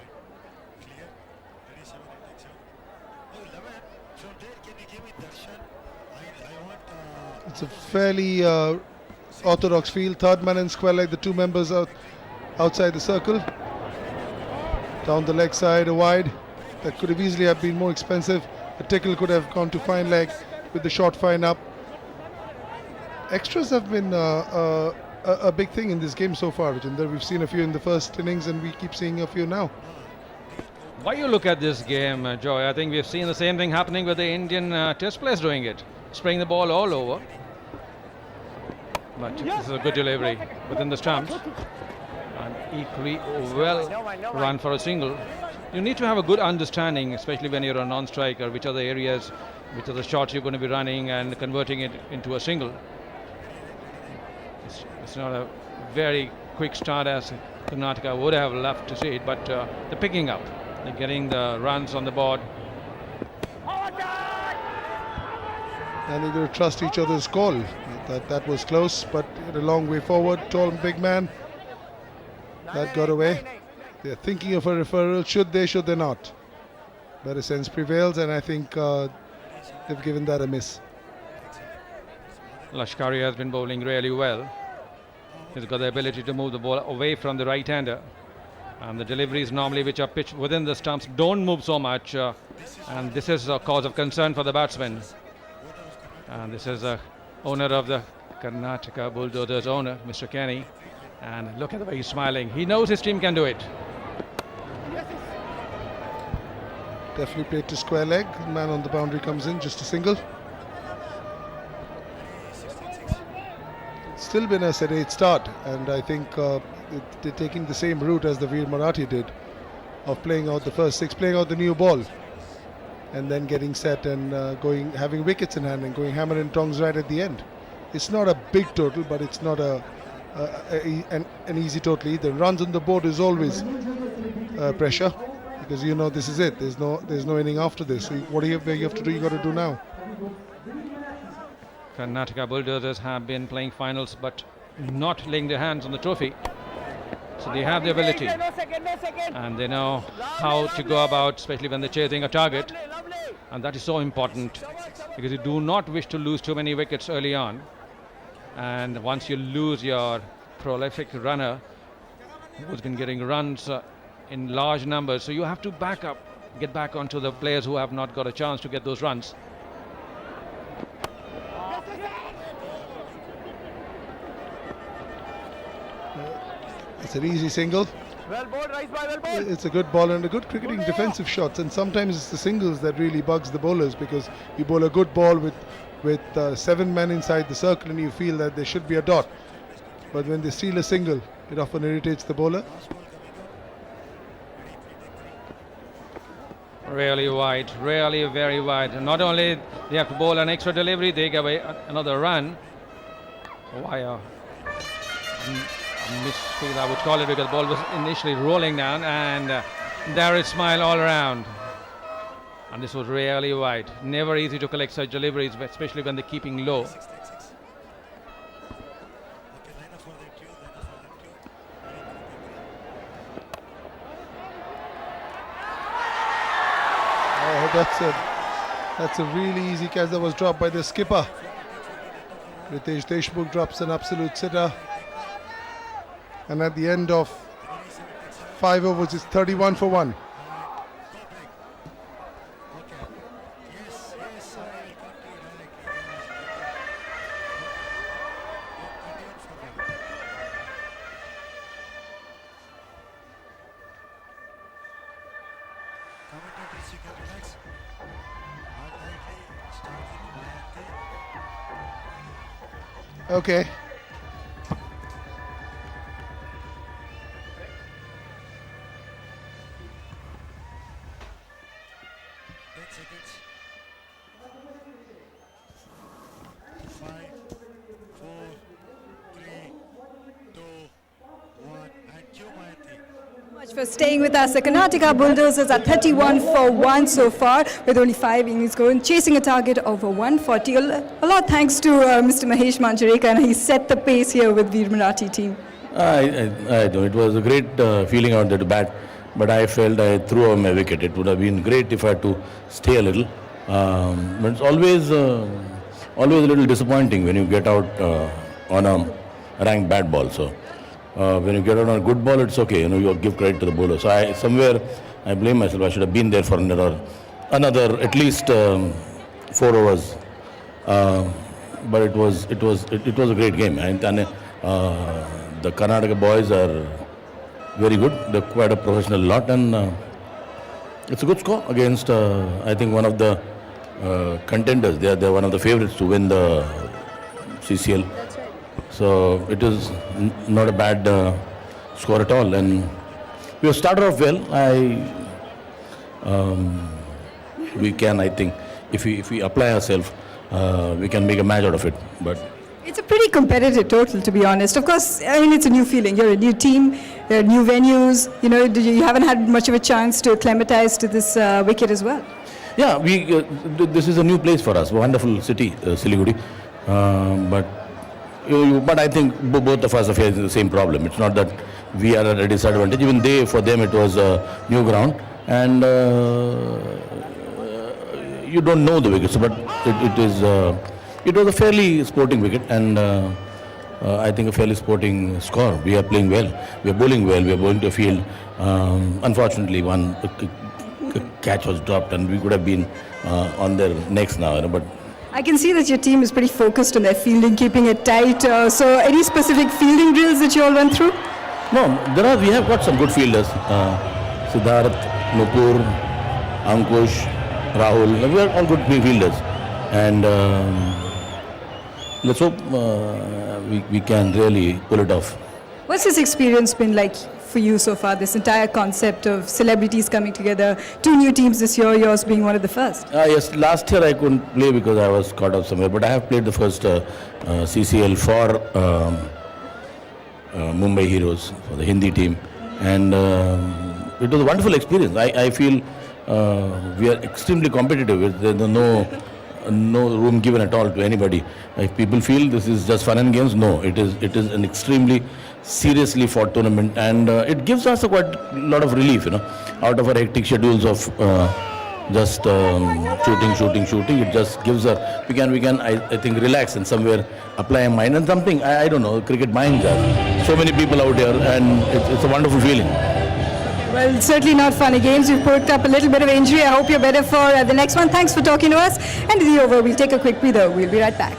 It's a fairly orthodox field. Third man in square leg, the two members outside the circle. Down the leg side, a wide. That could have easily have been more expensive. A tickle could have gone to fine leg with the short fine up. Extras have been a big thing in this game so far, Vijender. We've seen a few in the first innings and we keep seeing a few now. Why you look at this game, Joy? I think we've seen the same thing happening with the Indian test players doing it. Spraying the ball all over. But this is a good delivery within the stumps. And equally well run for a single. You need to have a good understanding, especially when you're a non-striker, which are the areas, which are the shots you're going to be running and converting it into a single. It's not a very quick start as Karnataka would have loved to see it, but they're picking up. They're getting the runs on the board. And they're going to trust each other's call. That was close, but a long way forward. Tall big man. That got away. They're thinking of a referral. Should they, should they not? Better sense prevails, and I think they've given that a miss. Lashkari has been bowling really well. He's got the ability to move the ball away from the right-hander. And the deliveries normally which are pitched within the stumps don't move so much. And this is a cause of concern for the batsmen. And this is the owner of the Karnataka Bulldozers owner, Mr. Kenny. And look at the way he's smiling. He knows his team can do it. Definitely played to square leg. The man on the boundary comes in, just a single. Still been a sedate start, and I think they're taking the same route as the Veer Marathi did, of playing out the first 6, playing out the new ball, and then getting set and having wickets in hand and going hammer and tongs right at the end. It's not a big total, but it's not an easy total either. Runs on the board is always pressure, because you know this is it. There's no inning after this. So what do you have to do? You got to do now. Karnataka Bulldozers have been playing finals but not laying their hands on the trophy. So they have the ability and they know how to go about, especially when they're chasing a target. And that is so important because you do not wish to lose too many wickets early on. And once you lose your prolific runner who's been getting runs in large numbers, so you have to get back onto the players who have not got a chance to get those runs. It's an easy single. Well bowled, Rice boy, well bowled. It's a good ball and a good cricketing defensive shots, and sometimes it's the singles that really bugs the bowlers, because you bowl a good ball with 7 men inside the circle and you feel that there should be a dot, but when they steal a single, it often irritates the bowler. Really wide, really very wide. And not only they have to bowl an extra delivery, they give away another run via Misfield, I would call it, because the ball was initially rolling down, and there is smile all around. And this was really wide. Never easy to collect such deliveries, especially when they're keeping low. Oh, that's a really easy catch that was dropped by the skipper. Riteish Deshmukh drops an absolute sitter. And at the end of 5 overs, it's 31 for 1. Okay. Much for staying with us. The Karnataka Bulldozers are 31 for 1 so far, with only 5 innings going, chasing a target of 140. A lot thanks to Mr. Mahesh Manjrekar, and he set the pace here with Veer Marathi team. I know it was a great feeling out there to bat, but I felt I threw away my wicket. It would have been great if I had to stay a little. But it's always a little disappointing when you get out on a ranked bad ball. So when you get out on a good ball, it's okay. You give credit to the bowler. So I blame myself. I should have been there for another at least 4 overs. But it was a great game. And the Karnataka boys are very good. They're quite a professional lot, and it's a good score against I think one of the contenders. They're one of the favorites to win the CCL. That's right. So it is not a bad score at all, and we have started off well. We can, I think, if we apply ourselves, we can make a match out of it. But It's a pretty competitive total, to be honest. Of course, I mean, it's a new feeling. You're a new team, new venues. You haven't had much of a chance to acclimatize to this wicket as well. yeah, this is a new place for us. Wonderful city, Siliguri. But I think both of us are facing the same problem. It's not that we are at a disadvantage. Even for them, it was a new ground, and you don't know the wickets, but it was a fairly sporting wicket, and I think a fairly sporting score. We are playing well. We are bowling well. We are bowling to a field. Unfortunately, one catch was dropped, and we could have been on their necks now. But I can see that your team is pretty focused on their fielding, keeping it tight. So any specific fielding drills that you all went through? no, we have got some good fielders. Siddharth, Nupur, Ankush, Rahul. We are all good fielders, and let's hope we can really pull it off. What's this experience been like for you so far, this entire concept of celebrities coming together, 2 new teams this year, yours being one of the first? Yes, last year I couldn't play because I was caught up somewhere, but I have played the first CCL for Mumbai Heroes, for the Hindi team, and it was a wonderful experience. I feel we are extremely competitive. There's no room given at all to anybody. If people feel this is just fun and games, no, it is an extremely seriously fought tournament, and it gives us a quite lot of relief, out of our hectic schedules of just shooting. It just gives we can I think relax and somewhere apply a mind and something. I don't know, cricket minds are so many people out here, and it's a wonderful feeling. Well, it's certainly not funny games. You've poked up a little bit of injury. I hope you're better for the next one. Thanks for talking to us. End of the over. We'll take a quick breather. We'll be right back.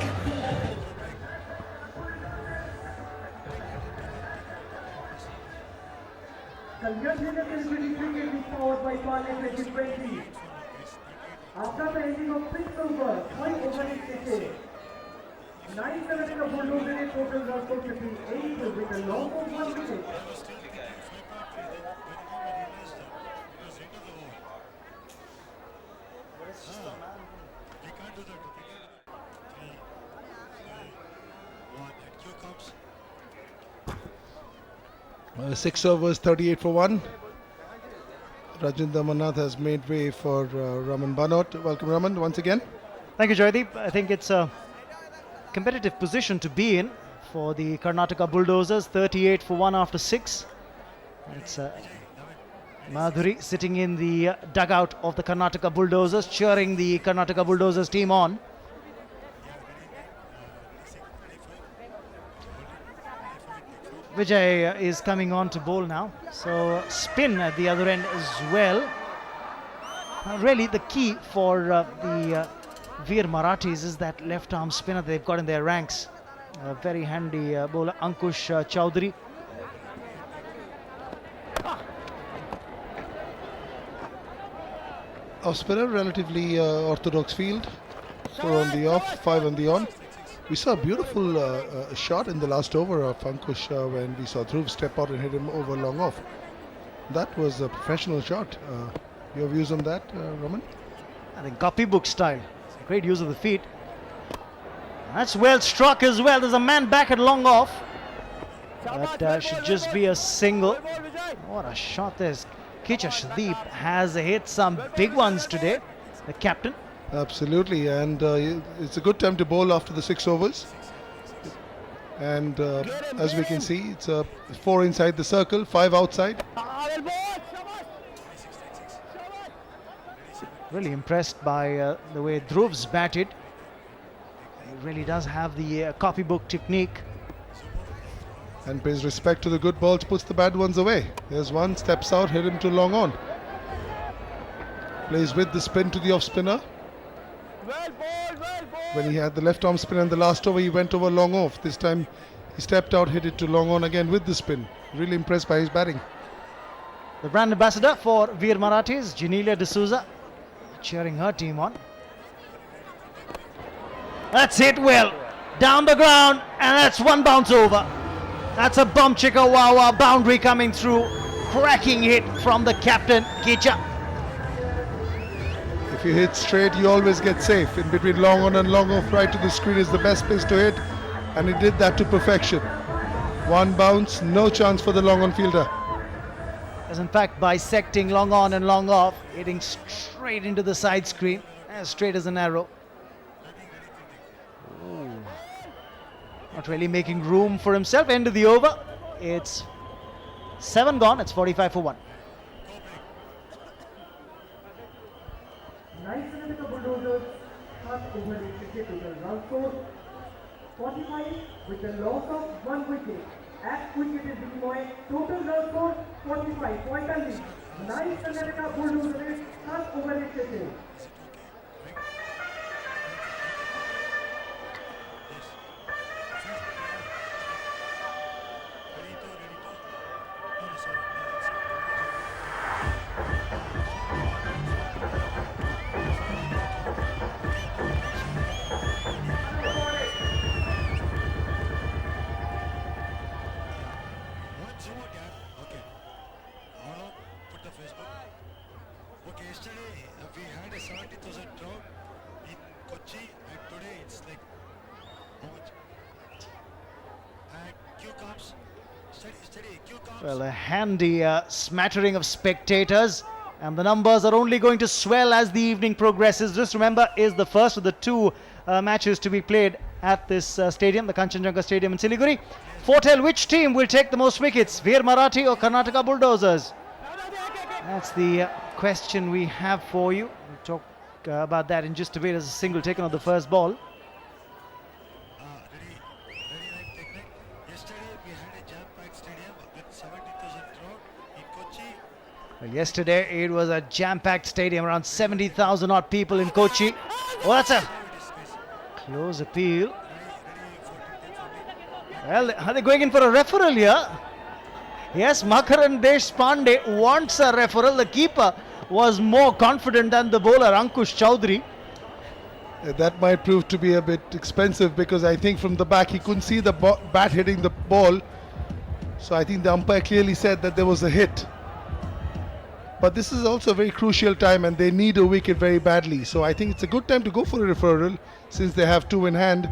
After the ending of 6 overs, 5 overs is 9 Karnataka Bulldozers total runs of 58 with a loss of 1 wicket. 6 overs, 38 for 1. Rajinder Manath has made way for Raman Banot. Welcome, Raman, once again. Thank you, Joydeep. I think it's a competitive position to be in for the Karnataka Bulldozers. 38 for 1 after 6. It's Madhuri sitting in the dugout of the Karnataka Bulldozers, cheering the Karnataka Bulldozers team on. Vijay is coming on to bowl now. So spin at the other end as well. Really the key for the Veer Marathis is that left arm spinner they've got in their ranks. A very handy bowler, Ankush Chowdhury. Off spinner, relatively orthodox field. 4 on the off, 5 on the on. We saw a beautiful shot in the last over of Ankush when we saw Dhruv step out and hit him over long off. That was a professional shot. Your views on that, Raman? I think copybook style. Great use of the feet. That's well struck as well. There's a man back at long off. That should just be a single. What a shot this. Kicha Sudeep has hit some big ones today, the captain. Absolutely, and it's a good time to bowl after the 6 overs. And as we can see, it's 4 inside the circle, 5 outside. Really impressed by the way Dhruv's batted. He really does have the copybook technique. And pays respect to the good balls, puts the bad ones away. There's one, steps out, hit him to long on. Plays with the spin to the off spinner. When he had the left arm spin in the last over, he went over long off. This time he stepped out, hit it to long on again with the spin. Really impressed by his batting. The brand ambassador for Veer Marathis, Janelia D'Souza, cheering her team on. That's hit well. Down the ground, and that's one bounce over. That's a bum chicka wow boundary coming through. Cracking hit from the captain, Kicha. If you hit straight, you always get safe. In between long on and long off, right to the screen is the best place to hit. And he did that to perfection. One bounce, no chance for the long on fielder. As in fact bisecting long on and long off, hitting straight into the side screen, as straight as an arrow. Ooh. Not really making room for himself. End of the over. It's 7 gone. It's 45 for 1. Nice Karnataka Bulldozers shot over the cricket to the run score 45 with the loss of 1 wicket. At wicket is Deshmukh. Total run score 45. Point and lead. Nice Karnataka Bulldozers shot over the cricket. Okay, yesterday we had a 70,000 crowd in Kochi, and today it's like how much? And Q comes, steady, Q comes. Well, a handy smattering of spectators, and the numbers are only going to swell as the evening progresses. Just remember, is the first of the 2 matches to be played at this stadium, the Kanchenjunga Stadium in Siliguri. Foretell which team will take the most wickets, Veer Marathi or Karnataka Bulldozers? That's the question we have for you. We'll talk about that in just a bit as a single taken on the first ball. Yesterday we had a jam-packed stadium with 70,000 crowd in Kochi. Well, yesterday it was a jam-packed stadium, around 70,000 odd people in Kochi. Oh, that's a close appeal. Well, are they going in for a referral here? Yes, Makaran Deshpande wants a referral. The keeper was more confident than the bowler, Ankush Chowdhury. That might prove to be a bit expensive because I think from the back he couldn't see the bat hitting the ball. So I think the umpire clearly said that there was a hit. But this is also a very crucial time and they need a wicket very badly. So I think it's a good time to go for a referral since they have 2 in hand.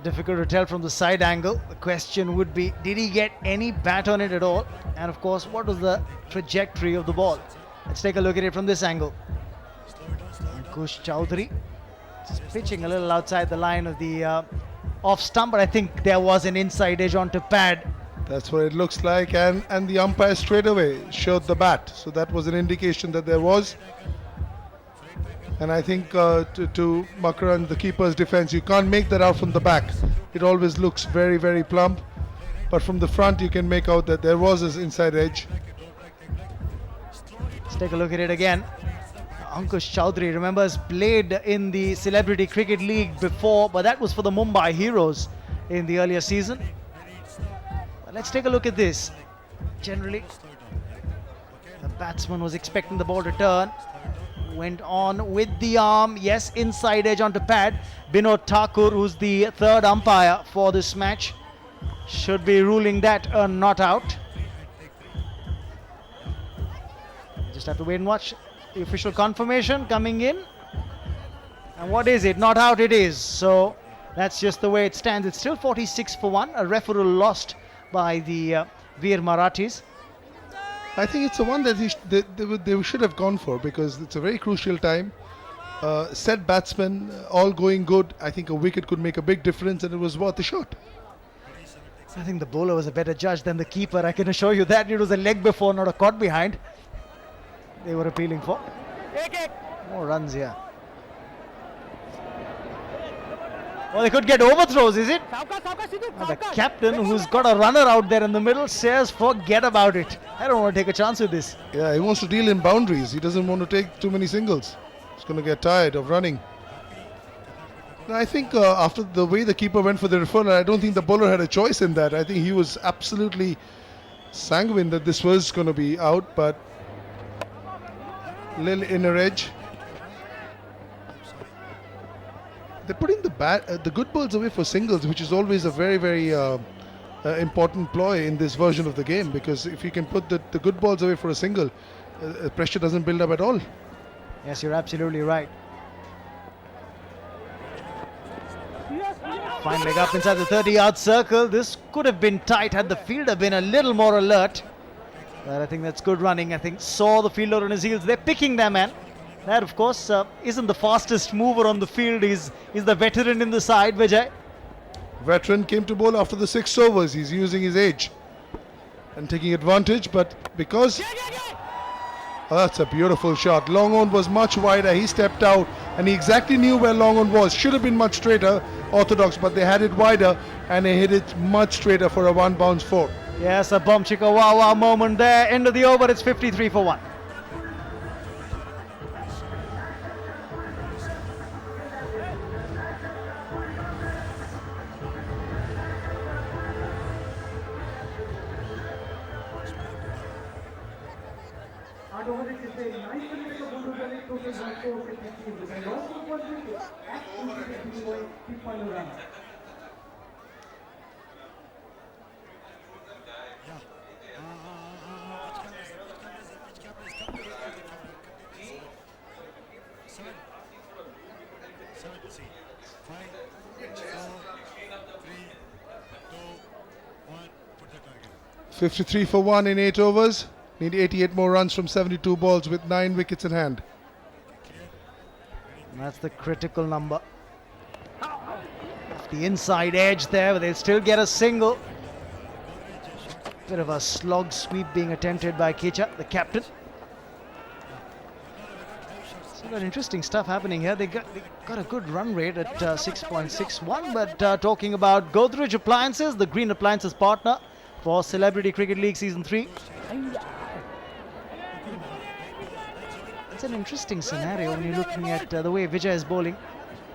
Difficult to tell from the side angle. The question would be, did he get any bat on it at all? And of course, what was the trajectory of the ball? Let's take a look at it from this angle. Ankush Chowdhury just pitching a little outside the line of the off stump, but I think there was an inside edge onto pad. That's what it looks like, and the umpire straight away showed the bat. So that was an indication that there was. And I think to Makaran, the keeper's defense, you can't make that out from the back. It always looks very, very plump. But from the front, you can make out that there was this inside edge. Let's take a look at it again. Ankush Chowdhury, remember, has played in the Celebrity Cricket League before, but that was for the Mumbai Heroes in the earlier season. But let's take a look at this. Generally, the batsman was expecting the ball to turn. Went on with the arm. Yes, inside edge onto pad. Binod Thakur, who's the third umpire for this match, should be ruling that a not out. Just have to wait and watch the official confirmation coming in. And what is it? Not out it is. So that's just the way it stands. It's still 46 for 1. A referral lost by the Veer Marathis. I think it's the one that they should have gone for, because it's a very crucial time. Set batsmen, all going good. I think a wicket could make a big difference, and it was worth a shot. I think the bowler was a better judge than the keeper. I can assure you that. It was a leg before, not a caught behind. They were appealing for. More runs here. Well, they could get overthrows, is it? And the captain, who's got a runner out there in the middle, says forget about it. I don't want to take a chance with this. Yeah, he wants to deal in boundaries. He doesn't want to take too many singles. He's going to get tired of running. I think after the way the keeper went for the referral, I don't think the bowler had a choice in that. I think he was absolutely sanguine that this was going to be out, but little inner edge. They're putting the good balls away for singles, which is always a very, very important ploy in this version of the game, because if you can put the good balls away for a single, pressure doesn't build up at all. Yes, you're absolutely right. Fine leg up inside the 30-yard circle. This could have been tight had the fielder been a little more alert. But I think that's good running. I think saw the fielder on his heels. They're picking their man. That, of course, isn't the fastest mover on the field. He's the veteran in the side, Vijay. Veteran came to bowl after the 6 overs. He's using his age and taking advantage, but because... Oh, that's a beautiful shot. Long on was much wider. He stepped out and he exactly knew where long on was. Should have been much straighter, orthodox, but they had it wider and they hit it much straighter for a 1 bounce 4. Yes, a bum chicka wow wow moment there. End of the over, it's 53 for 1. And over it is a nice Karnataka Bulldozers total run score 53 with a loss of 1 wicket at 2 runs. See, 5, 4, 3, 2, 1, put the target. 53 for 1 in 8 overs. Need 88 more runs from 72 balls with 9 wickets in hand. And that's the critical number. The inside edge there, but they'll still get a single. Bit of a slog sweep being attempted by Kecha, the captain. So got interesting stuff happening here. They got a good run rate at 6.61, but talking about Godrej Appliances, the green appliances partner for Celebrity Cricket League Season 3. It's an interesting scenario when you're looking at the way Vijay is bowling.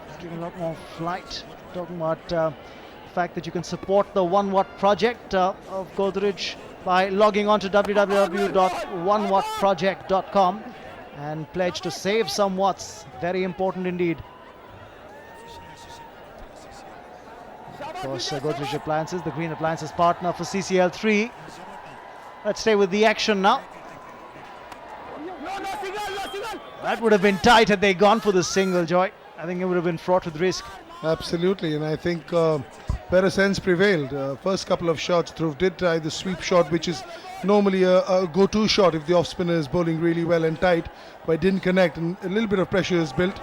He's giving a lot more flight. Talking about the fact that you can support the 1 Watt project of Godrej by logging on to www.onewattproject.com and pledge to save some watts. Very important indeed. Of course, Godrej Appliances, the green appliances partner for CCL 3. Let's stay with the action now. That would have been tight had they gone for the single, Joy. I think it would have been fraught with risk. Absolutely, and I think better sense prevailed. First couple of shots, Dhruv did try the sweep shot, which is normally a go-to shot if the off-spinner is bowling really well and tight, but it didn't connect, and a little bit of pressure is built.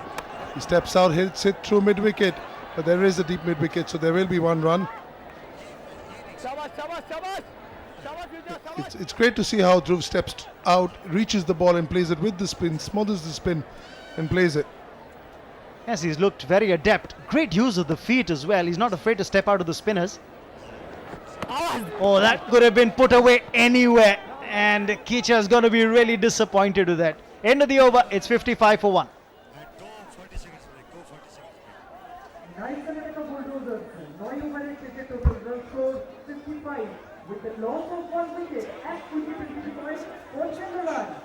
He steps out, hits it through mid-wicket, but there is a deep mid-wicket, so there will be one run. It's great to see how Dhruv steps out, reaches the ball and plays it with the spin, smothers the spin and plays it. Yes, he's looked very adept. Great use of the feet as well. He's not afraid to step out of the spinners. Oh, that could have been put away anywhere. And Kecha is going to be really disappointed with that. End of the over, it's 55 for 1. Nice Karnataka Bulldozers, Noy Umare cricket total run score 55 with the loss of 1 wicket at 55 for Chandralan.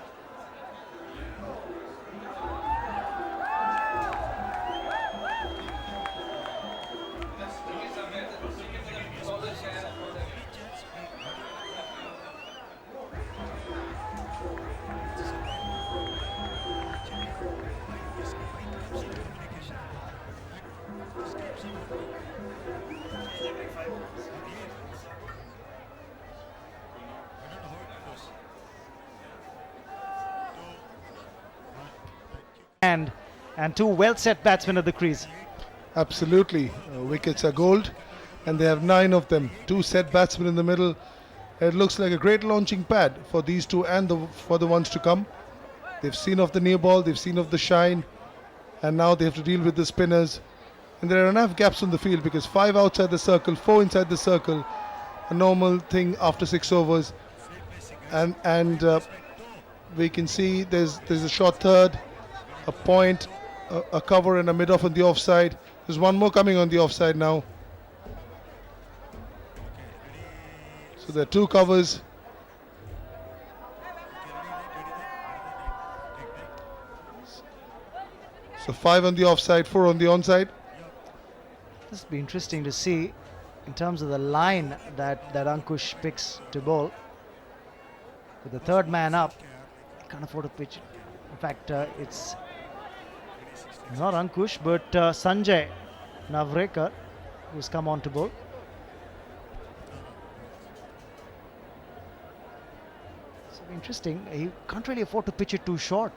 And two well-set batsmen at the crease. Absolutely. Wickets are gold, and they have 9 of them. 2 set batsmen in the middle. It looks like a great launching pad for these two and for the ones to come. They've seen of the new ball, they've seen of the shine, and now they have to deal with the spinners. And there are enough gaps on the field because 5 outside the circle, 4 inside the circle, a normal thing after 6 overs. And we can see there's a short third, a point, a cover and a mid-off on the offside. There's one more coming on the offside now. So there are 2 covers. So 5 on the offside, 4 on the onside. This will be interesting to see in terms of the line that Ankush picks to bowl. With the third man up, he can't afford to pitch. In fact, it's not Ankush, but Sanjay Navrekar, who's come on to bowl. So interesting. He can't really afford to pitch it too short.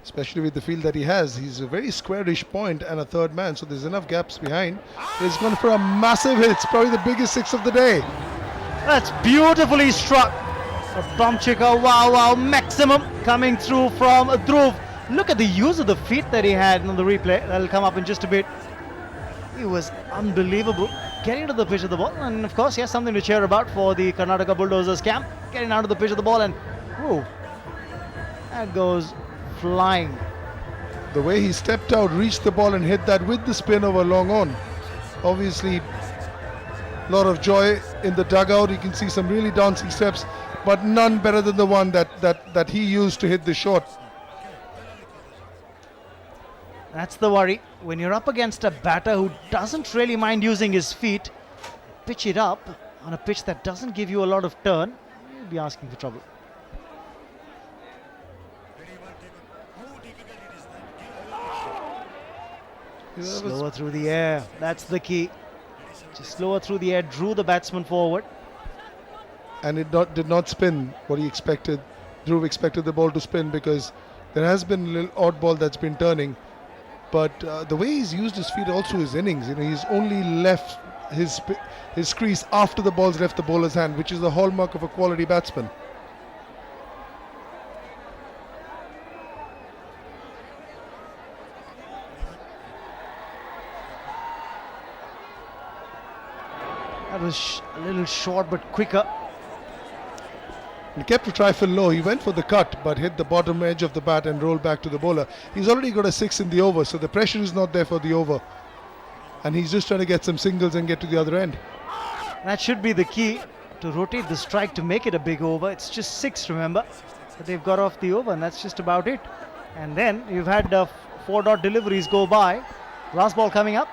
Especially with the field that he has. He's a very squarish point and a third man, so there's enough gaps behind. He's gone for a massive hit. It's probably the biggest 6 of the day. That's beautifully struck. A bump checker, wow, maximum coming through from Dhruv. Look at the use of the feet that he had on the replay. That'll come up in just a bit. He was unbelievable. Getting to the pitch of the ball, and of course, he has something to cheer about for the Karnataka Bulldozers camp. Getting out of the pitch of the ball, and whoa, that goes flying. The way he stepped out, reached the ball and hit that with the spin over long on. Obviously, a lot of joy in the dugout. You can see some really dancing steps, but none better than the one that he used to hit the shot. That's the worry. When you're up against a batter who doesn't really mind using his feet, pitch it up on a pitch that doesn't give you a lot of turn, you'll be asking for trouble. Slower through the air, that's the key. Just slower through the air, drew the batsman forward. And it did not spin what he expected. Dhruv expected the ball to spin because there has been a little odd ball that's been turning. But the way he's used his feet also his innings, he's only left his crease after the ball's left the bowler's hand, which is the hallmark of a quality batsman. That was a little short but quicker. He kept a trifle low. He went for the cut but hit the bottom edge of the bat and rolled back to the bowler. He's already got a 6 in the over, so the pressure is not there for the over. And he's just trying to get some singles and get to the other end. That should be the key, to rotate the strike to make it a big over. It's just 6, remember. But they've got off the over, and that's just about it. And then you've had 4-dot deliveries go by. Last ball coming up.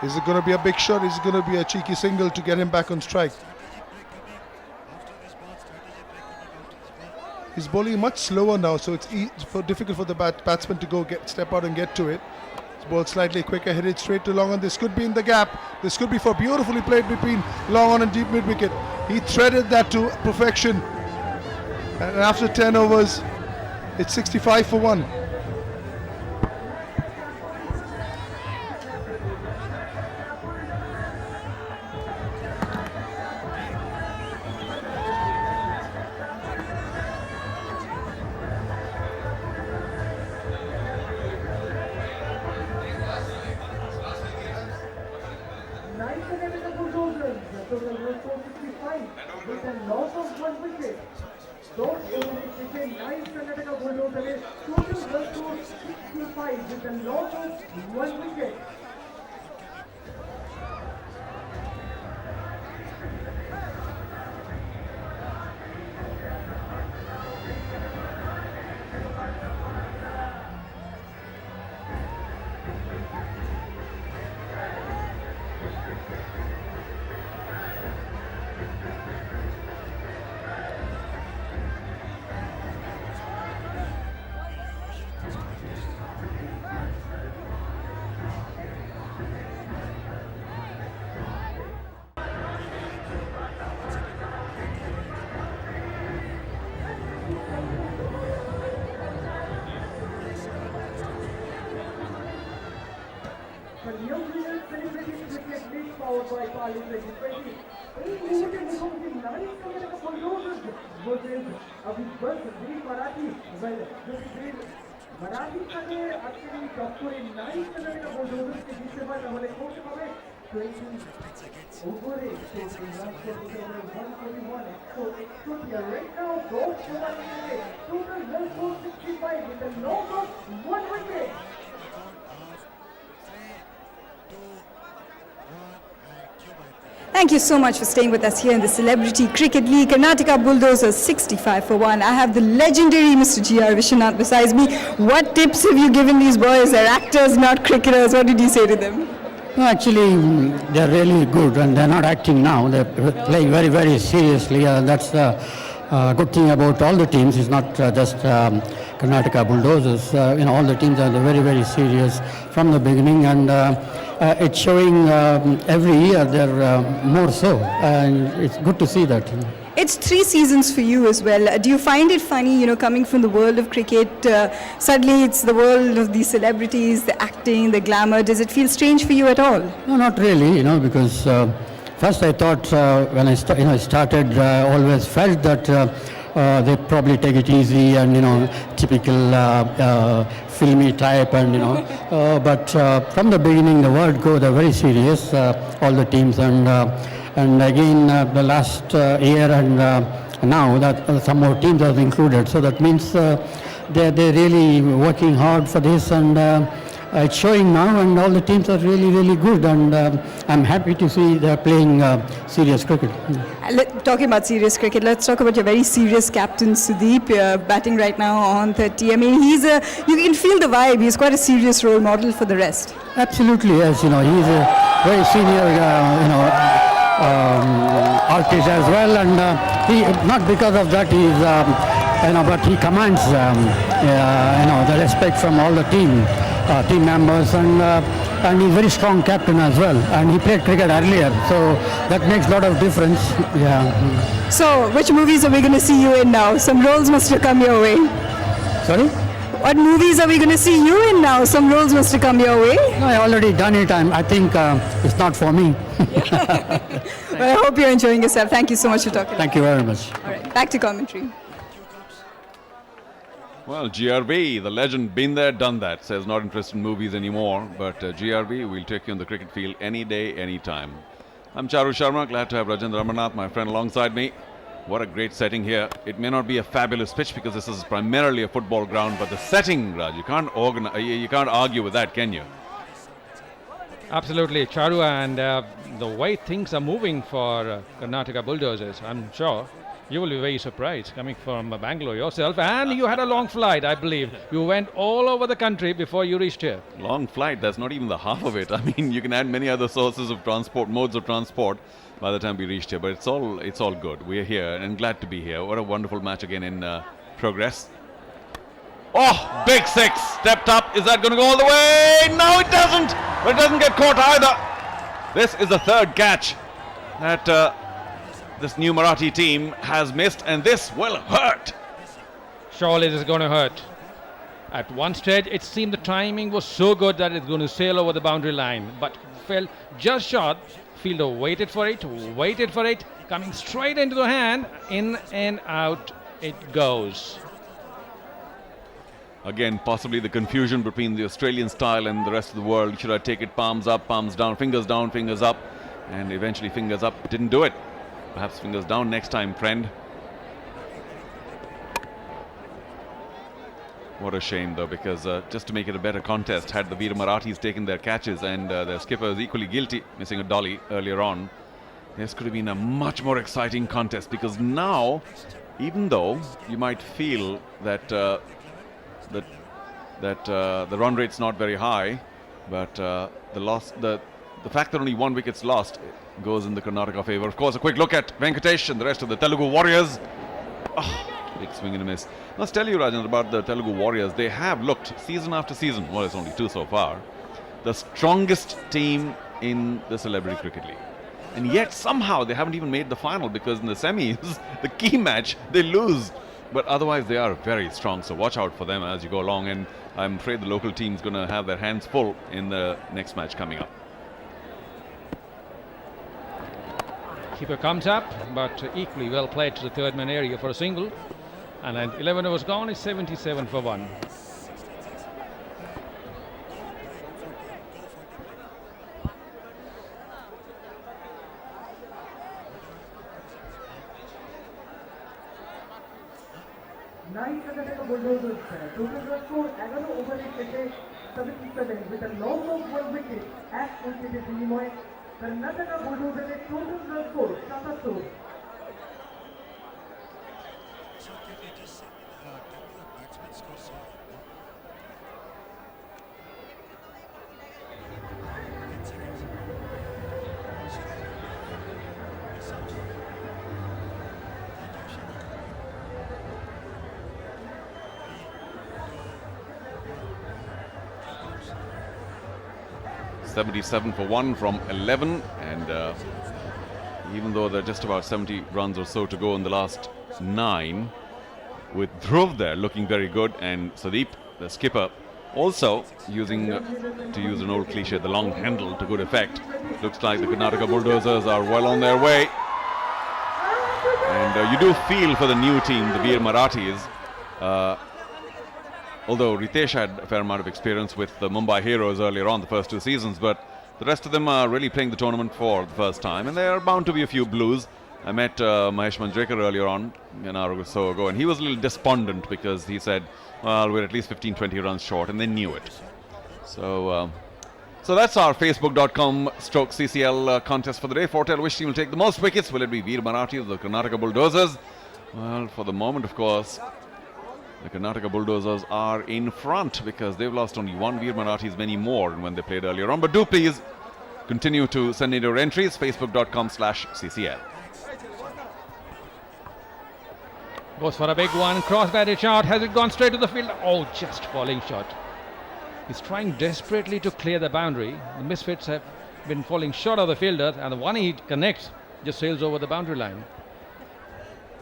Is it going to be a big shot? Is it going to be a cheeky single to get him back on strike? He's bowling much slower now, so it's difficult for the batsman to step out and get to it. Ball slightly quicker, hit it straight to long on. This could be in the gap. This could be for beautifully played between long on and deep mid wicket. He threaded that to perfection. And after 10 overs, it's 65 for 1. Karnataka Bulldozers, total run score 65 with a loss of 1 wicket. Those overs became 9 Karnataka Bulldozers, total run score 65 with a loss of 1 wicket. For young leaders celebrating cricket league powered by Pali 2020, 8 wicket Mukhomukhi 9 Karnataka Bulldozers versus Veer Marathi. Well, this Veer Marathi के actually top score in 9 Karnataka Bulldozers के जीतने बाद हमारे coach हमें 20 over it. So the run score was over 141. So it could be a right now goal for 1 wicket. Total run score 65 with a loss of 1 wicket. Thank you so much for staying with us here in the Celebrity Cricket League. Karnataka Bulldozers 65 for 1. I have the legendary Mr. G.R. Vishwanath beside me. What tips have you given these boys? They're actors, not cricketers. What did you say to them? No, actually, they're really good and they're not acting now. They're playing very, very seriously. That's the good thing about all the teams. It's not just Karnataka Bulldozers. All the teams are very, very serious from the beginning, and it's showing every year they're more so. And it's good to see that. It's 3 seasons for you as well. Do you find it funny, coming from the world of cricket, suddenly it's the world of the celebrities, the acting, the glamour. Does it feel strange for you at all? No, not really, because first I thought when I started, I always felt that they probably take it easy and, typical filmy type but from the beginning the word go, they're very serious, all the teams, and again the last year and now that some more teams are included, so that means they're really working hard for this, and it's showing now, and all the teams are really, really good, and I'm happy to see they're playing serious cricket. Talking about serious cricket, let's talk about your very serious captain Sudeep, batting right now on 30. I mean, you can feel the vibe. He's quite a serious role model for the rest. Absolutely, yes. He's a very senior, artist as well, and he, not because of that, he's but he commands the respect from all the team members, and he's a very strong captain as well, and he played cricket earlier, so that makes a lot of difference. Yeah. So which movies are we going to see you in now? Some roles must have come your way. Sorry? What movies are we going to see you in now? Some roles must have come your way. No, I already done it. I think it's not for me. Well, I hope you're enjoying yourself. Thank you so much for talking. Thank you very much. All right, back to commentary. Well, GRB, the legend, been there, done that. Says not interested in movies anymore, but GRB, we'll take you on the cricket field any day, any time. I'm Charu Sharma, glad to have Rajendra Amarnath, my friend, alongside me. What a great setting here. It may not be a fabulous pitch because this is primarily a football ground, but the setting, Raj, you can't argue with that, can you? Absolutely, Charu, and the way things are moving for Karnataka Bulldozers, I'm sure you will be very surprised coming from Bangalore yourself, and you had a long flight, I believe. You went all over the country before you reached here. Long flight, that's not even the half of it. I mean, you can add many other sources of transport, modes of transport by the time we reached here, but it's all good. We're here and glad to be here. What a wonderful match again in progress. Oh, big six. Stepped up. Is that going to go all the way? No, it doesn't. But it doesn't get caught either. This is the third catch that this new Marathi team has missed, and this will hurt. Surely this is going to hurt. At one stage, it seemed the timing was so good that it's going to sail over the boundary line, but fell just short. Fielder waited for it, coming straight into the hand, in and out it goes. Again, possibly the confusion between the Australian style and the rest of the world. Should I take it palms up, palms down, fingers up, and eventually fingers up. Didn't do it. Perhaps fingers down next time, friend. What a shame, though, because just to make it a better contest, had the Veer Marathis taken their catches and their skipper is equally guilty, missing a dolly earlier on, this could have been a much more exciting contest, because now, even though you might feel that the run rate's not very high, but the fact that only one wicket's lost goes in the Karnataka favour. Of course, a quick look at Venkatesh and the rest of the Telugu Warriors. Oh, big swing and a miss. Let's tell you, Rajan, about the Telugu Warriors. They have looked, season after season, well, it's only 2 so far, the strongest team in the Celebrity Cricket League. And yet, somehow, they haven't even made the final, because in the semis, the key match, they lose. But otherwise, they are very strong, so watch out for them as you go along. And I'm afraid the local team's going to have their hands full in the next match coming up. Keeper comes up, but equally well played to the third man area for a single. And then 11 overs gone, it's 77 for 1. Karnataka Bulldozers total run score 11 over 77 with a loss of 1 wicket as conceded Illinois. Karnataka Bulldozers total run score 77. .77 for 1 from 11, and even though there are just about 70 runs or so to go in the last 9, with Dhruv there looking very good, and Sudeep, the skipper, also using, to use an old cliche, the long handle to good effect. Looks like the Karnataka Bulldozers are well on their way. And you do feel for the new team, the Veer Marathis. Although Riteish had a fair amount of experience with the Mumbai Heroes earlier on, the first 2 seasons, but the rest of them are really playing the tournament for the first time, and there are bound to be a few blues. I met Mahesh Manjrekar earlier on, an hour or so ago, and he was a little despondent because he said, well, we're at least 15-20 runs short, and they knew it. So that's our Facebook.com/CCL contest for the day. Foretell which team will take the most wickets. Will it be Veer Marathi or the Karnataka Bulldozers? Well, for the moment, of course, the Karnataka Bulldozers are in front because they've lost only 1. Veer Marathis many more than when they played earlier on. But do please continue to send in your entries. Facebook.com/CCL. Goes for a big one, cross-batted shot. Has it gone straight to the field? Oh, just falling short. He's trying desperately to clear the boundary. The misfits have been falling short of the fielders, and the one he connects just sails over the boundary line.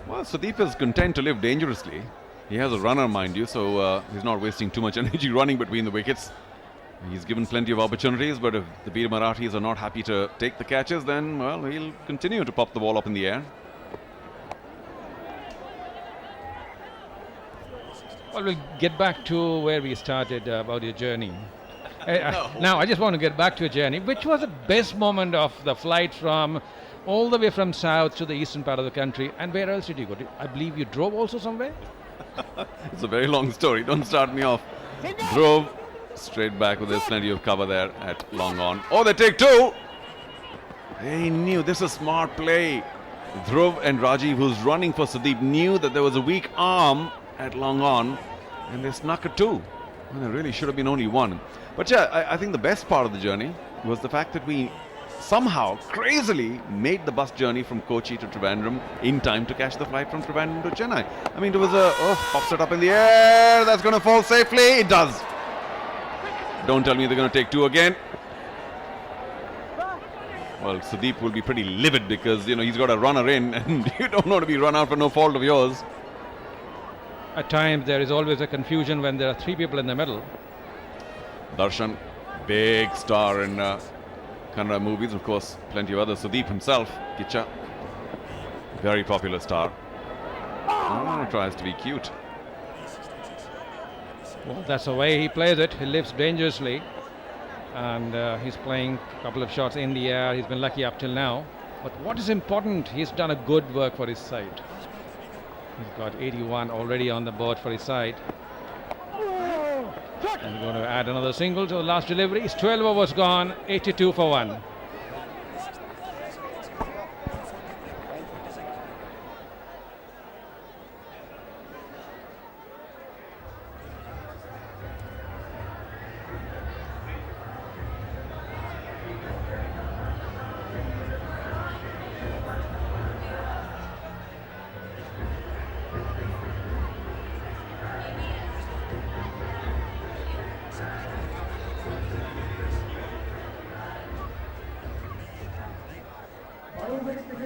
Well, Sudeep is content to live dangerously. He has a runner, mind you, so he's not wasting too much energy running between the wickets. He's given plenty of opportunities, but if the Veer Marathis are not happy to take the catches, then, well, he'll continue to pop the ball up in the air. Well, we'll get back to where we started about your journey. Now, I just want to get back to your journey. Which was the best moment of the flight from all the way from south to the eastern part of the country, and where else did you go? I believe you drove also somewhere? It's a very long story. Don't start me off. Drove straight back, with there's plenty of cover there at long on. Oh, they take 2. They knew this is smart play. Dhruv and Rajiv, who's running for Sudeep, knew that there was a weak arm at long on, and they snuck a 2. Well, there really should have been only 1. But yeah, I think the best part of the journey was the fact that we somehow, crazily, made the bus journey from Kochi to Trivandrum in time to catch the flight from Trivandrum to Chennai. I mean, it was pops it up in the air. That's going to fall safely. It does. Don't tell me they're going to take 2 again. Well, Sudeep will be pretty livid because, you know, he's got a runner in and you don't want to be run out for no fault of yours. At times, there is always a confusion when there are 3 people in the middle. Darshan, big star in Kannada movies, of course, plenty of others. Sudeep himself, Kicha, very popular star. Tries to be cute. Well, that's the way he plays it. He lives dangerously. And he's playing a couple of shots in the air. He's been lucky up till now. But what is important, he's done a good work for his side. He's got 81 already on the board for his side. And going to add another single to the last delivery. His 12 overs gone, 82 for 1.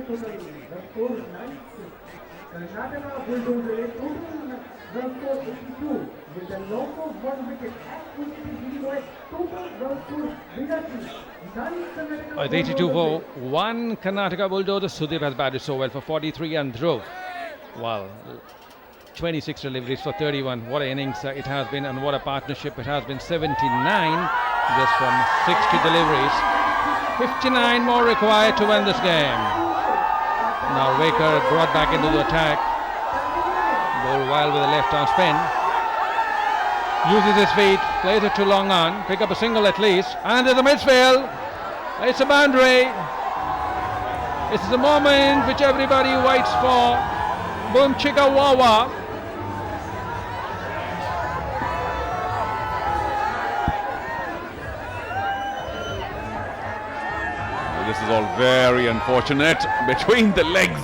The score is 96. Karnataka Bulldozers total run score 82 with the loss of 1 wicket at Kuchiti by total run score reduction. It's 82 for 1 Karnataka Bulldozers. Sudeep has batted so well for 43 and drove. Wow. 26 deliveries for 31. What an innings it has been, and what a partnership it has been. 79 just from 60 deliveries. 59 more required to win this game. Now Waker brought back into the attack. Bowled wild with a left arm spin. Uses his feet, plays it to long on. Pick up a single at least. And there's a midfield. It's a boundary. This is the moment which everybody waits for. Boom chicka wawa. This is all very unfortunate. Between the legs,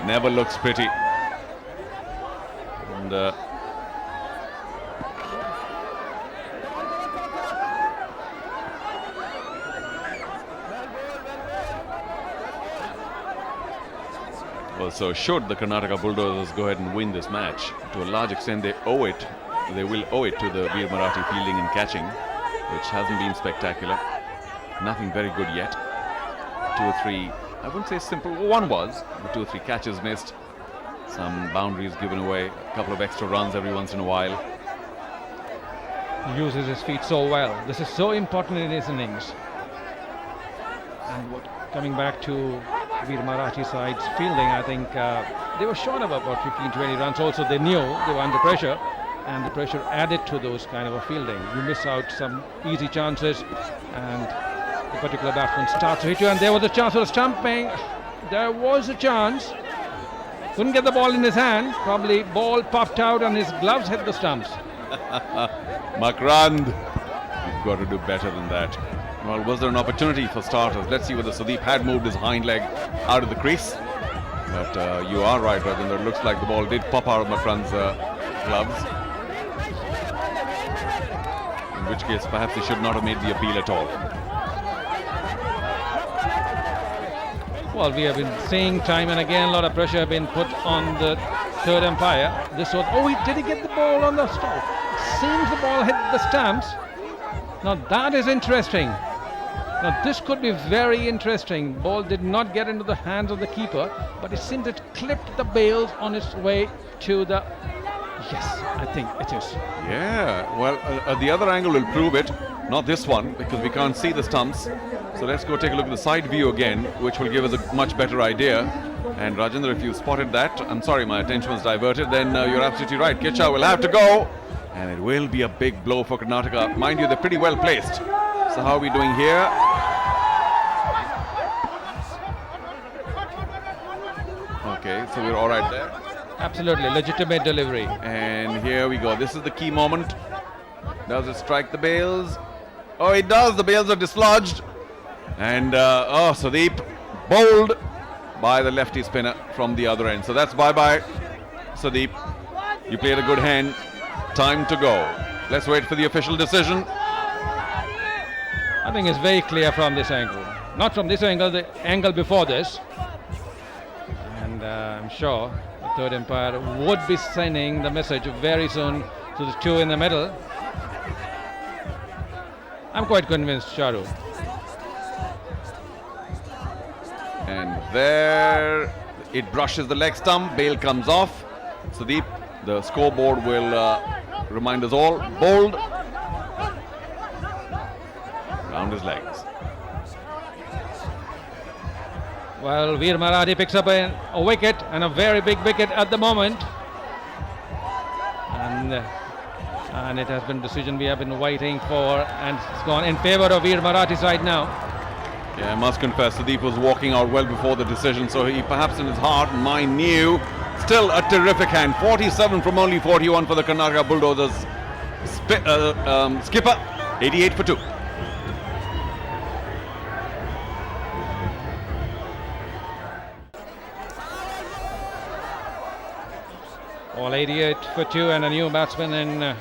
never looks pretty. And well, so should the Karnataka Bulldozers go ahead and win this match, to a large extent they owe it. They will owe it to the Veer Marathi fielding and catching, which hasn't been spectacular. Nothing very good yet. 2 or 3, I wouldn't say simple, one was, but 2 or 3 catches missed, some boundaries given away, a couple of extra runs every once in a while. He uses his feet so well. This is so important in his innings. And coming back to Veer Marathi side's fielding, I think they were short of about 15-20 runs. Also, they knew they were under pressure, and the pressure added to those kind of a fielding. You miss out some easy chances, and the particular batsman starts to hit you, and there was a chance for stumping. There was a chance. Couldn't get the ball in his hand. Probably ball popped out and his gloves hit the stumps. Makrand, you've got to do better than that. Well, was there an opportunity for starters? Let's see whether Sudeep had moved his hind leg out of the crease. But you are right, Rajendra. It looks like the ball did pop out of Makrand's gloves. In which case, perhaps he should not have made the appeal at all. Well, we have been seeing time and again a lot of pressure been put on the third umpire. This was, did he get the ball on the stump? Seems the ball hit the stumps. Now that is interesting. Now this could be very interesting. Ball did not get into the hands of the keeper, but it seems it clipped the bails on its way to the... Yes, I think it is. Yeah, well, the other angle will prove it. Not this one, because we can't see the stumps. So let's go take a look at the side view again, which will give us a much better idea. And Rajendra, if you spotted that, I'm sorry, my attention was diverted, then you're absolutely right. Kicha will have to go. And it will be a big blow for Karnataka. Mind you, they're pretty well placed. So how are we doing here? Okay, so we're all right there. Absolutely, legitimate delivery. And here we go. This is the key moment. Does it strike the bails? Oh, it does. The bails are dislodged. And Sudeep bowled by the lefty spinner from the other end. So that's bye-bye, Sudeep. You played a good hand. Time to go. Let's wait for the official decision. I think it's very clear from this angle. Not from this angle, the angle before this. And I'm sure the third umpire would be sending the message very soon to the two in the middle. I'm quite convinced, Charu. And there it brushes the leg stump. Bail comes off. Sudeep, the scoreboard will remind us all. Bowled round his legs. Well, Veer Marathi picks up a wicket, and a very big wicket at the moment. And it has been a decision we have been waiting for, and it's gone in favor of Veer Marathi side now. Yeah, I must confess, Sudeep was walking out well before the decision, so he perhaps in his heart and mind knew. Still a terrific hand. 47 from only 41 for the Karnataka Bulldozers. Skipper, 88 for 2. All 88 for 2, and a new batsman, and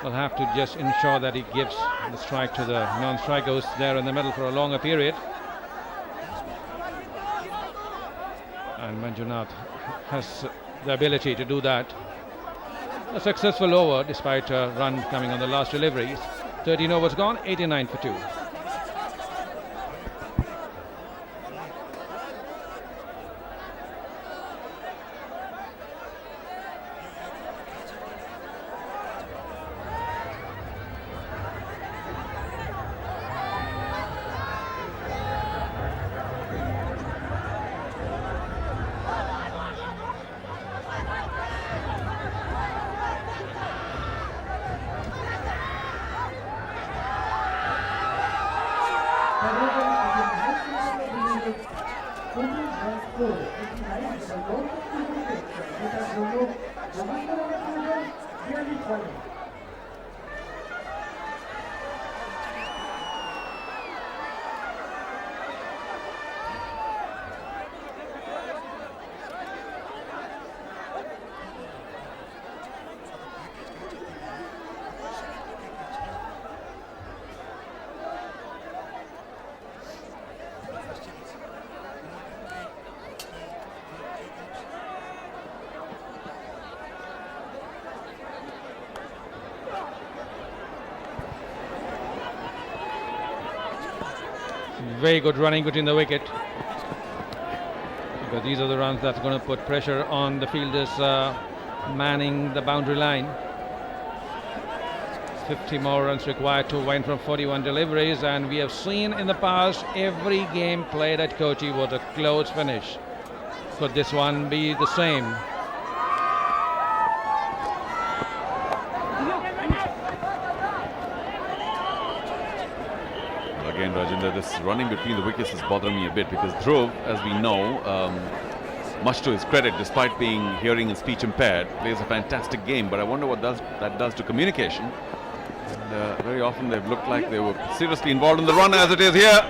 will have to just ensure that he gives the strike to the non-strikers there in the middle for a longer period. And Manjunath has the ability to do that. A successful over despite a run coming on the last delivery. 13 overs gone, 89 for 2. Very good running between the wicket, because these are the runs that's going to put pressure on the fielders manning the boundary line. 50 more runs required to win from 41 deliveries, and we have seen in the past every game played at Kochi was a close finish. Could this one be the same? Again, Rajendra, this running between the wickets is bothering me a bit, because Dhruv, as we know, much to his credit, despite being hearing and speech impaired, plays a fantastic game. But I wonder what that does to communication. And, very often they've looked like they were seriously involved in the run, as it is here.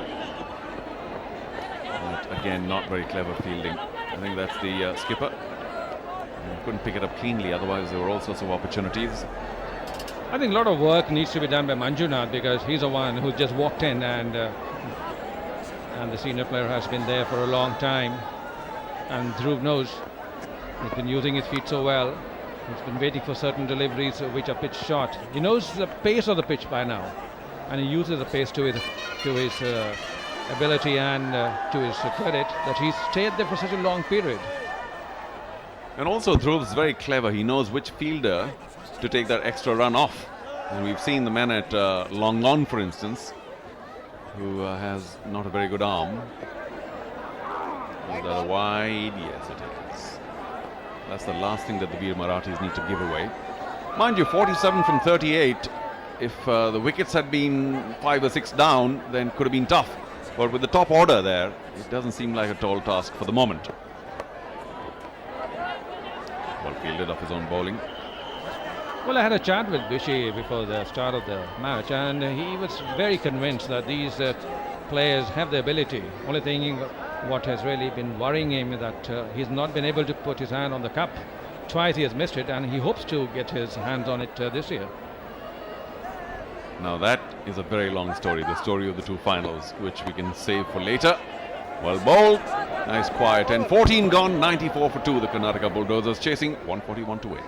But again, not very clever fielding. I think that's the skipper. Couldn't pick it up cleanly, otherwise there were all sorts of opportunities. I think a lot of work needs to be done by Manjunath, because he's the one who just walked in, and the senior player has been there for a long time. And Dhruv knows he's been using his feet so well. He's been waiting for certain deliveries which are pitch short. He knows the pace of the pitch by now, and he uses the pace to his ability and to his credit that he's stayed there for such a long period. And also Dhruv is very clever. He knows which fielder to take that extra run off. And we've seen the man at long on, for instance, who has not a very good arm. Is that a wide? Yes, it is. That's the last thing that the Veer Marathis need to give away. Mind you, 47 from 38. If the wickets had been 5 or 6 down, then it could have been tough. But with the top order there, it doesn't seem like a tall task for the moment. Well fielded off his own bowling. Well, I had a chat with Bishi before the start of the match, and he was very convinced that these players have the ability. Only thing what has really been worrying him is that he's not been able to put his hand on the cup. Twice he has missed it, and he hopes to get his hands on it this year. Now that is a very long story, the story of the two finals, which we can save for later. Well bowled, nice quiet, and 14 gone, 94 for 2. The Karnataka Bulldozers chasing 141 to win.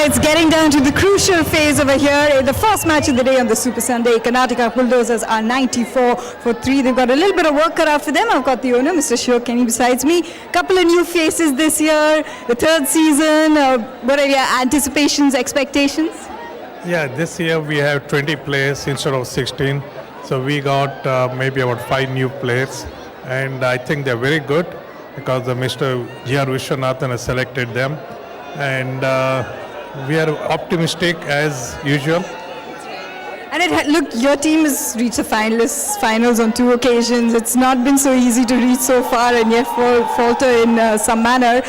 It's getting down to the crucial phase over here. In the first match of the day on the Super Sunday, Karnataka Bulldozers are 94 for 3. They've got a little bit of work cut out for them. I've got the owner, Mr. Ashok Kenny, besides me. Couple of new faces this year, the third season. What are your anticipations, expectations? Yeah, this year we have 20 players instead of 16. So we got maybe about 5 new players. And I think they're very good because Mr. G.R. Vishwanathan has selected them. And we are optimistic as usual. And look, your team has reached the finals on 2 occasions. It's not been so easy to reach so far and yet falter in some manner.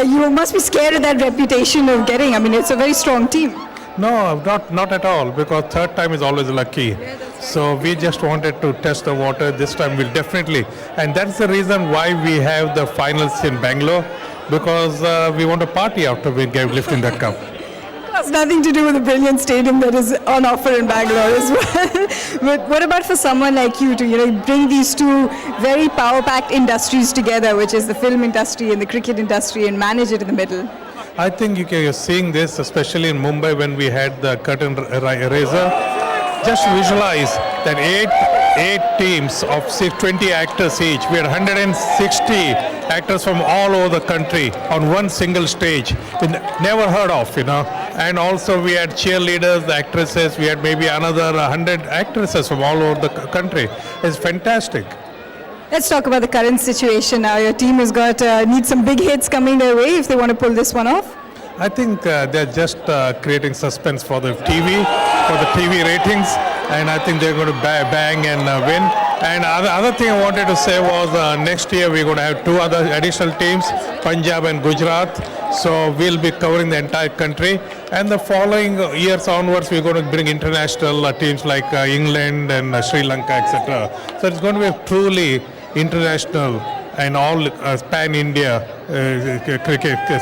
You must be scared of that reputation of getting. I mean, it's a very strong team. No, not at all, because third time is always lucky. So we just wanted to test the water. This time we'll definitely. And that's the reason why we have the finals in Bangalore, because we want to party after we get lifting that cup. It has nothing to do with the brilliant stadium that is on offer in Bangalore as well. But what about for someone like you to bring these two very power-packed industries together, which is the film industry and the cricket industry, and manage it in the middle? I think you're seeing this, especially in Mumbai when we had the curtain raiser. Just visualize that eight teams of 20 actors each. We had 160 actors from all over the country on one single stage. Never heard of, And also we had cheerleaders, the actresses. We had maybe another 100 actresses from all over the country. It's fantastic. Let's talk about the current situation now. Your team has got needs some big hits coming their way if they want to pull this one off. I think they're just creating suspense for the TV ratings, and I think they're going to bang and win. And other thing I wanted to say was next year we're going to have 2 other additional teams, Punjab and Gujarat. So we'll be covering the entire country. And the following years onwards, we're going to bring international teams like England and Sri Lanka, etc. So it's going to be truly international and all pan-India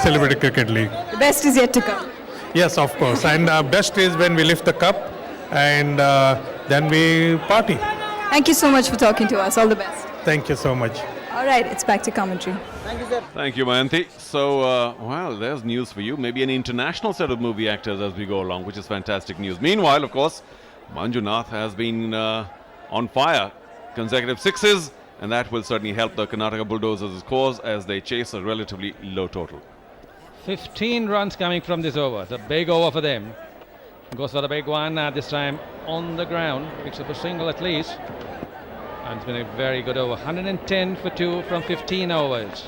celebrity cricket league. The best is yet to come. Yes, of course. And best is when we lift the cup and then we party. Thank you so much for talking to us. All the best. Thank you so much. All right, it's back to commentary. Thank you, sir. Thank you, Mayanti. So, well, there's news for you. Maybe an international set of movie actors as we go along, which is fantastic news. Meanwhile, of course, Manjunath has been on fire. Consecutive 6s, and that will certainly help the Karnataka Bulldozers' cause as they chase a relatively low total. 15 runs coming from this over. It's a big over for them. Goes for the big one, this time on the ground. Picks up a single at least. And it's been a very good over. 110 for 2 from 15 overs.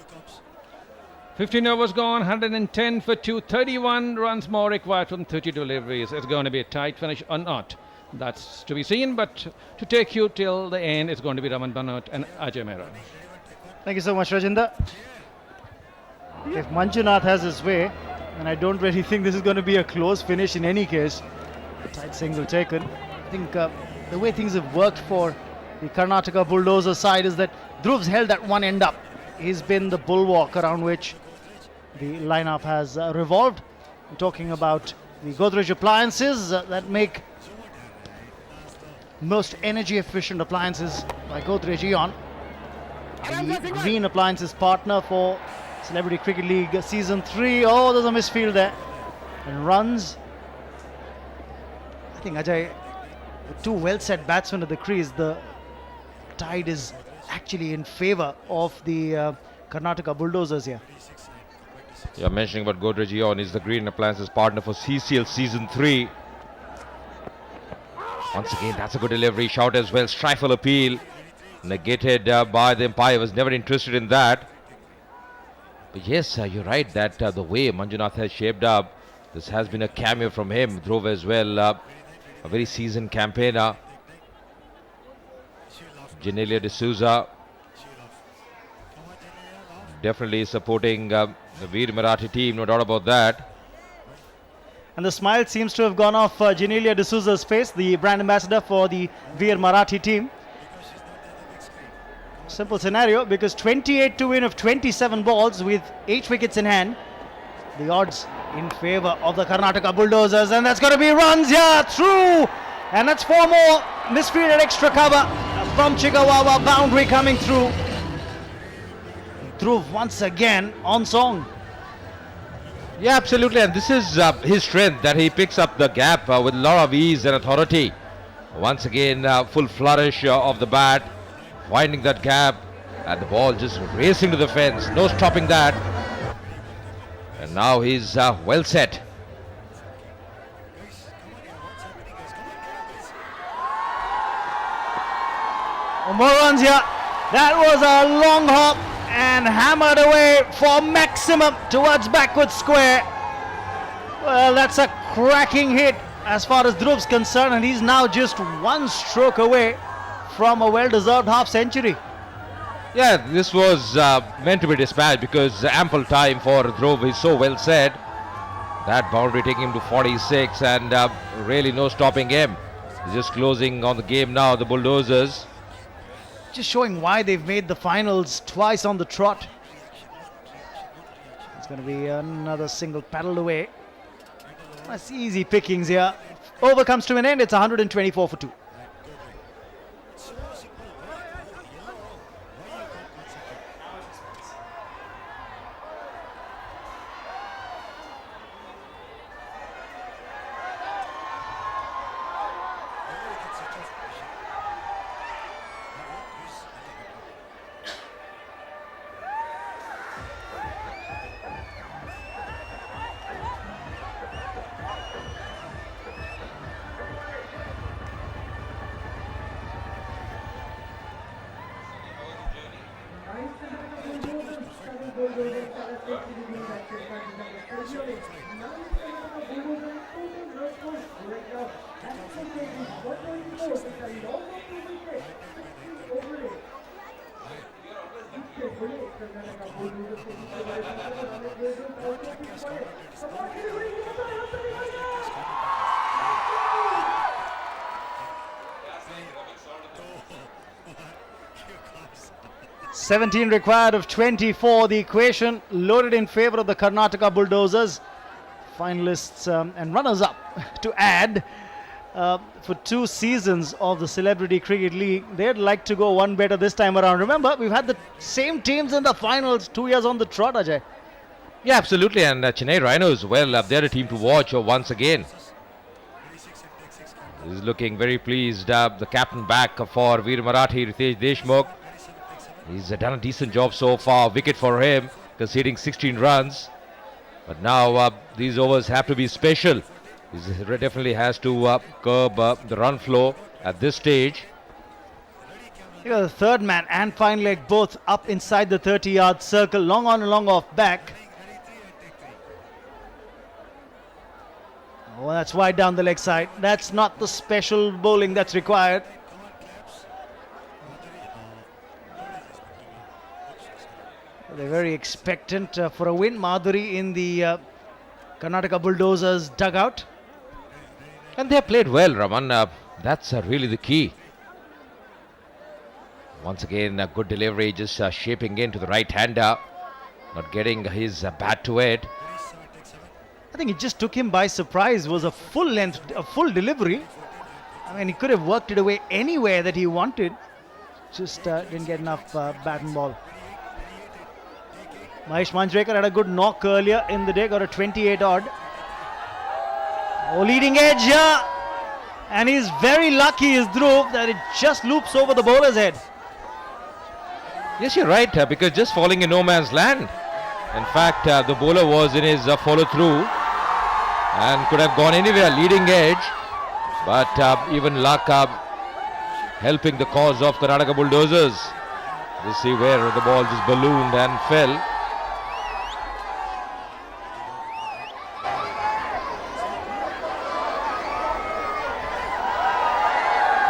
Cups. 15 overs gone, 110 for 2, 31 runs more required from 30 deliveries. It's going to be a tight finish or not. That's to be seen, but to take you till the end, it's going to be Raman Banot and Ajay Mehra. Thank you so much, Rajinder. if Manjunath has his way, and I don't really think this is going to be a close finish in any case. Tight single taken. I think the way things have worked for the Karnataka Bulldozers side is that Dhruv's held that one end up. He's been the bulwark around which the lineup has revolved. I'm talking about the Godrej appliances that make most energy efficient appliances by Godrej Eon. The green appliances partner for Celebrity Cricket League Season 3. Oh, there's a misfield there. And runs. I think Ajay, with two well-set batsmen at the crease, the tide is actually in favour of the Karnataka Bulldozers here. You're mentioning about Godrej Eon is the green appliances partner for CCL Season 3. Once again, that's a good delivery. Shout as well. Strifle appeal. Negated by the umpire. Was never interested in that. But yes, you're right that the way Manjunath has shaped up, this has been a cameo from him. Dhruv as well. A very seasoned campaigner. Genelia D'Souza definitely supporting the Veer Marathi team, no doubt about that. And the smile seems to have gone off Genelia D'Souza's face, the brand ambassador for the Veer Marathi team. Simple scenario, because 28 to win of 27 balls with 8 wickets in hand. The odds in favour of the Karnataka Bulldozers, and that's going to be runs here through. And that's 4 more. Misfielded extra cover from Chigawawa. Boundary coming through. Dhruv once again on song. Yeah, absolutely, and this is his strength, that he picks up the gap with a lot of ease and authority. Once again, full flourish of the bat, finding that gap, and the ball just racing to the fence, no stopping that. And now he's well set. More runs here. That was a long hop and hammered away for maximum towards backward square. Well, that's a cracking hit as far as Dhruv's concerned, and he's now just 1 stroke away from a well-deserved half century. Yeah, this was meant to be dispatched because ample time for Dhruv is so well set. That boundary taking him to 46 and really no stopping him. He's just closing on the game now, the Bulldozers. Just showing why they've made the finals twice on the trot. It's going to be another single paddled away. That's easy pickings here. Over comes to an end. It's 124 for 2. $17 required of 24. The equation loaded in favour of the Karnataka Bulldozers. Finalists and runners-up to add for 2 seasons of the Celebrity Cricket League. They'd like to go one better this time around. Remember, we've had the same teams in the finals 2 years on the trot, Ajay. Yeah, absolutely, and Chennai Rhinos, well, they're a team to watch once again. He's looking very pleased. The captain back for Veer Marathi, Riteish Deshmukh. He's done a decent job so far. Wicket for him, conceding 16 runs. But now these overs have to be special. He definitely has to curb the run flow at this stage. You got the third man and fine leg both up inside the 30-yard circle. Long on and long off back. Oh, that's wide down the leg side. That's not the special bowling that's required. They're very expectant for a win. Madhuri in the Karnataka Bulldozers dugout. And they have played well, Raman. That's really the key. Once again, a good delivery, just shaping into the right-hander, not getting his bat to it. I think it just took him by surprise. It was a full length, a full delivery. I mean, he could have worked it away anywhere that he wanted. Just didn't get enough bat and ball. Mahesh Manjrekar had a good knock earlier in the day, got a 28 odd. Oh, leading edge here. And he's very lucky, his Dhruv, that it just loops over the bowler's head. Yes, you're right, because just falling in no man's land. In fact, the bowler was in his follow-through and could have gone anywhere, leading edge. But even luck helping the cause of Karnataka Bulldozers. You see where the ball just ballooned and fell.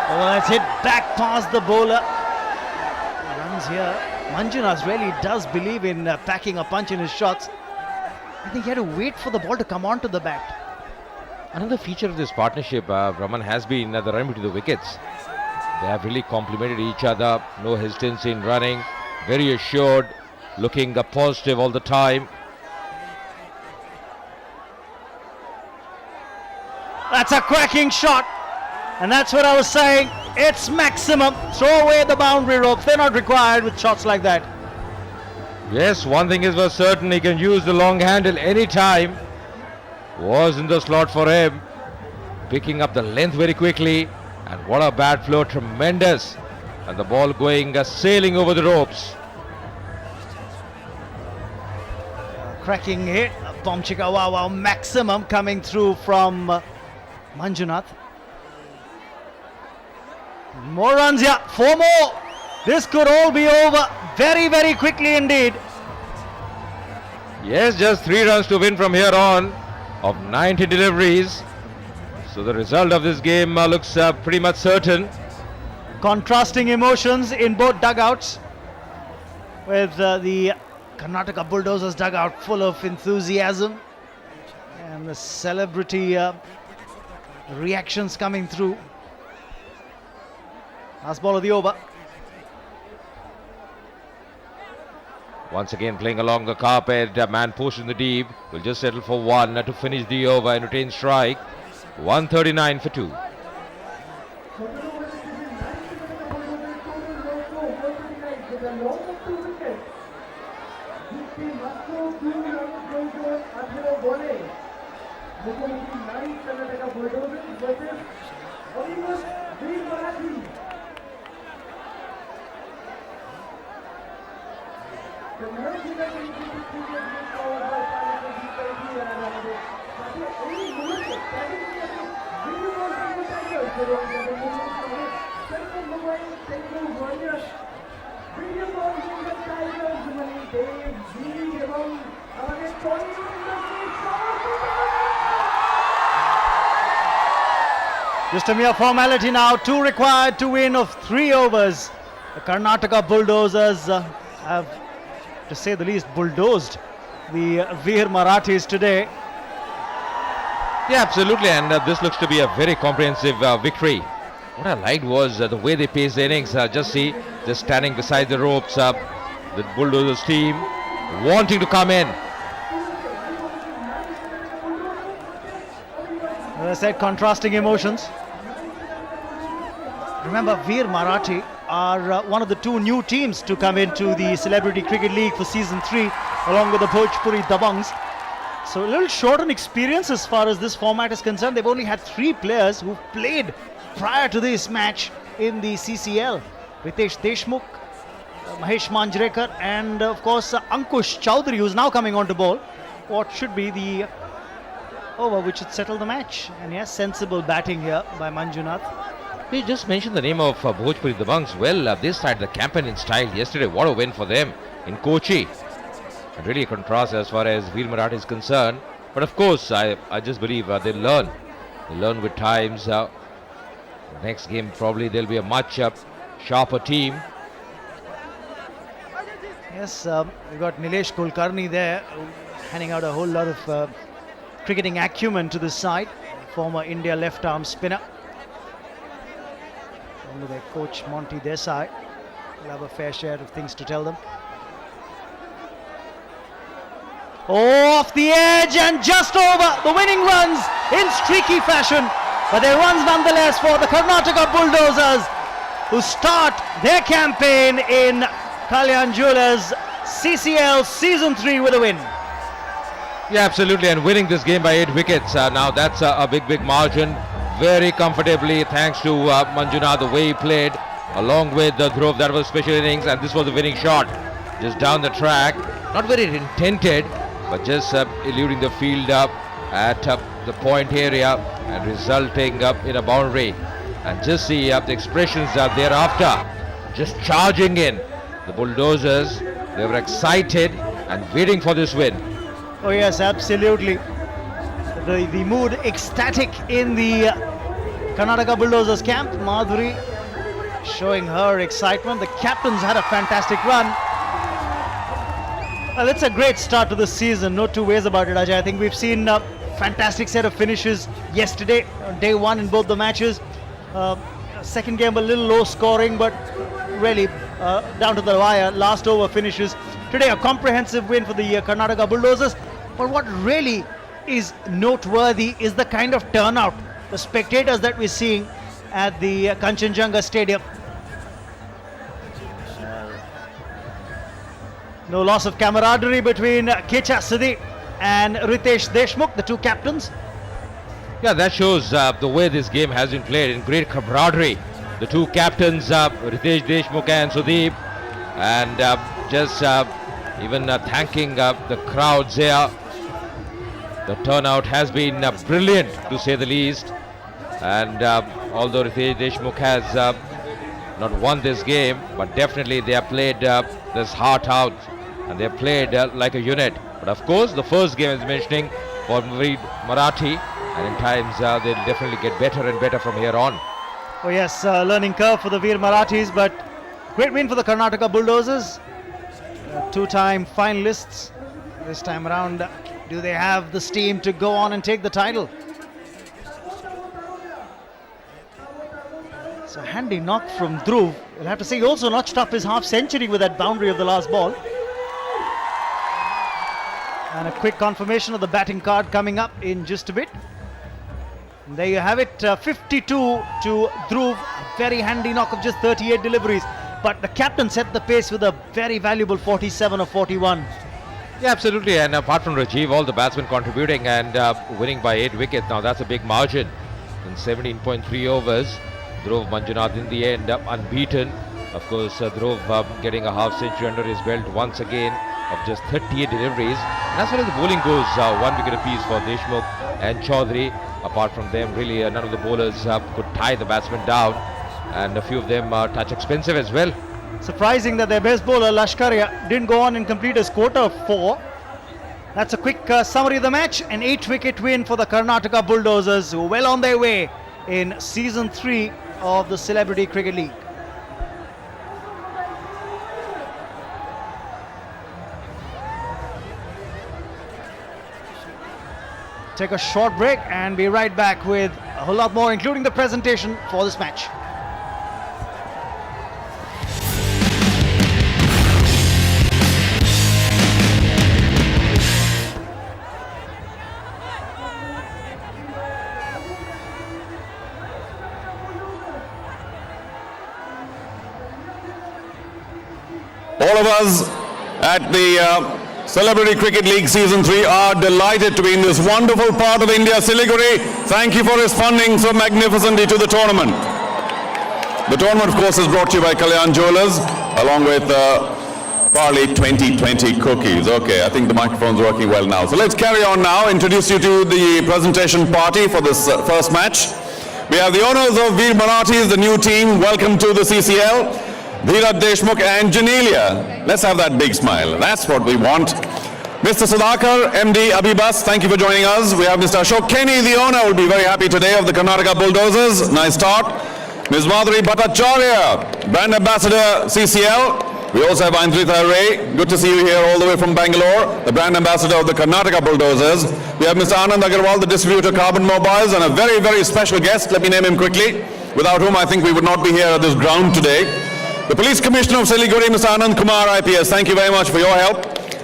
Oh, that's hit back past the bowler. Runs here. Manjunath really does believe in packing a punch in his shots. I think he had to wait for the ball to come onto the bat. Another feature of this partnership, Raman, has been the run between the wickets. They have really complemented each other. No hesitancy in running. Very assured. Looking positive all the time. That's a cracking shot. And that's what I was saying. It's maximum. Throw away the boundary ropes. They're not required with shots like that. Yes, one thing is for certain, he can use the long handle anytime. Was in the slot for him. Picking up the length very quickly. And what a bat flow, tremendous. And the ball going sailing over the ropes. Cracking hit. Bomb chika wow wow. Maximum coming through from Manjunath. More runs here. 4 more. This could all be over very, very quickly indeed. Yes, just 3 runs to win from here on of 90 deliveries. So the result of this game looks pretty much certain. Contrasting emotions in both dugouts, with the Karnataka Bulldozers dugout full of enthusiasm and the celebrity reactions coming through. Last ball of the over. Once again playing along the carpet, a man pushed in the deep, will just settle for 1 to finish the over and retain strike. 139 for 2. Just a mere formality now. 2 required to win of 3 overs. The Karnataka Bulldozers have, to say the least, bulldozed the Veer Marathis today. Yeah, absolutely, and this looks to be a very comprehensive victory. What I liked was the way they paced the innings. Just see, just standing beside the ropes, the Bulldozers team wanting to come in. As I said, contrasting emotions. Remember, Veer Marathi are one of the 2 new teams to come into the Celebrity Cricket League for Season 3, along with the Bhojpuri Dabangs. So a little short on experience as far as this format is concerned. They've only had 3 players who played prior to this match in the CCL. Riteish Deshmukh, Mahesh Manjrekar, and of course Ankush Chowdhury, who's now coming on to bowl what should be the over which should settle the match. And yes, sensible batting here by Manjunath. You just mentioned the name of Bhojpuri Dabangs. Well, they started the campaign in style yesterday. What a win for them in Kochi. And really a contrast as far as Veer Marathi is concerned. But of course, I just believe they'll learn. They'll learn with times. Next game, probably there'll be a much sharper team. Yes, we've got Nilesh Kulkarni there, handing out a whole lot of cricketing acumen to this side. Former India left-arm spinner. Under their coach Monty Desai, will have a fair share of things to tell them. Off the edge and just over the winning runs in streaky fashion, but they're runs nonetheless for the Karnataka Bulldozers, who start their campaign in Kalyan Jewellers CCL Season 3 with a win. Yeah, absolutely, and winning this game by 8 wickets. Now that's a big margin. Very comfortably, thanks to Manjunath, the way he played, along with Dhruv. That was special innings, and this was the winning shot. Just down the track, not very intended, but just eluding the field up at the point area and resulting in a boundary. And just see the expressions thereafter, just charging in. The Bulldozers, they were excited and waiting for this win. Oh yes, absolutely. The mood ecstatic in the Karnataka Bulldozers camp. Madhuri showing her excitement. The captains had a fantastic run. Well, it's a great start to the season, no two ways about it, Ajay. I think we've seen a fantastic set of finishes yesterday, on day one in both the matches. Second game a little low scoring, but really down to the wire, last over finishes. Today a comprehensive win for the Karnataka Bulldozers. But what really is noteworthy is the kind of turnout, the spectators that we're seeing at the Kanchenjunga Stadium. No loss of camaraderie between Kecha Sudeep and Riteish Deshmukh, the two captains. Yeah, that shows the way this game has been played in great camaraderie. The two captains, Riteish Deshmukh and Sudeep, and just even thanking the crowds here. The turnout has been brilliant, to say the least. And although Riteish Deshmukh has not won this game, but definitely they have played this heart out, and they have played like a unit. But of course, the first game is mentioning for Veer Marathi, and in times they'll definitely get better and better from here on. Oh yes, learning curve for the Veer Marathis, but great win for the Karnataka Bulldozers. Two-time finalists. This time around, do they have the steam to go on and take the title? It's a handy knock from Dhruv. You'll have to say he also notched up his half-century with that boundary of the last ball. And a quick confirmation of the batting card coming up in just a bit. And there you have it, 52 to Dhruv. A very handy knock of just 38 deliveries. But the captain set the pace with a very valuable 47 of 41. Yeah, absolutely. And apart from Rajiv, all the batsmen contributing and winning by 8 wickets. Now that's a big margin in 17.3 overs. Dhruv Manjunath in the end unbeaten. Of course, Dhruv getting a half century under his belt once again of just 38 deliveries. And as far as the bowling goes, 1 wicket apiece for Deshmukh and Chaudhary. Apart from them, really none of the bowlers could tie the batsmen down. And a few of them touch expensive as well. Surprising that their best bowler, Lashkaria, didn't go on and complete his quota of 4. That's a quick summary of the match. An 8-wicket win for the Karnataka Bulldozers, who are well on their way in Season 3 of the Celebrity Cricket League. Take a short break and be right back with a whole lot more, including the presentation for this match. All of us at the Celebrity Cricket League Season 3 are delighted to be in this wonderful part of India, Siliguri. Thank you for responding so magnificently to the tournament. The tournament, of course, is brought to you by Kalyan Jewellers, along with Parley 2020 cookies. Okay, I think the microphone's working well now. So let's carry on now, introduce you to the presentation party for this first match. We have the owners of Veer Marathi, the new team. Welcome to the CCL. Dheeraj Deshmukh and Janelia. Let's have that big smile. That's what we want. Mr. Sudhakar, MD Abhibas, thank you for joining us. We have Mr. Ashok Kenny, the owner, will be very happy today, of the Karnataka Bulldozers. Nice start. Ms. Madhuri Bhattacharya, Brand Ambassador CCL. We also have Andrita Ray. Good to see you here all the way from Bangalore, the brand ambassador of the Karnataka Bulldozers. We have Mr. Anand Agarwal, the distributor Carbon Mobiles, and a very, very special guest. Let me name him quickly, without whom I think we would not be here at this ground today. The Police Commissioner of Siliguri, Mr. Anand Kumar, IPS. Thank you very much for your help.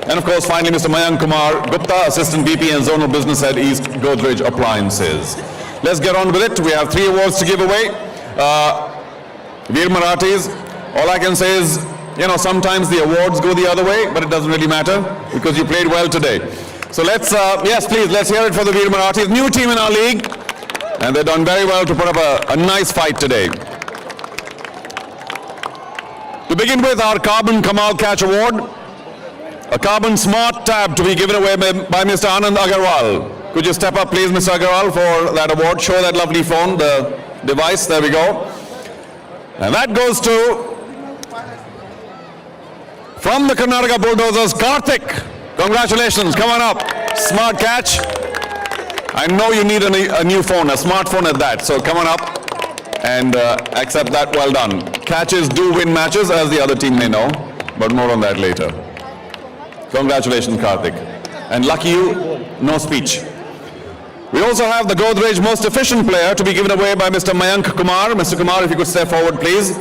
And of course, finally, Mr. Mayank Kumar Gupta, Assistant VP and Zonal Business Head, East Godrej Appliances. Let's get on with it. We have 3 awards to give away. Veer Marathis, all I can say is, you know, sometimes the awards go the other way, but it doesn't really matter because you played well today. So let's, yes, please, let's hear it for the Veer Marathis, new team in our league. And they've done very well to put up a nice fight today. To begin with, our Carbon Kamal Catch Award. A Carbon Smart Tab to be given away by Mr. Anand Agarwal. Could you step up, please, Mr. Agarwal, for that award? Show that lovely phone, the device. There we go. And that goes to, from the Karnataka Bulldozers, Karthik. Congratulations. Come on up. Smart catch. I know you need a new phone, a smartphone at that. So come on up and accept that. Well done. Catches do win matches, as the other team may know, but more on that later. Congratulations, Karthik. And lucky you, no speech. We also have the Godrej Most Efficient Player to be given away by Mr. Mayank Kumar. Mr. Kumar, if you could step forward, please.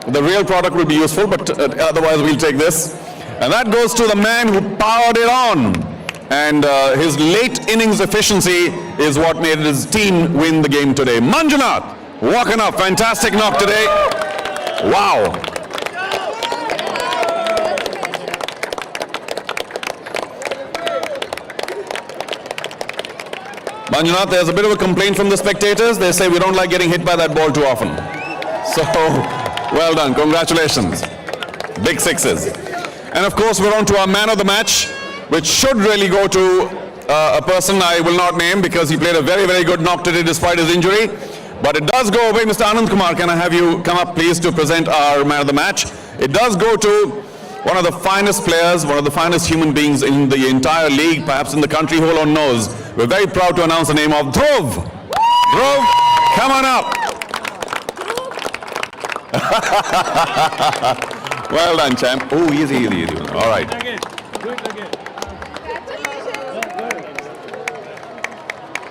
The real product will be useful, but otherwise we'll take this. And that goes to the man who powered it on. And his late innings efficiency is what made his team win the game today. Manjunath, walking up, fantastic knock today. Wow. Manjunath, there's a bit of a complaint from the spectators. They say we don't like getting hit by that ball too often. So, well done. Congratulations. Big sixes. And of course, we're on to our man of the match, which should really go to a person I will not name because he played a very, very good knock today despite his injury. But it does go away. Mr. Anand Kumar, can I have you come up, please, to present our man of the match? It does go to one of the finest players, one of the finest human beings in the entire league, perhaps in the country, who alone knows. We're very proud to announce the name of Dhruv. Dhruv, come on up. Well done, champ. Oh, easy, easy, easy. All right.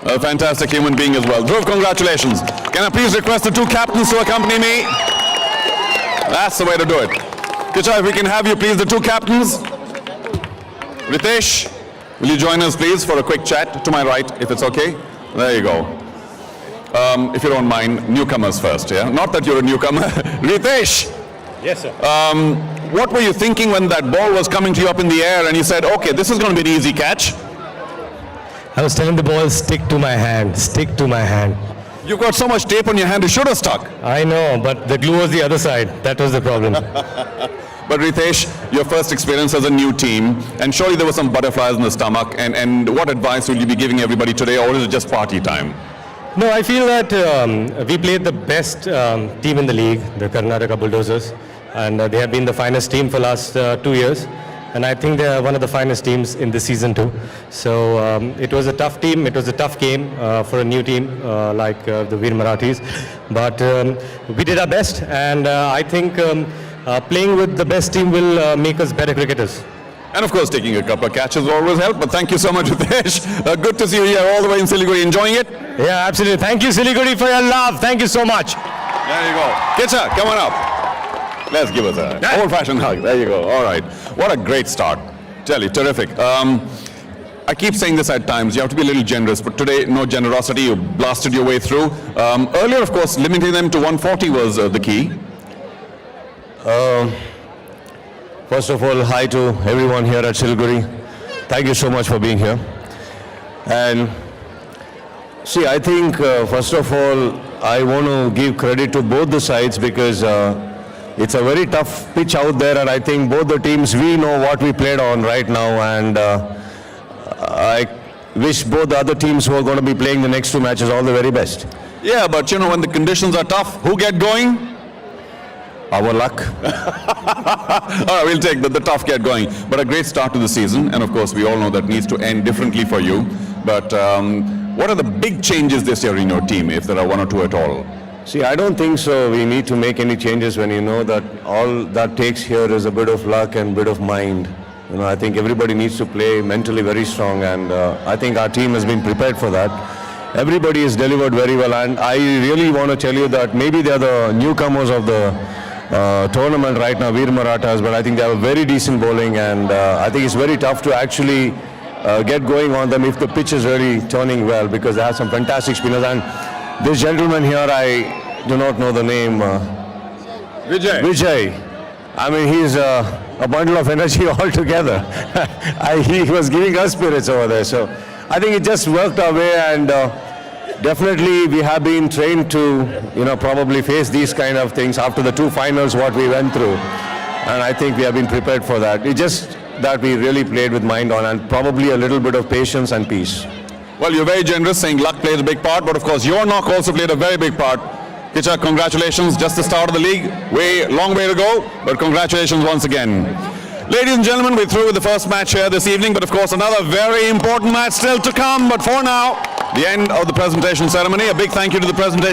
A fantastic human being as well. Dhruv, congratulations. Can I please request the 2 captains to accompany me? That's the way to do it. Kicha, if we can have you please, the 2 captains. Riteish, will you join us please for a quick chat to my right, if it's okay? There you go. If you don't mind, newcomers first, yeah? Not that you're a newcomer. Riteish! Yes, sir. What were you thinking when that ball was coming to you up in the air and you said, okay, this is going to be an easy catch? I was telling the ball, stick to my hand, stick to my hand. You've got so much tape on your hand, it should have stuck. I know, but the glue was the other side. That was the problem. But Riteish, your first experience as a new team, and surely there were some butterflies in the stomach, and what advice will you be giving everybody today, or is it just party time? No, I feel that we played the best team in the league, the Karnataka Bulldozers, and they have been the finest team for the last 2 years. And I think they are one of the finest teams in this season too. So it was a tough team, it was a tough game for a new team like the Veer Marathis. But we did our best, and I think playing with the best team will make us better cricketers. And of course, taking a couple of catches will always help. But thank you so much, Riteish. Good to see you here all the way in Siliguri. Enjoying it? Yeah, absolutely. Thank you, Siliguri, for your love. Thank you so much. There you go. Kicha, come on up. Let's give us an old-fashioned hug. There you go. All right. What a great start. Tell you, terrific. I keep saying this at times. You have to be a little generous. But today, no generosity. You blasted your way through. Earlier, of course, limiting them to 140 was the key. First of all, hi to everyone here at Siliguri. Thank you so much for being here. And see, I think first of all, I want to give credit to both the sides because it's a very tough pitch out there, and I think both the teams, we know what we played on right now, and I wish both the other teams who are going to be playing the next 2 matches all the very best. Yeah, but you know, when the conditions are tough, who get going? Our luck. All right, we'll take the tough get going. But a great start to the season, and of course, we all know that needs to end differently for you. But what are the big changes this year in your team, if there are 1 or 2 at all? See, I don't think so. We need to make any changes when you know that all that takes here is a bit of luck and a bit of mind. You know, I think everybody needs to play mentally very strong, and I think our team has been prepared for that. Everybody has delivered very well, and I really want to tell you that maybe they are the newcomers of the tournament right now, Veer Marathas, but I think they have a very decent bowling, and I think it's very tough to actually get going on them if the pitch is really turning well, because they have some fantastic spinners. And this gentleman here, I do not know the name. Vijay. Vijay. I mean, he's a bundle of energy altogether. He was giving us spirits over there. So I think it just worked our way, and definitely we have been trained to, probably face these kind of things after the two finals, what we went through. And I think we have been prepared for that. It's just that we really played with mind on, and probably a little bit of patience and peace. Well, you're very generous saying luck played a big part, but of course your knock also played a very big part. Kicha, congratulations. Just the start of the league. Long way to go, but congratulations once again. Ladies and gentlemen, we're through with the first match here this evening, but of course another very important match still to come. But for now, the end of the presentation ceremony. A big thank you to the presentation